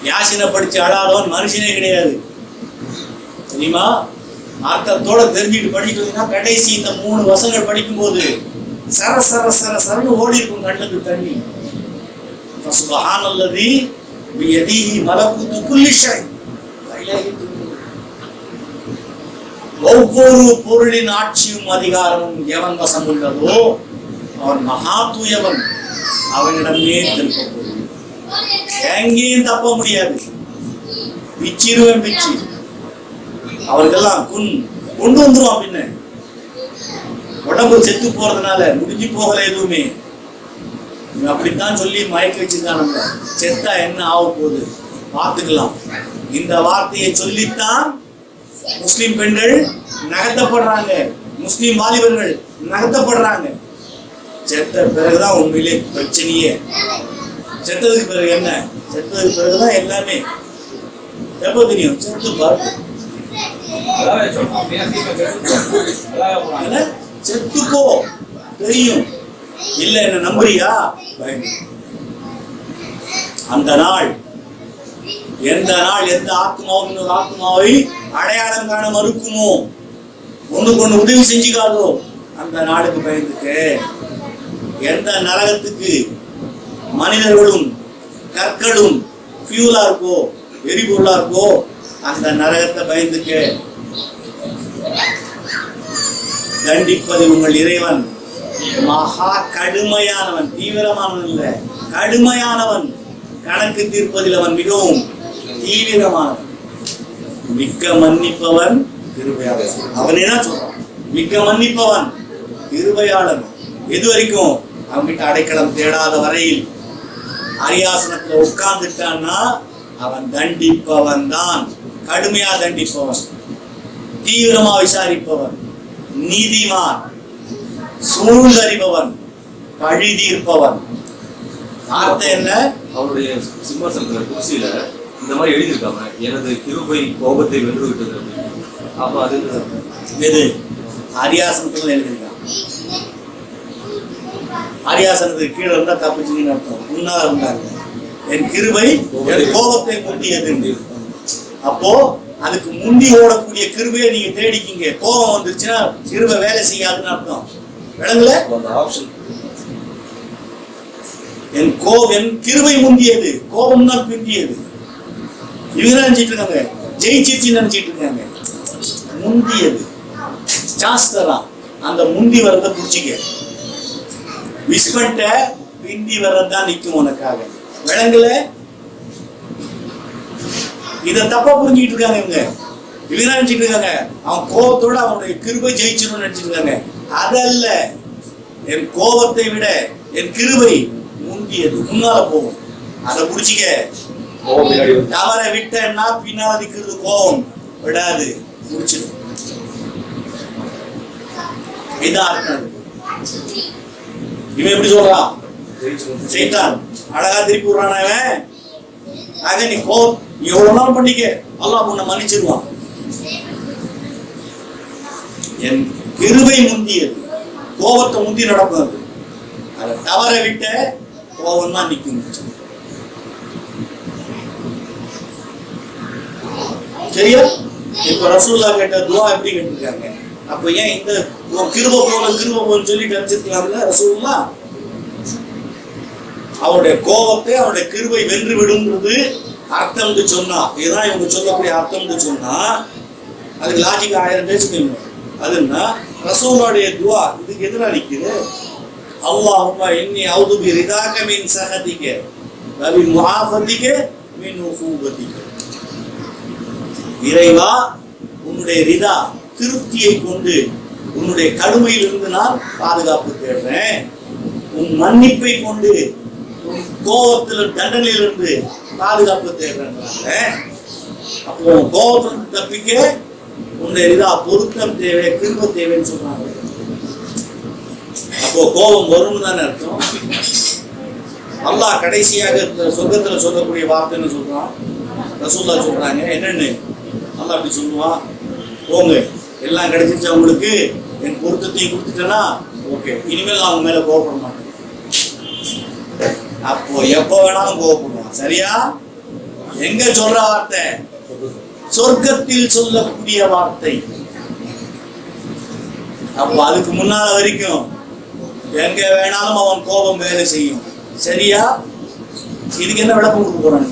யாசினை படிச்சு அழாதவன் மனுஷனே கிடையாது. தெரியுமா? அர்த்தத்தோட தெரிஞ்சுட்டு படிக்கிறதுனா கடைசி இந்த 3 வசனங்கள் படிக்கும் போது சர சர சர சரன்னு ஓடி இருக்கும் கண்ணுக்கு தண்ணி. ஃபசுபஹானல்லதி பியதிஹி மலக்கூத்து குல்லி ஷை. ஒவ்வொரு பொருளின் ஆட்சியும் அதிகாரமும் எவன் வசம் உள்ளதோ அவன் மகா தூயவன். அவனிடமே திருப்ப எங்கேயும் தப்ப முடியாது. பிச்சிருவன் பிச்சு அவருக்கெல்லாம் கொண்டு வந்துரும். அப்படின்னு உடம்பு செத்து போறதுனால முடிஞ்சு போகல எதுவுமே. அப்படித்தான் சொல்லி மயக்க வச்சிருக்காங்க. செத்தா என்ன ஆக போகுது பார்த்துக்கலாம். இந்த வார்த்தையை சொல்லித்தான் முஸ்லிம் பெண்கள் நகர்த்தப்படுறாங்க, முஸ்லிம் வாலிபர்கள் நகர்த்தப்படுறாங்க. செத்த பிறகுதான் உண்மையிலே பிரச்சனையே. செத்ததுக்கு பிறகு என்ன? செத்ததுக்கு பிறகுதான் எல்லாமே. எப்போ தெரியும்? செத்து பார்த்து செத்துப்போ தெரியும். இல்ல என்ன நம்புறியா? அந்த நாள், எந்த நாள் எந்த ஆத்மாவும் இன்னொரு ஆத்மாவை அடையாளம் காண மறுக்குமோ, ஒண்ணுக்கு ஒண்ணு உதவி செஞ்சுக்காதோ, அந்த நாளுக்கு பயந்துக்க. எந்த நரகத்துக்கு மனிதர்களும் கற்களும் ஃபியூலா இருக்கோ, எரிபொருளா இருக்கோ, அந்த நரகத்தை பயந்துக்க. தண்டிப்பது உங்கள் இறைவன் மகா கடுமையானவன். தீவிரமானவன் இல்ல, கடுமையானவன். கணக்கு தீர்ப்பதில் அவன் மிகவும் தீவிரமானவன். மிக்க மன்னிப்பவன் கிருபையாளன். அவனே தான் சொல்றான், மிக்க மன்னிப்பவன் கிருபையாளன். எது வரைக்கும்? அவன்கிட்ட அடைக்கலம் தேடாத வரையில். அரியாசனத்துல உட்கார்ந்துட்டான்னா அவன் தண்டிப்பவன் தான், கடுமையா தண்டிப்பவன், தீவிரமா விசாரிப்பவன், நீதிமான், சூழ்ந்தறிபவன், பழி தீர்ப்பவன். அர்த்தம் என்ன? அவருடைய சிம்மாசனத்துல குர்சியில இந்த மாதிரி எழுதியிருக்காங்க, எனது கிருபை கோபத்தை வென்று விட்டது அப்படின்னு. அப்ப அது எது? அரியாசனத்துல எழுதியிருக்கான். அரியாசனத்துக்கு கீழே இருந்தா தப்பிச்சுன்னு அர்த்தம். முன்னால இருந்தாங்க, என் கிருபை என் கோபத்தை முந்தியது. அப்போ அதுக்கு முந்தி ஓடக்கூடிய கிருபையை நீங்க தேடிக்கிங்க. கோபம் வந்துருச்சுன்னா கிருபை வேலை செய்யாதுன்னு அர்த்தம். விளங்கல? அந்த ஆப்ஷன் என் கிருபை முந்தியது, கோபம் தான் பிந்தியது. இவங்க நினைச்சிட்டு இருக்காங்க ஜெயிச்சிருச்சு நினைச்சிட்டு இருக்காங்க. முந்தியது சாஸ்தரா. அந்த முந்தி வரத புடிச்சிக்க. விஸ்பண்ட பிந்தி வரதான் நிக்கும் உனக்காக. விளங்கல? இத தப்பா புரிஞ்சுக்கிட்டு இருக்காங்க இவங்க. இவங்க நினைச்சிட்டு இருக்காங்க அவன் கோபத்தோட அவனுடைய கிருபை ஜெயிச்சிடும் நினைச்சிட்டு இருக்காங்க. அதல்ல, என் கோபத்தை விட என் கிருபை முந்தியது, முன்னால போகும். அதை புடிச்சிக்க. தவற விட்டேன்னா பின்னால நிக்கிறது கோபம் விடாது, முடிச்சிடும். இதான் அர்த்தம். இவன் எப்படி சொல்றான்? சைத்தான் அழகா திருப்பி விடுறான் அவன். ஆக நீ கோபம் எவ்வளவு நாள் பண்ணிக்க, அல்லாஹ் உன்னை மன்னிச்சிருவான். என் கிருபை முந்தியது, கோபத்தை முந்தி நடக்கும். அதை தவற விட்ட கோபம் தான் நிற்கும். சரியா? இப்ப ரசூல்லா கேட்ட துவா எப்படி கேட்டிருக்காங்க? அப்ப ஏன் இந்த கிருபை போல சொல்லிட்டு அனுப்பிச்சிருக்கலாம்ல ரசூல்லா? அவருடைய கோபத்தை அவருடைய கிருபை வென்று விடுங்கிறது அர்த்தம் சொன்னா, இதுதான் இவங்க சொல்லக்கூடிய அர்த்தம் சொன்னா அதுக்கு லாஜிக் 1000 பேசுவீங்க. அதுன்னா ரசூலுடைய துவா இதுக்கு எதிராக நிக்குது. அல்லாஹும்ம இன்னி அஊது பிரிதாக மின் சஹதிக வ பி முஆஃபதிக மின் உஃபூபதிக. இறைவா, உன்னுடைய ரிதா திருப்தியை கொண்டு உன்னுடைய கடுமையிலிருந்து நான் பாதுகாப்பு தேடுறேன். உன் மன்னிப்பை கொண்டு உன் கோபத்தில் தண்டனையிலிருந்து பாதுகாப்பு தேடுறேன்றாங்க. அப்போ கோபத்திலிருந்து தப்பிக்க உன்னுடைய ரிதா பொருத்தம் தேவை, கிருபை தேவைன்னு சொல்றாங்க. அப்போ கோபம் வரும்னு தானே அர்த்தம். அல்லாஹ் கடைசியாக சொர்க்கத்துல சொல்லக்கூடிய வார்த்தைன்னு சொல்றான். ரசூல்லா சொல்றாங்க என்னன்னு? அல்லாஹ் அப்படி சொல்லுவான், போங்க எல்லாம் கிடைச்சிச்சு அவங்களுக்கு, என் பொருத்தத்தையும் கொடுத்துட்டேன்னா ஓகே, இனிமேல் அவங்க மேல கோபப்பட மாட்டேன். அப்போ எப்ப வேணாலும் கோபப்படுவான். சரியா? எங்க சொல்ற வார்த்தை? சொர்க்கத்தில் சொல்லக்கூடிய வார்த்தை. அப்போ அதுக்கு முன்னால வரைக்கும் எங்க வேணாலும் அவன் கோபம் வேலை செய்யும். சரியா? இதுக்கு என்ன விளக்கம் கொடுக்க போறாங்க?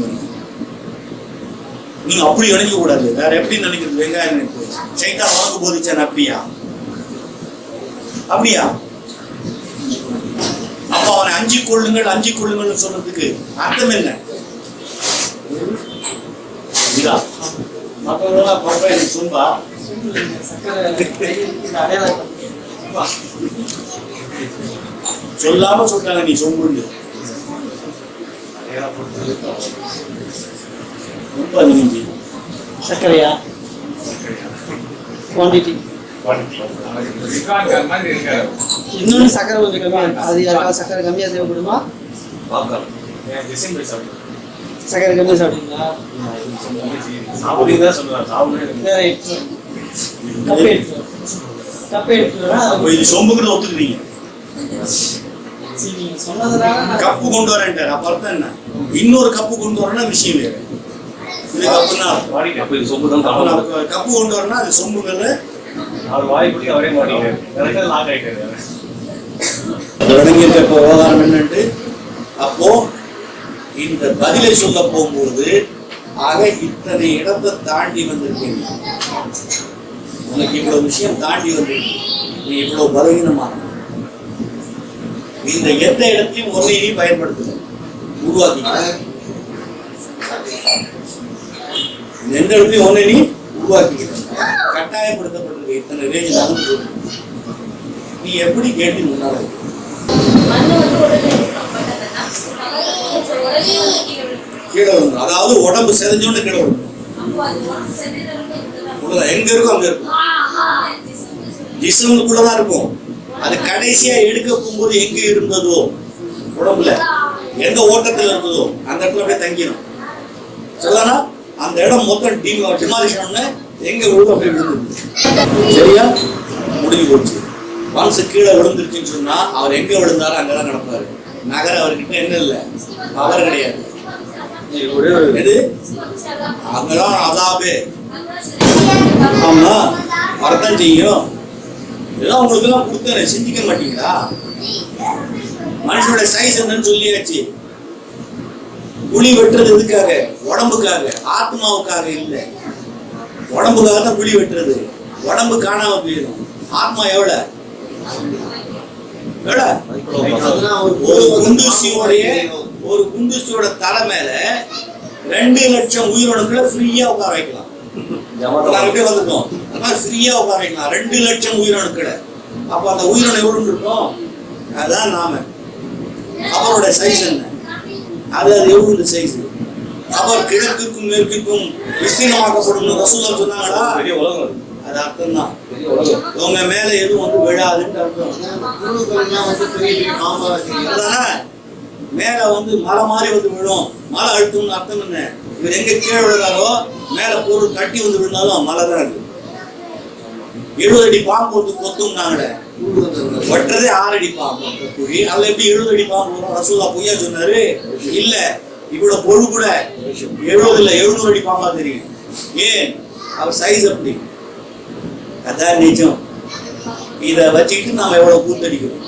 நீங்க அப்படி நினைக்க கூடாது. வேற எப்படி நினைக்கிறது? வெங்காயம் நினைப்பு சைத்தான் உனக்கு போதிச்சான். அப்படியா? அப்படியா? அப்ப அவனை அஞ்சு கொள்ளுங்கள் சொன்னதுக்கு அர்த்தம் என்ன? சும்பா சொல்லாம சொல்றாங்க நீ சொம்புண்டு. சர்க்கரையா குவான்டிட்டி இன்னொன்று சர்க்கரை கொஞ்சம் கம்மியா இருக்கு. அது யாருக்காவது சர்க்கரை கம்மியா தேவைப்படுமா? சர்க்கரை கம்மியா சாப்பிட்டீங்களா? சொம்புக்கு ஒத்துக்கிறீங்க. கப்பு கொண்டு வரேன்ட்டார். அப்ப அர்த்தம் என்ன? இன்னொரு கப்பு கொண்டு வரேன்னா விஷயம் வேறு. இது கப்புனா கப்பு கொண்டு வரேன்னா அது சொம்புங்கிறது விவகாரம் என்னட்டு. அப்போ இந்த பதிலை சொல்ல போகும்போது ஆக இத்தனை இடத்தை தாண்டி வந்திருக்கீங்க. உனக்கு இவ்வளவு விஷயம் தாண்டி வந்திருக்கு. நீ இவ்வளவு பலவீனமான இந்த எந்த இடத்தையும் ஒன்றையே பயன்படுத்துது உருவாக்கி. எந்த இடத்தையும் ஒன்றை நீ உருவாக்கிக்கிறேன். கட்டாயப்படுத்தப்பட்டிருக்க இத்தனை ரேஞ்ச் தான். நீ எப்படி கேட்டு முன்னால கீழே விழுந்து, அதாவது உடம்பு செதஞ்சோன்னு கீழே விழுந்து எங்க இருக்கும் அங்க இருக்கும், ஜிஸ்முக்குள்ளதான் இருக்கும். அது கடைசியா எடுக்க போகும்போது எங்க இருந்ததோ உடம்புல எந்த ஓட்டத்துல இருந்ததோ அந்த இடத்துல அப்படியே தங்கிடும். சொல்லனா அந்த இடம் மொத்தம் டிமாலிஷன் எங்க விழுந்து அப்படியே விழுந்து. சரியா முடிஞ்சு போச்சு. மனசு கீழே விழுந்துருச்சுன்னு சொன்னா அவர் எங்க விழுந்தாரோ அங்கதான் நடப்பாரு. நகர அவர்கிட்ட என்ன இல்லை, பவர் கிடையாது. எது அங்கதான் அதாபே. ஆமா வரத்தான் செய்யும். ஏதோ உங்களுக்கு எல்லாம் கொடுத்தேன், சிந்திக்க மாட்டீங்களா? மனுஷனோட சைஸ் என்னன்னு சொல்லியாச்சு. குழி வெட்டுறது எதுக்காக? உடம்புக்காக, ஆத்மாவுக்காக இல்லை. உடம்புக்காக தான் குழி வெட்டுறது. உடம்பு காணாம போயிடும். ஆத்மா எவ்வளவு? ஒரு குண்டூசியோட தலை மேல 2 லட்சம் உயிரணுக்களை ஃப்ரீயா உட்கார வைக்கலாம். வந்துட்டோம் ஃப்ரீயா உட்கார வைக்கலாம் 2 லட்சம் உயிரணுக்களை. அப்ப அந்த உயிரணு எவ்வளவு இருக்கும்? அதான் நாம. அவரோட சைஸ் என்ன? அது எவ்வளவு சைஸ்? அவர் கிழக்குக்கும் மேற்குக்கும் விஸ்தீர்ணமாக்கப்படும் ரசூலுல்லாஹ் சொன்னாங்களா? அது அர்த்தம் தான். உங்க மேல எதுவும் வந்து விழாதுன்னு அர்த்தம். மேல வந்து மலை மாதிரி வந்து விழும். மலை அழுத்தம்னு அர்த்தம் என்ன? இவர் எங்க கீழே விழுறாரோ மேல பொருள் கட்டி வந்து விழுந்தாலும் மலை தான் இருக்கு. 70 அடி பாம்பு வந்து கொத்தும்னாங்களே, வெட்டுறதே 6 அடி பாம்பு குழி. அதுல எப்படி 70 அடி பாம்பு வரும்? ரசூலுல்லாஹ் பொய்யா சொன்னாரு? இல்ல, இவ்வளவு பொழு கூட 70 இல்ல 700 அடி பாம்பா தெரியும். ஏன்? அவர் சைஸ் அப்படி. அதான் நிஜம். இத வச்சுக்கிட்டு நாம எவ்வளவு கூத்தடிக்கிறோம்.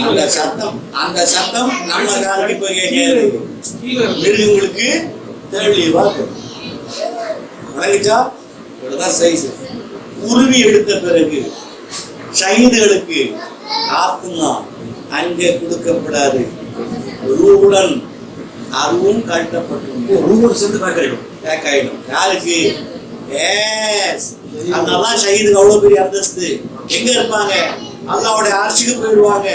அந்த சத்தம் நம்ம காதுக்கு போய் கேட்காது. மிருகங்களுக்கு தெளிவா வழங்கிச்சா. இவ்வளவுதான் சைஸ். உருவி எடுத்த பிறகு ஷஹீதுகளுக்கு ஆத்மா அங்கே கொடுக்கப்படாது. ரூவுடன் அதுவும் கட்டப்பட்டு சேர்ந்து பேக் ஆயிடும். யாருக்கு? அதனால ஷஹீதுக்கு அவ்வளவு பெரிய அந்தஸ்து. எங்க இருப்பாங்க? அல்லாஹ்வுடைய அர்ஷுக்கு போயிடுவாங்க.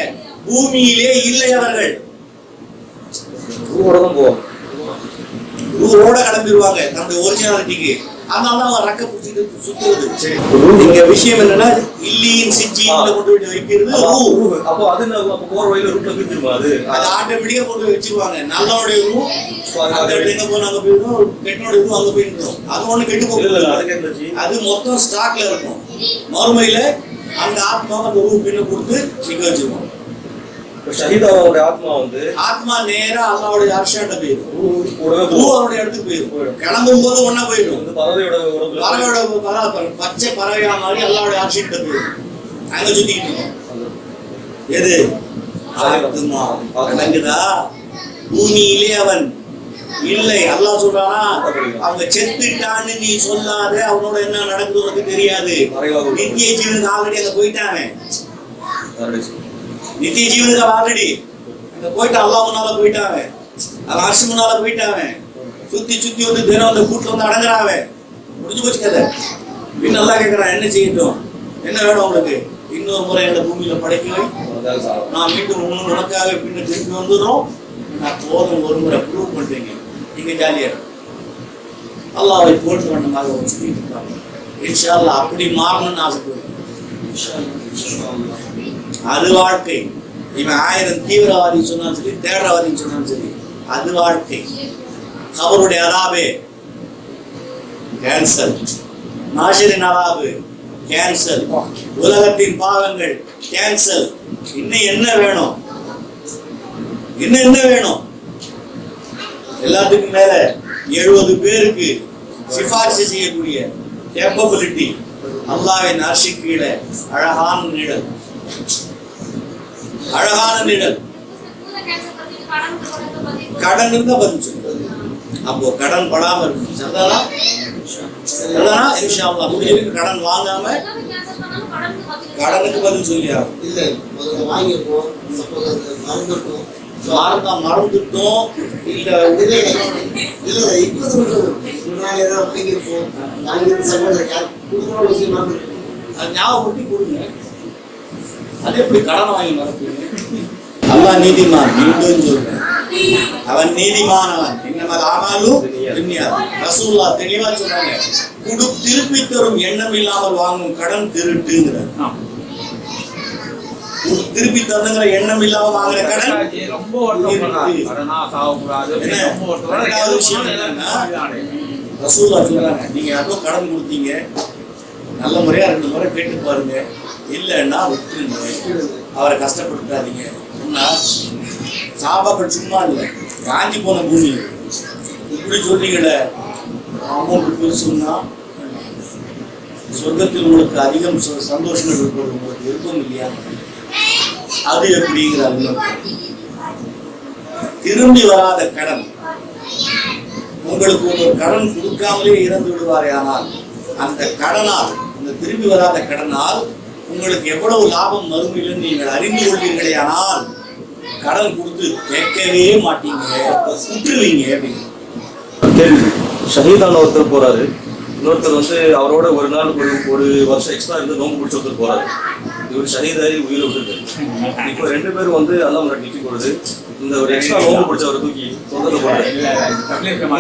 பூமியிலே இல்லை அவர்கள். ரூவோட கிளம்பிடுவாங்க தன்னுடைய ஒரிஜினாலிட்டிக்கு. அதனால அவன் ரக்க பிடிச்சிட்டு சுத்துறது. இங்க விஷயம் என்னன்னா இல்லியின் சிஜியில கொண்டு போய் வைக்கிறது ரூ. அப்போ அது போற வழியில ரூட்ல பிரிச்சிருமா? அது ஆட்டோமேட்டிக்கா கொண்டு வச்சிருவாங்க. நல்லவனுடைய ரூ அந்த எங்க போய் அங்க போயிடும், கெட்டனுடைய ரூ அங்க போயிடும். அது ஒண்ணு கெட்டு போகுது. அது மொத்தம் ஸ்டாக்ல இருக்கும். மறுமையில அந்த ஆத்மாவை அந்த ரூ பின்ன கொடுத்து நிக்க வச்சிருவோம். ஷஹீதாவோட ஆத்மா வந்து ஆத்மா நேரா அல்லாஹ்வுடைய அர்ஷாண்ட போயிடும். ரூ அவருடைய இடத்துக்கு போயிடும். கிளம்பும் போது ஒன்னா போயிடும். பறவையோட பச்சை பறவையா மாதிரி அல்லாஹ்வுடைய அர்ஷிட்ட போயிடும். அங்க சுத்திக்கிட்டு இருக்கோம். எது? ஆத்மா விளங்குதா? பூமியிலே அவன் இல்லை. அல்லாஹ் சொல்றானா அவங்க செத்துட்டான்னு நீ சொல்லாத. அவனோட என்ன நடக்குது உனக்கு தெரியாது. நித்திய ஜீவனுக்கு ஆல்ரெடி அங்க போயிட்டாங்க. நித்திய ஜீவனுக்கு ஆல்ரெடி அங்க போயிட்டு அல்லாஹ் முன்னால போயிட்டாங்க. அவன் அரிசி முன்னால போயிட்டாங்க. சுத்தி சுத்தி வந்து தினம் அந்த கூட்டுல வந்து அடங்குறாவ. முடிஞ்சு போச்சு கதை. பின் நல்லா கேட்கறான், என்ன செய்யட்டும், என்ன வேணும் உங்களுக்கு? இன்னொரு முறை என்னோட பூமியில படைக்கலை. நான் மீண்டும் உனக்காக பின்ன திருப்பி வந்துடும். நான் போதும் ஒரு முறை ப்ரூவ் பண்றீங்க. நீங்க ஜாலியா அல்லாஹ்வை போட்டு வண்ணமாக சொல்லிட்டு இருக்காங்க. இன்ஷா அல்லாஹ் அப்படி மாறணும்னு ஆசைப்படுறேன். அது வாழ்க்கை. இவன் 1000 தீவிரவாதி சொன்னாலும் சரி, தேடுறவாதி சொன்னாலும் சரி, அது வாழ்க்கை. அவருடைய அதாபே கேன்சல். நாஷரின் அதாபு கேன்சல். உலகத்தின் பாவங்கள் கேன்சல். இன்னும் என்ன வேணும்? என்ன வேணும்? எல்லாத்துக்கும் மேல 70 பேருக்கு சிபாரிசு செய்யக்கூடிய கேப்பபிலிட்டி அல்லாஹ்வின் அர்ஷிக்கு கீழே அழகான நிழல். அழகான நிழல். கடன் இருந்தா பதில் சொல்றது. அப்போ கடன் படாம இருக்கும். சரிதானா? இன்ஷா அல்லாஹ் முடிஞ்சதுக்கு கடன் வாங்காம கடனுக்கு பதில் சொல்லியா? இல்ல வாங்கிப்போம், மறந்துட்டோம் இல்ல இல்ல இப்ப முன்னாடி ஏதாவது அப்படிங்கிருப்போம் நாங்க சம்பளம் கொடுக்கணும் விஷயம் அது ஞாபகப்படுத்தி கொடுங்க. அது எப்படி கடன் வாங்கி மறப்பீங்க? அல்லாஹ் நீதிமான், மீண்டும் சொல்றேன், அவன் நீதிமானவன். இன்னமல் ஆமாலு பின்னியாத். ரசூலுல்லாஹ் தெளிவா சொல்றாங்க, திருப்பி தரும் எண்ணம் இல்லாமல் வாங்கும் கடன் திருட்டுங்கிறார். திருப்பி தருங்கிற எண்ணம் இல்லாம வாங்குற கடன் ரொம்ப விஷயம் என்னன்னா, ரசூலுல்லாஹ் சொல்றாங்க, நீங்க யாருக்கும் கடன் கொடுத்தீங்க, நல்ல முறையா 2 முறை கேட்டு பாருங்க, இல்லைன்னா விட்டுருங்க, அவரை கஷ்டப்படுத்தாதீங்க. சாபாக்கள் சும்மா இல்லை, காஞ்சி போன பூமி. இப்படி சொன்னீங்களே, அமௌண்ட் பெருசுன்னா சொர்க்கத்தில் உங்களுக்கு அதிகம் சந்தோஷங்கள் இருப்பது உங்களுக்கு இருக்கும் இல்லையா? அது எப்படிங்கிறாங்க. திரும்பி வராத கடன், உங்களுக்கு ஒரு கடன் கொடுக்காமலே இறந்து விடுவாரே, ஆனால் அந்த கடனால், அந்த திரும்பி வராத கடனால் உங்களுக்கு எவ்வளவு லாபம் மறுமையில் நீங்கள் அறிந்து கொள்வீர்களே, ஆனால் கடன் கொடுத்து கேட்கவே மாட்டீங்க, விட்டுருவீங்க அப்படின்னு. ஷஹீதான ஒருத்தர் போறாரு, இன்னொருத்தர் வந்து அவரோட ஒரு நாள் ஒரு வருஷம் எக்ஸ்ட்ரா இருந்து நோம்பு பிடிச்ச ஒருத்தர் போறாரு. இவர் ஷஹீதாரி உயிரை விட்டுருக்காரு. இப்போ 2 பேரும் வந்து அல்லாஹ் முன்னாடி நிற்க போடுது. இந்த ஒரு எக்ஸ்ட்ரா நோம்பு பிடிச்சவரை தூக்கி சொந்தத்தை போடுறாரு.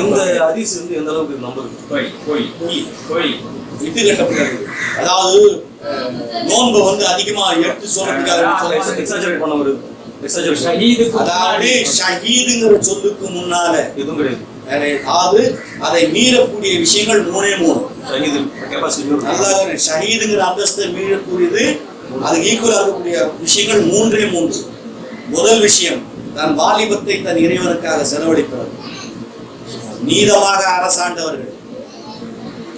இந்த ஹதீஸ் வந்து எந்த அளவுக்கு நம்புறது? விட்டு கட்டப்பட்டது. அதாவது நோன்பை வந்து அதிகமா எடுத்து சொல்றதுக்காக எக்ஸாஜரேட் பண்ண ஒரு அதாவது ஷஹீதுங்கிற சொல்லுக்கு முன்னால எதுவும் கிடையாது. அதாவது அதை மீறக்கூடிய விஷயங்கள் 3 ஷஹீதுங்கிற அந்தஸ்தை மீறக்கூடியது, அது ஈக்குவலா இருக்கக்கூடிய விஷயங்கள் 3. முதல் விஷயம், தன் வாலிபத்தை தன் இறைவனுக்காக செலவழிப்பவர், நீதமாக அரசாண்டவர்கள்,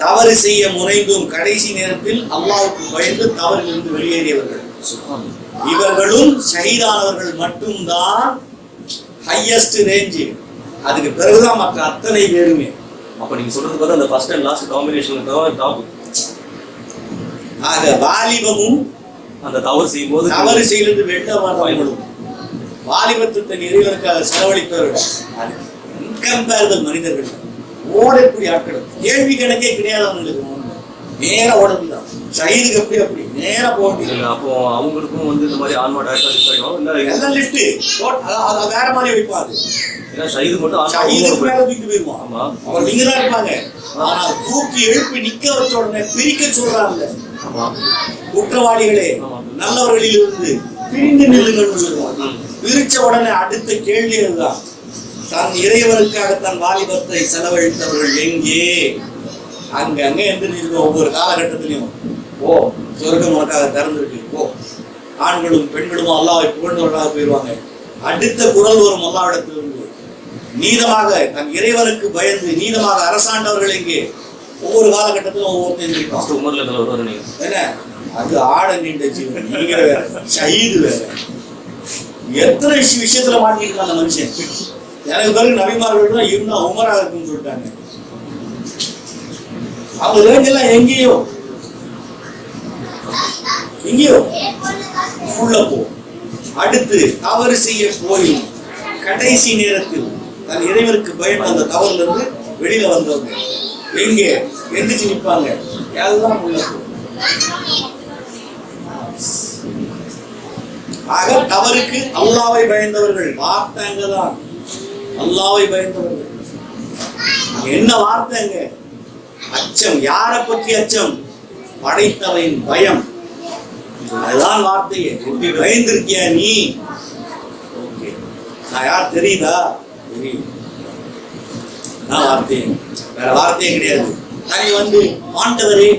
தவறு செய்ய முனைந்தும் கடைசி நேரத்தில் அல்லாஹ்வுக்கு பயந்து தவறிலிருந்து வெளியேறியவர்கள், இவர்களும் ஷஹீதானவர்கள் மட்டும்தான் ஹையஸ்ட் ரேஞ்சு. அதுக்கு பிறகுதான் மற்ற அத்தனை பேருமே. அப்ப நீங்க சொல்றது பார்த்தா அந்த ஃபர்ஸ்ட் அண்ட் லாஸ்ட் காம்பினேஷன் தான் டாப். ஆக வாலிபமும் அந்த தவறு செய்யும்போது தவறு செய்து வெள்ள வரவங்களும் வாலிபத்தை இறைவனுக்காக செலவழிப்பவர்கள் இன்கம்பேரபிள் மனிதர்கள், ஓடக்கூடிய ஆட்கள், கேள்வி கணக்கே கிடையாது அவங்களுக்கு. நேர ஓடலாம். ஷஹீதுக்கு அப்படி நேரா போக முடியாது. அப்போ அவங்களுக்கும் வந்து இந்த மாதிரி ஆன்மா டைரக்டா எல்லாம் லிஃப்ட் வேற மாதிரி வைப்பாங்க. ஷஹீது மட்டும் ஷஹீதுக்கு மேல தூக்கி போயிருவான். அவர் நீங்க தான் இருப்பாங்க. ஆனா தூக்கி எழுப்பி நிக்க வச்ச உடனே பிரிக்க சொல்றாங்க. குற்றவாளிகளே நல்லவர்களில் இருந்து பிரிந்து நில்லுங்கள்னு சொல்லுவாங்க. பிரிச்ச உடனே அடுத்த கேள்வி அதுதான், தன் இறைவனுக்காக தன் வாலிபத்தை செலவழித்தவர்கள் எங்கே? அங்க எந்திரிச்சு ஒவ்வொரு காலகட்டத்திலையும் ஓ சொர்க்கம் உனக்காக திறந்திருக்கு, ஓ ஆண்களும் பெண்களும் அல்லாஹ்வை புகழ்ந்தவர்களாக போயிடுவாங்க. அடுத்த குரல் வரும் அல்லாஹ்விடத்திலிருந்து, நீதமாக தன் இறைவனுக்கு பயந்து நீதமாக அரசாண்டவர்கள் எங்கே? ஒவ்வொரு காலகட்டத்திலும் ஒவ்வொருத்தரும் என்ன, அது ஆட நீண்ட ஜீவன். நீங்க வேற, ஷஹீது வேற. எத்தனை விஷயத்துல மாட்டிட்டு அந்த மனுஷன். எனக்கு பிறகு நபிமார்கள் இருந்தா உமராக இருக்குன்னு சொல்லிட்டாங்க. அவங்க ரேஞ்செல்லாம் எங்கேயோ உள்ள போ. அடுத்து தவறு செய்ய போய் கடைசி நேரத்தில் தன் இறைவனுக்கு பயந்து அந்த தவறுல இருந்து வெளியில வந்தவங்க எங்கே எந்திரிச்சு நிற்பாங்க, எல்லாம் உள்ள போ. ஆக தவறுக்கு அல்லாஹ்வை பயந்தவர்கள் வார்த்தைங்கதான். அல்லாஹ்வை பயந்தவர்கள் என்ன வார்த்தைங்க? அச்சம். யாரை பற்றி அச்சம்? படைத்தவன் பயம். அதுதான் வார்த்தையே. பயந்திருக்கியா நீ? ஓகே, நான் யார் தெரியுதா? தெரியும். நான் வார்த்தையே, வேற வார்த்தையே கிடையாது. நீ வந்து ஆண்டவரே,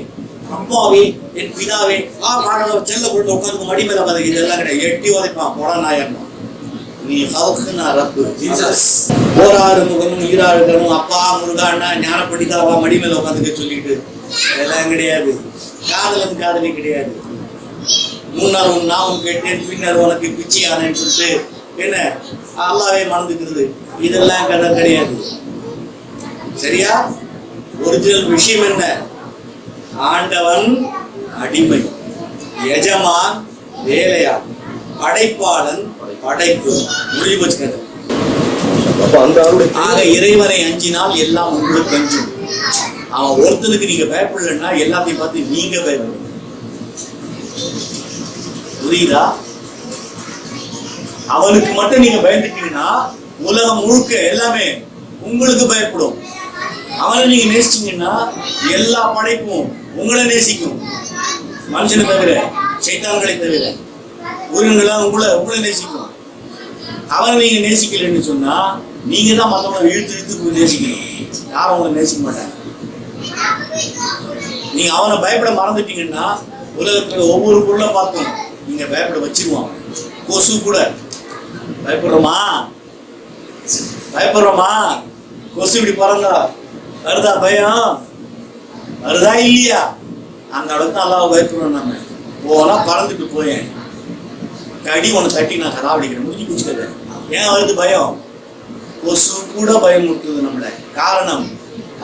அப்பாவே, என் பிதாவே, செல்ல போட்டு உட்காந்து மடி மேல பதவி, இதெல்லாம் கிடையாது. எட்டி உதைப்பான் போடா நாயம்மா. நீ ஹவுஸ்னா ரப்பு ஜீசஸ். போராறு முகமும் ஈராறு கரமும் அப்பா முருகான்னா ஞான படித்தாவா மடி மேல உட்காந்துக்க சொல்லிட்டு இதெல்லாம் கிடையாது. காதலும் காதலி கிடையாது. முன்னர் உன் நாமம் கேட்டேன், பின்னர் உனக்கு பிச்சை ஆனேன்னு சொல்லிட்டு என்ன அல்லாவே மறந்துக்கிறது, இதெல்லாம் கதை கிடையாது. சரியா? ஒரிஜினல் விஷயம் என்ன? ஆண்டவன் அடிமை, எஜமான் வேலையான், படைப்பாளன் படைப்பு முடிவு வச்சுக்கிறது. அப்ப அந்த ஆளுடைய ஆக இறைவனை அஞ்சினால் எல்லாம் உங்களுக்கு அஞ்சும். அவன் ஒருத்தனுக்கு நீங்க பயப்படலன்னா எல்லாத்தையும் பார்த்து நீங்க பயப்படணும். புரியுதா? அவனுக்கு மட்டும் நீங்க பயந்துட்டீங்கன்னா உலகம் முழுக்க எல்லாமே உங்களுக்கு பயப்படும். அவனை நீங்க நேசிச்சீங்கன்னா எல்லா படைப்பும் உங்களை நேசிக்கும். மனுஷனை தவிர, சைத்தான்களை தவிர உயிரினங்களாம் உங்களை நேசிக்கும். அவனை நீங்க நேசிக்கலன்னு சொன்னா நீங்க தான் மற்றவங்களை இழுத்து நேசிக்கணும். யாரும் அவங்களை நேசிக்க மாட்டாங்க. நீங்க அவனை பயப்பட மறந்துட்டீங்கன்னா உலகத்துல ஒவ்வொரு பொருளை பார்க்கும் நீங்க பயப்பட வச்சிருவாங்க. கொசு கூட பயப்படுறோமா? கொசு இப்படி பறந்தா வருதா பயம்? வருதா இல்லையா? அந்த அளவுக்கு அல்லாஹ் பயப்படுறோம். நம்ம போனா பறந்துட்டு போயேன் கடி ஒன்று தட்டி நான் கதாவடிக்கிறேன், முடிஞ்சு குடிச்சுக்கிறேன். ஏன் வருது பயம்? கொசு கூட பயமுறுத்துது நம்மளை. காரணம்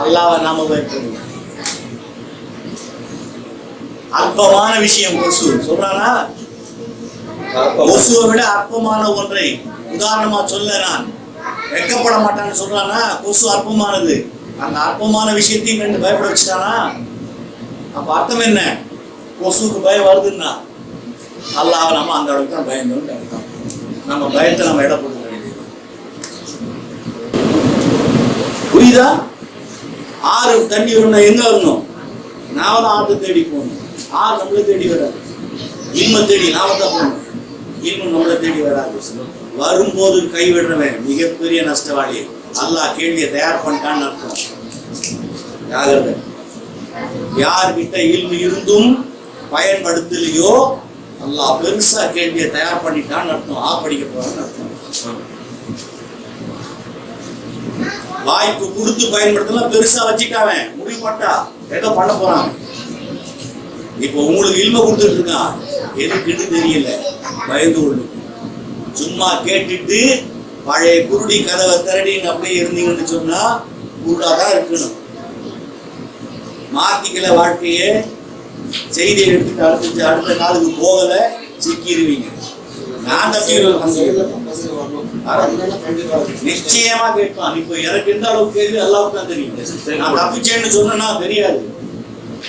அல்லாஹ்வை நாம பயப்படுறது. அற்பமான விஷயம் கொசு சொல்றானா? கொசுவை விட அற்பமான ஒன்றை உதாரணமா சொல்ல நான் வெட்கப்பட மாட்டான்னு சொல்றானா? கொசு அற்பமானது. அந்த அற்பமான விஷயத்தையும் கண்டு பயப்பட வச்சுட்டானா? அப்ப அர்த்தம் என்ன? கொசுக்கு பயம் வருதுன்னா அல்லாஹ் நம்ம அந்த அளவுக்கு தான் பயந்தோம்னு அர்த்தம். நம்ம பயத்தை நம்ம இட போட்டுக்க வேண்டியது. புரியுதா? ஆறு தண்ணி வரணும், எங்க வரணும்? நாம தான் ஆற்று தேடி போகணும். ஆறு நம்மளை தேடி வராது. இல்ம தேடி நாம தான் போகணும். இல்மு நம்மளை தேடி வராது. வரும்போது கைவிடுறவன் மிகப்பெரிய நஷ்டவாளி. அல்லாஹ் கேள்வியை தயார் பண்ணிட்டான்னு அர்த்தம். ஜாகிரதை. யார்கிட்ட இல்மு இருந்தும் பயன்படுத்தலையோ அல்லாஹ் பெருசா கேள்வியை தயார் பண்ணிட்டான்னு அர்த்தம். படிக்க போறான்னு அர்த்தம். வாய்ப்பு கொடுத்து பயன்படுத்தலாம் பெருசா வச்சுக்காம முடிவு பண்ணா ஏதோ பண்ண போறாங்க. இப்போ உங்களுக்கு இல்ம கொடுத்துட்டு இருக்கான், எதுக்குன்னு தெரியல, பயந்து கொள்ளும். சும்மா கேட்டுட்டு பழைய குருடி கதவை திரடின்னு அப்படியே இருந்தீங்கன்னு சொன்னா குருடாதான் இருக்கணும். மாத்திக்கல வாழ்க்கையே, செய்தியை எடுத்துட்டு அடுத்த காலுக்கு போகல சிக்கிடுவீங்க. நான் நிச்சயமா கேட்பான். இப்போ எனக்கு எந்த அளவுக்கு கேள்வி அல்லாவுக்கு தான் தெரியும். நான் தப்பிச்சேன்னு சொன்னா தெரியாது.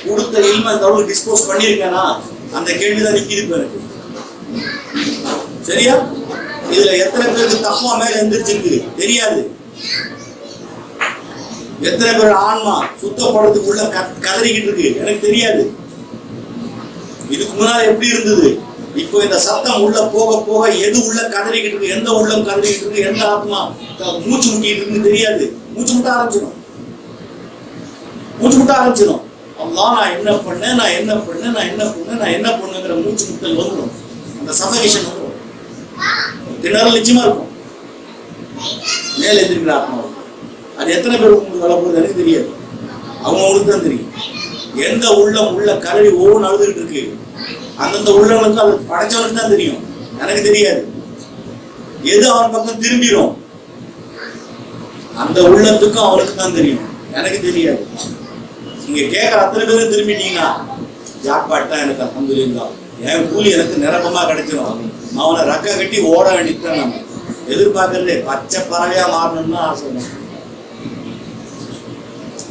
கொடுத்த இல்ம அந்த அளவுக்கு டிஸ்போஸ் பண்ணியிருக்கேனா அந்த கேள்விதான் நிக்கிது எனக்கு. சரியா? இதுல எத்தனை பேருக்கு தப்பா மேல எந்திரிச்சிருக்கு தெரியாது. எத்தனை பேர் ஆன்மா சுத்தப்படுறதுக்குள்ள கதறிக்கிட்டு இருக்கு எனக்கு தெரியாது. இதுக்கு முன்னால எப்படி இருந்தது? இப்போ இந்த சத்தம் உள்ள போக போக எது உள்ள கதறிக்கிட்டு இருக்கு, எந்த உள்ளம் கதறிக்கிட்டு இருக்கு, எந்த ஆத்மா மூச்சு முட்டிட்டு இருக்குன்னு தெரியாது. மூச்சு முட்ட ஆரம்பிச்சிடும். அல்லாஹ் நான் என்ன பண்ணுங்கிற மூச்சு முட்டல் வந்துடும். அந்த சஃபகேஷன் வந்துடும். திணறல் நிச்சயமா இருக்கும். மேல எதிர்க்கிற ஆத்மா அது எத்தனை பேருக்கு உங்களுக்கு வர போகுது எனக்கு தெரியாது. அவங்களுக்கு தான் தெரியும். எந்த உள்ளம் உள்ள கதறி ஒவ்வொன்று அழுதுகிட்டு இருக்கு அந்தந்த உள்ளவனுக்கு அது படைச்சவனுக்கு தான் தெரியும், எனக்கு தெரியாது. எது அவன் பக்கம் திரும்பிடும் அந்த உள்ளத்துக்கும் அவனுக்கு தான் தெரியும், எனக்கு தெரியாது. நீங்க கேட்கற அத்தனை பேரும் திரும்பிட்டீங்கன்னா ஜாக்பாட்டா எனக்கு அல்ஹம்துலில்லாஹ், என் கூலி எனக்கு நிரப்பமா கிடைச்சிடும். அவனை ரக்க கட்டி ஓட வேண்டியதுதான். நம்ம எதிர்பார்க்கறது பச்சை பறவையா மாறணும்னு ஆசை.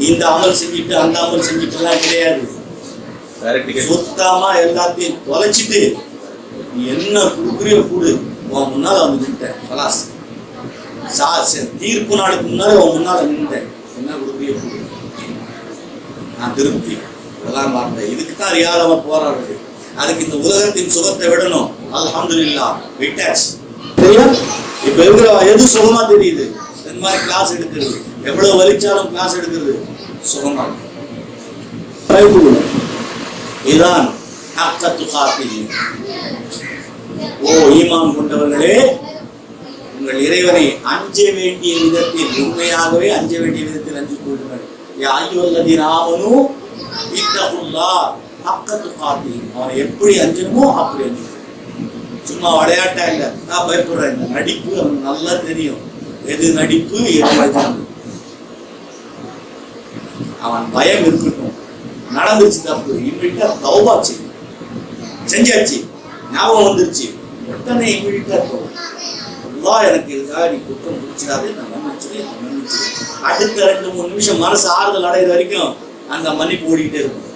இந்த அமல் செஞ்சுட்டு அந்த அமல் செஞ்சுட்டு எல்லாம் கிடையாது. சுத்தமா எல்லாத்தையும் தொலைச்சிட்டு என்ன குடுக்குறியோ கூடு, உன் முன்னால வந்து நின்ட்டேன். தீர்ப்பு நாளுக்கு முன்னாலே உன் முன்னால நின்ட்டேன். என்ன குடுக்குறியோ கூடு, நான் திருப்தி. இதெல்லாம் பார்த்தேன். இதுக்குதான் ரியாதமா போராடுறது. அதுக்கு இந்த உலகத்தின் சுகத்தை விடணும். அல்ஹம்துலில்லாஹ் விட்டாச்சு. சரியா? இப்ப இருக்கிற எது சுகமா தெரியுது? இந்த மாதிரி கிளாஸ் எடுக்கிறது, எவ்வளவு வலிச்சாலும் கிளாஸ் எடுக்கிறது சுகமா இருக்கு. இதான் ஓ ஈமான் கொண்டவர்களே, உங்கள் இறைவனை அஞ்ச வேண்டிய விதத்தில், உண்மையாகவே அஞ்ச வேண்டிய விதத்தில் அஞ்சு கொள்ளுங்கள். அவனை எப்படி அஞ்சணுமோ அப்படி அஞ்சு. சும்மா விளையாட்டா இல்லை, நான் பயப்படுறேன். இந்த நடிப்பு அவனுக்கு நல்லா தெரியும், எது நடிப்பு எது. அவன் பயம் இருக்கட்டும். நடந்துருச்சு தப்பு, இன்றைக்கு தௌபா செஞ்சாச்சு, ஞாபகம் வந்துருச்சு, உடனே இமீடியட்டா இருக்கும். எனக்கு இதுக்காக நீ குற்றம் பிடிச்சிடாது, நான் மன்னிச்சு அடுத்த 2-3 நிமிஷம் மனசு ஆறுதல் அடைகிற வரைக்கும் அந்த மன்னிப்பு ஓடிக்கிட்டே இருக்கும்.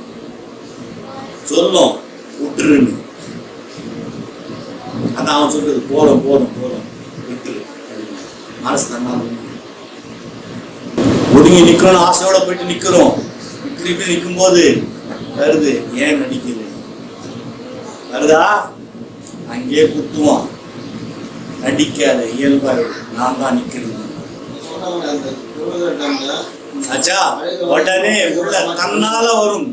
சொல்லும் விட்டுருன்னு. அதான் அவன் சொல்றது, போதும் போதும் போதும் விட்டுரு. மனசு தன்னால ஒடுங்கி நிக்கணும்னு ஆசையோட போயிட்டு நிக்கிறோம். இப்படி நிற்கும் போது வருது, ஏன் நடிக்கிறது வருதா, அங்கே குத்துவான். நடிக்காத, இயல்பாக நான் தான் நிக்கிறேன். ஆச்சா, உடனே உள்ள தன்னால வரும்.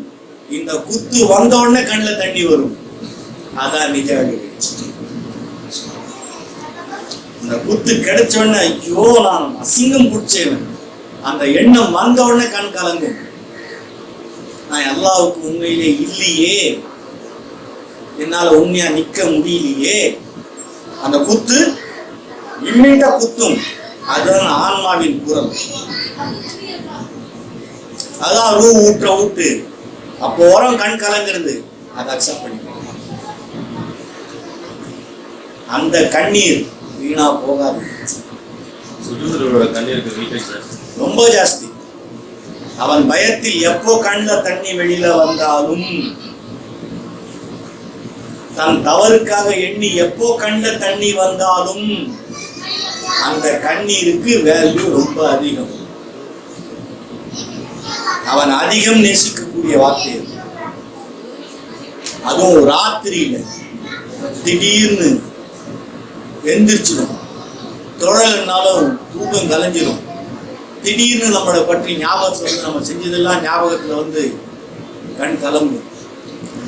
இந்த குத்து வந்த உடனே கண்ணில் தண்ணி வரும். அதான் நிஜ அழுகை. இந்த குத்து கிடைச்ச உடனே ஐயோ நான் அசிங்கம் பிடிச்சேன், அந்த எண்ணம் வந்த உடனே கண் கலங்கும். நான் அல்லாஹ்வுக்கு உண்மையிலே இல்லையே, என்னால உண்மையா நிக்க முடியலையே. அந்த குத்து இம்மீடியா குத்தும். அதுதான் ஆன்மாவின் குரல். அதான் ரூ ஊட்டு. அப்போ வரும் கண் கலங்கிறது, அதை அக்செப்ட் பண்ணிக்கணும். அந்த கண்ணீர் வீணா போகாது. ரொம்ப ஜாஸ்தி. அவன் பயத்தில் எப்போ கண்ணில் தண்ணி வெளியில வந்தாலும், தன் தவறுக்காக எண்ணி எப்போ கண்ணில் தண்ணி வந்தாலும் அந்த கண்ணீருக்கு வேல்யூ ரொம்ப அதிகம். அவன் அதிகம் நேசிக்கக்கூடிய வார்த்தை. அதுவும் ராத்திரியில திடீர்னு எந்திரிச்சிடும். தொழல்னாலும் தூக்கம் கலைஞ்சிடும். திடீர்னு நம்மளை பற்றி ஞாபகத்துல வந்து நம்ம செஞ்சதெல்லாம் ஞாபகத்துல வந்து கண் கலங்கும்.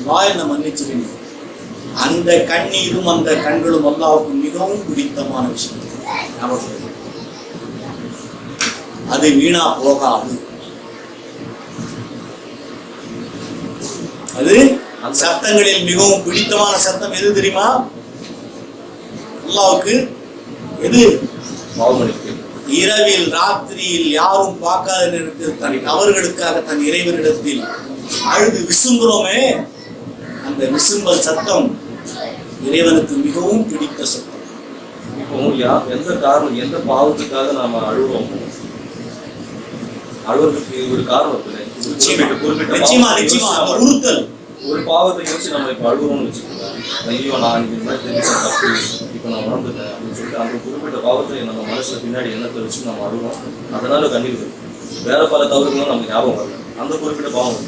வாய் நம்ம மன்னிச்சிருங்க. அந்த கண்ணீரும் அந்த கண்களும் அல்லாஹ்வுக்கு மிகவும் பிடித்தமான விஷயம். அது வீணா போகாது. அது சத்தங்களில் மிகவும் பிடித்தமான சத்தம் எது தெரியுமா? அல்லாஹ்வுக்கு எது? இரவில் ராத்திரியில் யாரும் பார்க்காத நேரத்தில் தன் தவறுகளுக்காக தன் இறைவனிடத்தில் அழுது விசும்புறோமே, அந்த விசும்பல் சத்தம் இறைவனுக்கு மிகவும் பிடித்த சத்தம். இப்போ எந்த காரணம், எந்த பாவத்துக்காக நாம அழுவோம், அழுவதற்கு ஒரு காரணம் இருக்குது. நிச்சயமா நிச்சயமா உறுத்தல். ஒரு பாவத்தை யோசிச்சு நம்ம இப்ப அழுவோம்னு வச்சுக்கோங்க. ஐயோ நான் இந்த மாதிரி தெரிஞ்ச தப்பு, இப்ப நான் உணர்ந்துட்டேன் அப்படின்னு சொல்லிட்டு அந்த குறிப்பிட்ட பாவத்தை நம்ம மனசுல பின்னாடி எண்ணத்தை வச்சு நம்ம அழுவோம். அதனால கண்ணீர் வரும். வேற பல தவறுகளும் நமக்கு ஞாபகம் வரல, அந்த குறிப்பிட்ட பாவம்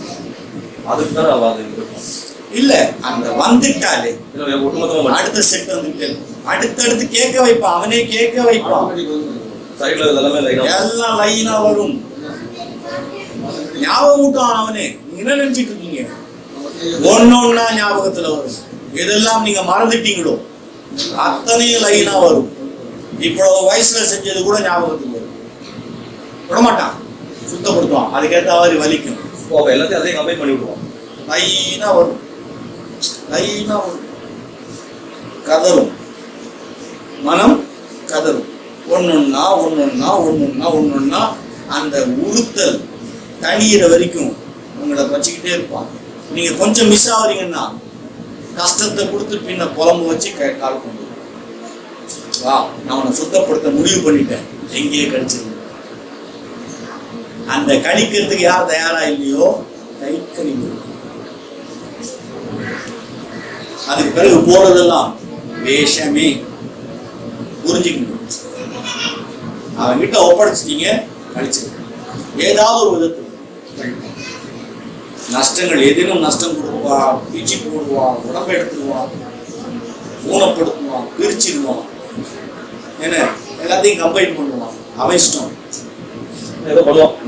அதுக்கு தான் அவ அது இருக்கும். இல்ல அந்த வந்துட்டாலே ஒட்டுமொத்தமா அடுத்த செட் வந்துட்டு அடுத்தடுத்து கேட்க வைப்பான். அவனே கேட்க வைப்பான். சைட்ல எல்லாமே எல்லாம் லைனா வரும். ஞாபகம் விட்டான் அவனே. நீங்க என்ன நினைச்சிட்டு இருக்கீங்க? ஒன்னொன்னா ஞாபகத்துல வரும். எதெல்லாம் நீங்க மறந்துட்டீங்களோ அத்தனையும் லைனா வரும். இவ்வளவு வயசுல செஞ்சது கூட ஞாபகத்துக்கு வரும். விடமாட்டான், சுத்தப்படுத்துவான். அதுக்கேற்ற மாதிரி வலிக்கும். எல்லாத்தையும் அதையும் கம்பைன் பண்ணி விடுவான். லைனா வரும், லைனா வரும். கதரும், மனம் கதரும். ஒன்னொன்னா ஒன்னொன்னா ஒன்னொன்னா ஒன்னொன்னா அந்த உறுத்தல் தனியிற வரைக்கும் உங்களை வச்சுக்கிட்டே இருப்பான். நீங்க கொஞ்சம் மிஸ் ஆகுறீங்கன்னா கஷ்டத்தை கொடுத்து பின்ன புலம்பு வச்சு கால் கொண்டு வா, நான் உன்னை சுத்தப்படுத்த முடிவு பண்ணிட்டேன், எங்கேயே கழிச்சிருந்தேன். அந்த கழிக்கிறதுக்கு யார் தயாரா இல்லையோ கைக்கணிவு. அதுக்கு பிறகு போறதெல்லாம் வேஷமே. புரிஞ்சுக்கணும். அவங்கிட்ட ஒப்படைச்சிட்டீங்க, கழிச்சிருக்க. ஏதாவது ஒரு விதத்தில் நஷ்டங்கள், எதிலும் நஷ்டம் கொடுப்பான், பிச்சு போடுவான், உடம்பை எடுத்துருவான், ஊனப்படுத்துவான், பிரிச்சிடுவான், என்ன எல்லாத்தையும் கம்பைன் பண்ணுவான். அவன் இஷ்டம்.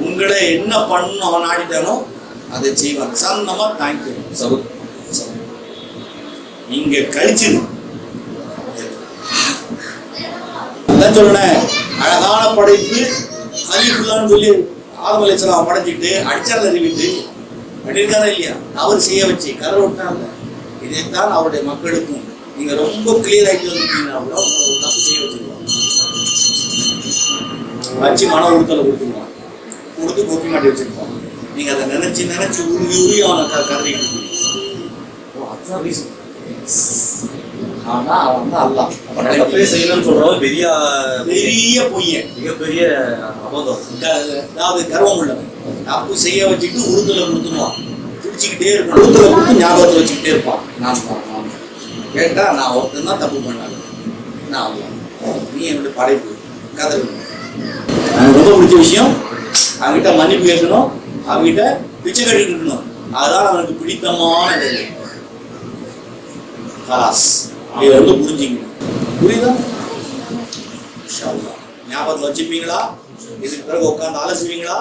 உங்களை என்ன பண்ணணும் அவன் ஆடிட்டானோ அதை செய்வான். சன்னமா தேங்க்யூ இங்க கழிச்சிரு. அதான் சொல்றேன், அழகான படைப்பு ஹலீஃபுல்லான்னு சொல்லி ஆதம் அலைஹிஸ்ஸலாம் படைச்சிட்டு அடிச்சால அறிவிட்டு பண்ணியிருக்காரா இல்லையா? அவர் செய்ய வச்சு கரை விட்டாங்க. இதைத்தான் அவருடைய மக்களுக்கும் நீங்க ரொம்ப கிளியர் ஆகிட்டு வந்துட்டீங்கன்னா கூட ஒரு தப்பு செய்ய வச்சிருவாங்க. வச்சு மன உறுத்தலை கொடுத்துருவான், கொடுத்து கொப்பி மாட்டி வச்சிருப்பான். நீங்க அதை நினைச்சு உருவி அவனை கதறிட்டு. ஆனா அவன் தான் அல்லாஹ். அப்ப தப்பே நினைப்பே செய்யணும்னு சொல்றவன் பெரிய பெரிய பொய்யன், மிகப்பெரிய அபத்தம். அதாவது கர்வம் உள்ளவன். தப்பு செய்ய வச்சுட்டு உறுதுல கொடுத்துருவான், பிடிச்சிக்கிட்டே இருப்பான், உறுதுல கொடுத்து ஞாபகத்தை வச்சுக்கிட்டே இருப்பான். நான் தான் கேட்டா நான் ஒருத்தன் தான் தப்பு பண்ணாங்க, நான் அல்லாஹ், நீ என்னுடைய படைப்பு கதை. எனக்கு ரொம்ப பிடிச்ச விஷயம், அவங்ககிட்ட மன்னிப்பு கேட்கணும், அவங்ககிட்ட பிச்சை கட்டிட்டு இருக்கணும். அதுதான் அவனுக்கு பிடித்தமான வேலை. கலாஸ் இதை வந்து புரிஞ்சுக்கணும். புரியுதா? இன்ஷா அல்லாஹ். ஞாபகத்தில் வச்சுப்பீங்களா? இதுக்கு பிறகு உட்காந்து ஆலோசிப்பீங்களா?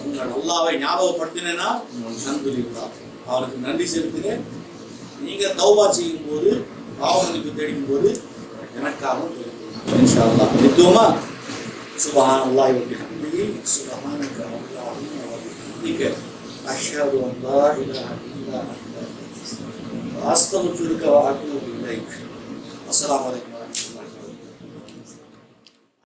உங்களை நல்லாவே ஞாபகப்படுத்தினேன்னா அல்ஹம்துலில்லாஹ், அவனுக்கு நன்றி செலுத்துங்க. நீங்க தௌபா செய்யும் போது, பாவங்களுக்கு தேடிக்கும் போது எனக்காகவும் இன்ஷா அல்லாஹ். நித்துவமா சுப்ஹானல்லாஹி வ பிஹம்திஹி சுப்ஹானக அல்லாஹும்ம வ பிஹம்திக அஷ்ஹது அன் லா இலாஹ இல்லா அன்த அஸ்தக்ஃபிருக வ அத்தூபு இலைக். அஸ்ஸலாமு அலைக்கும்.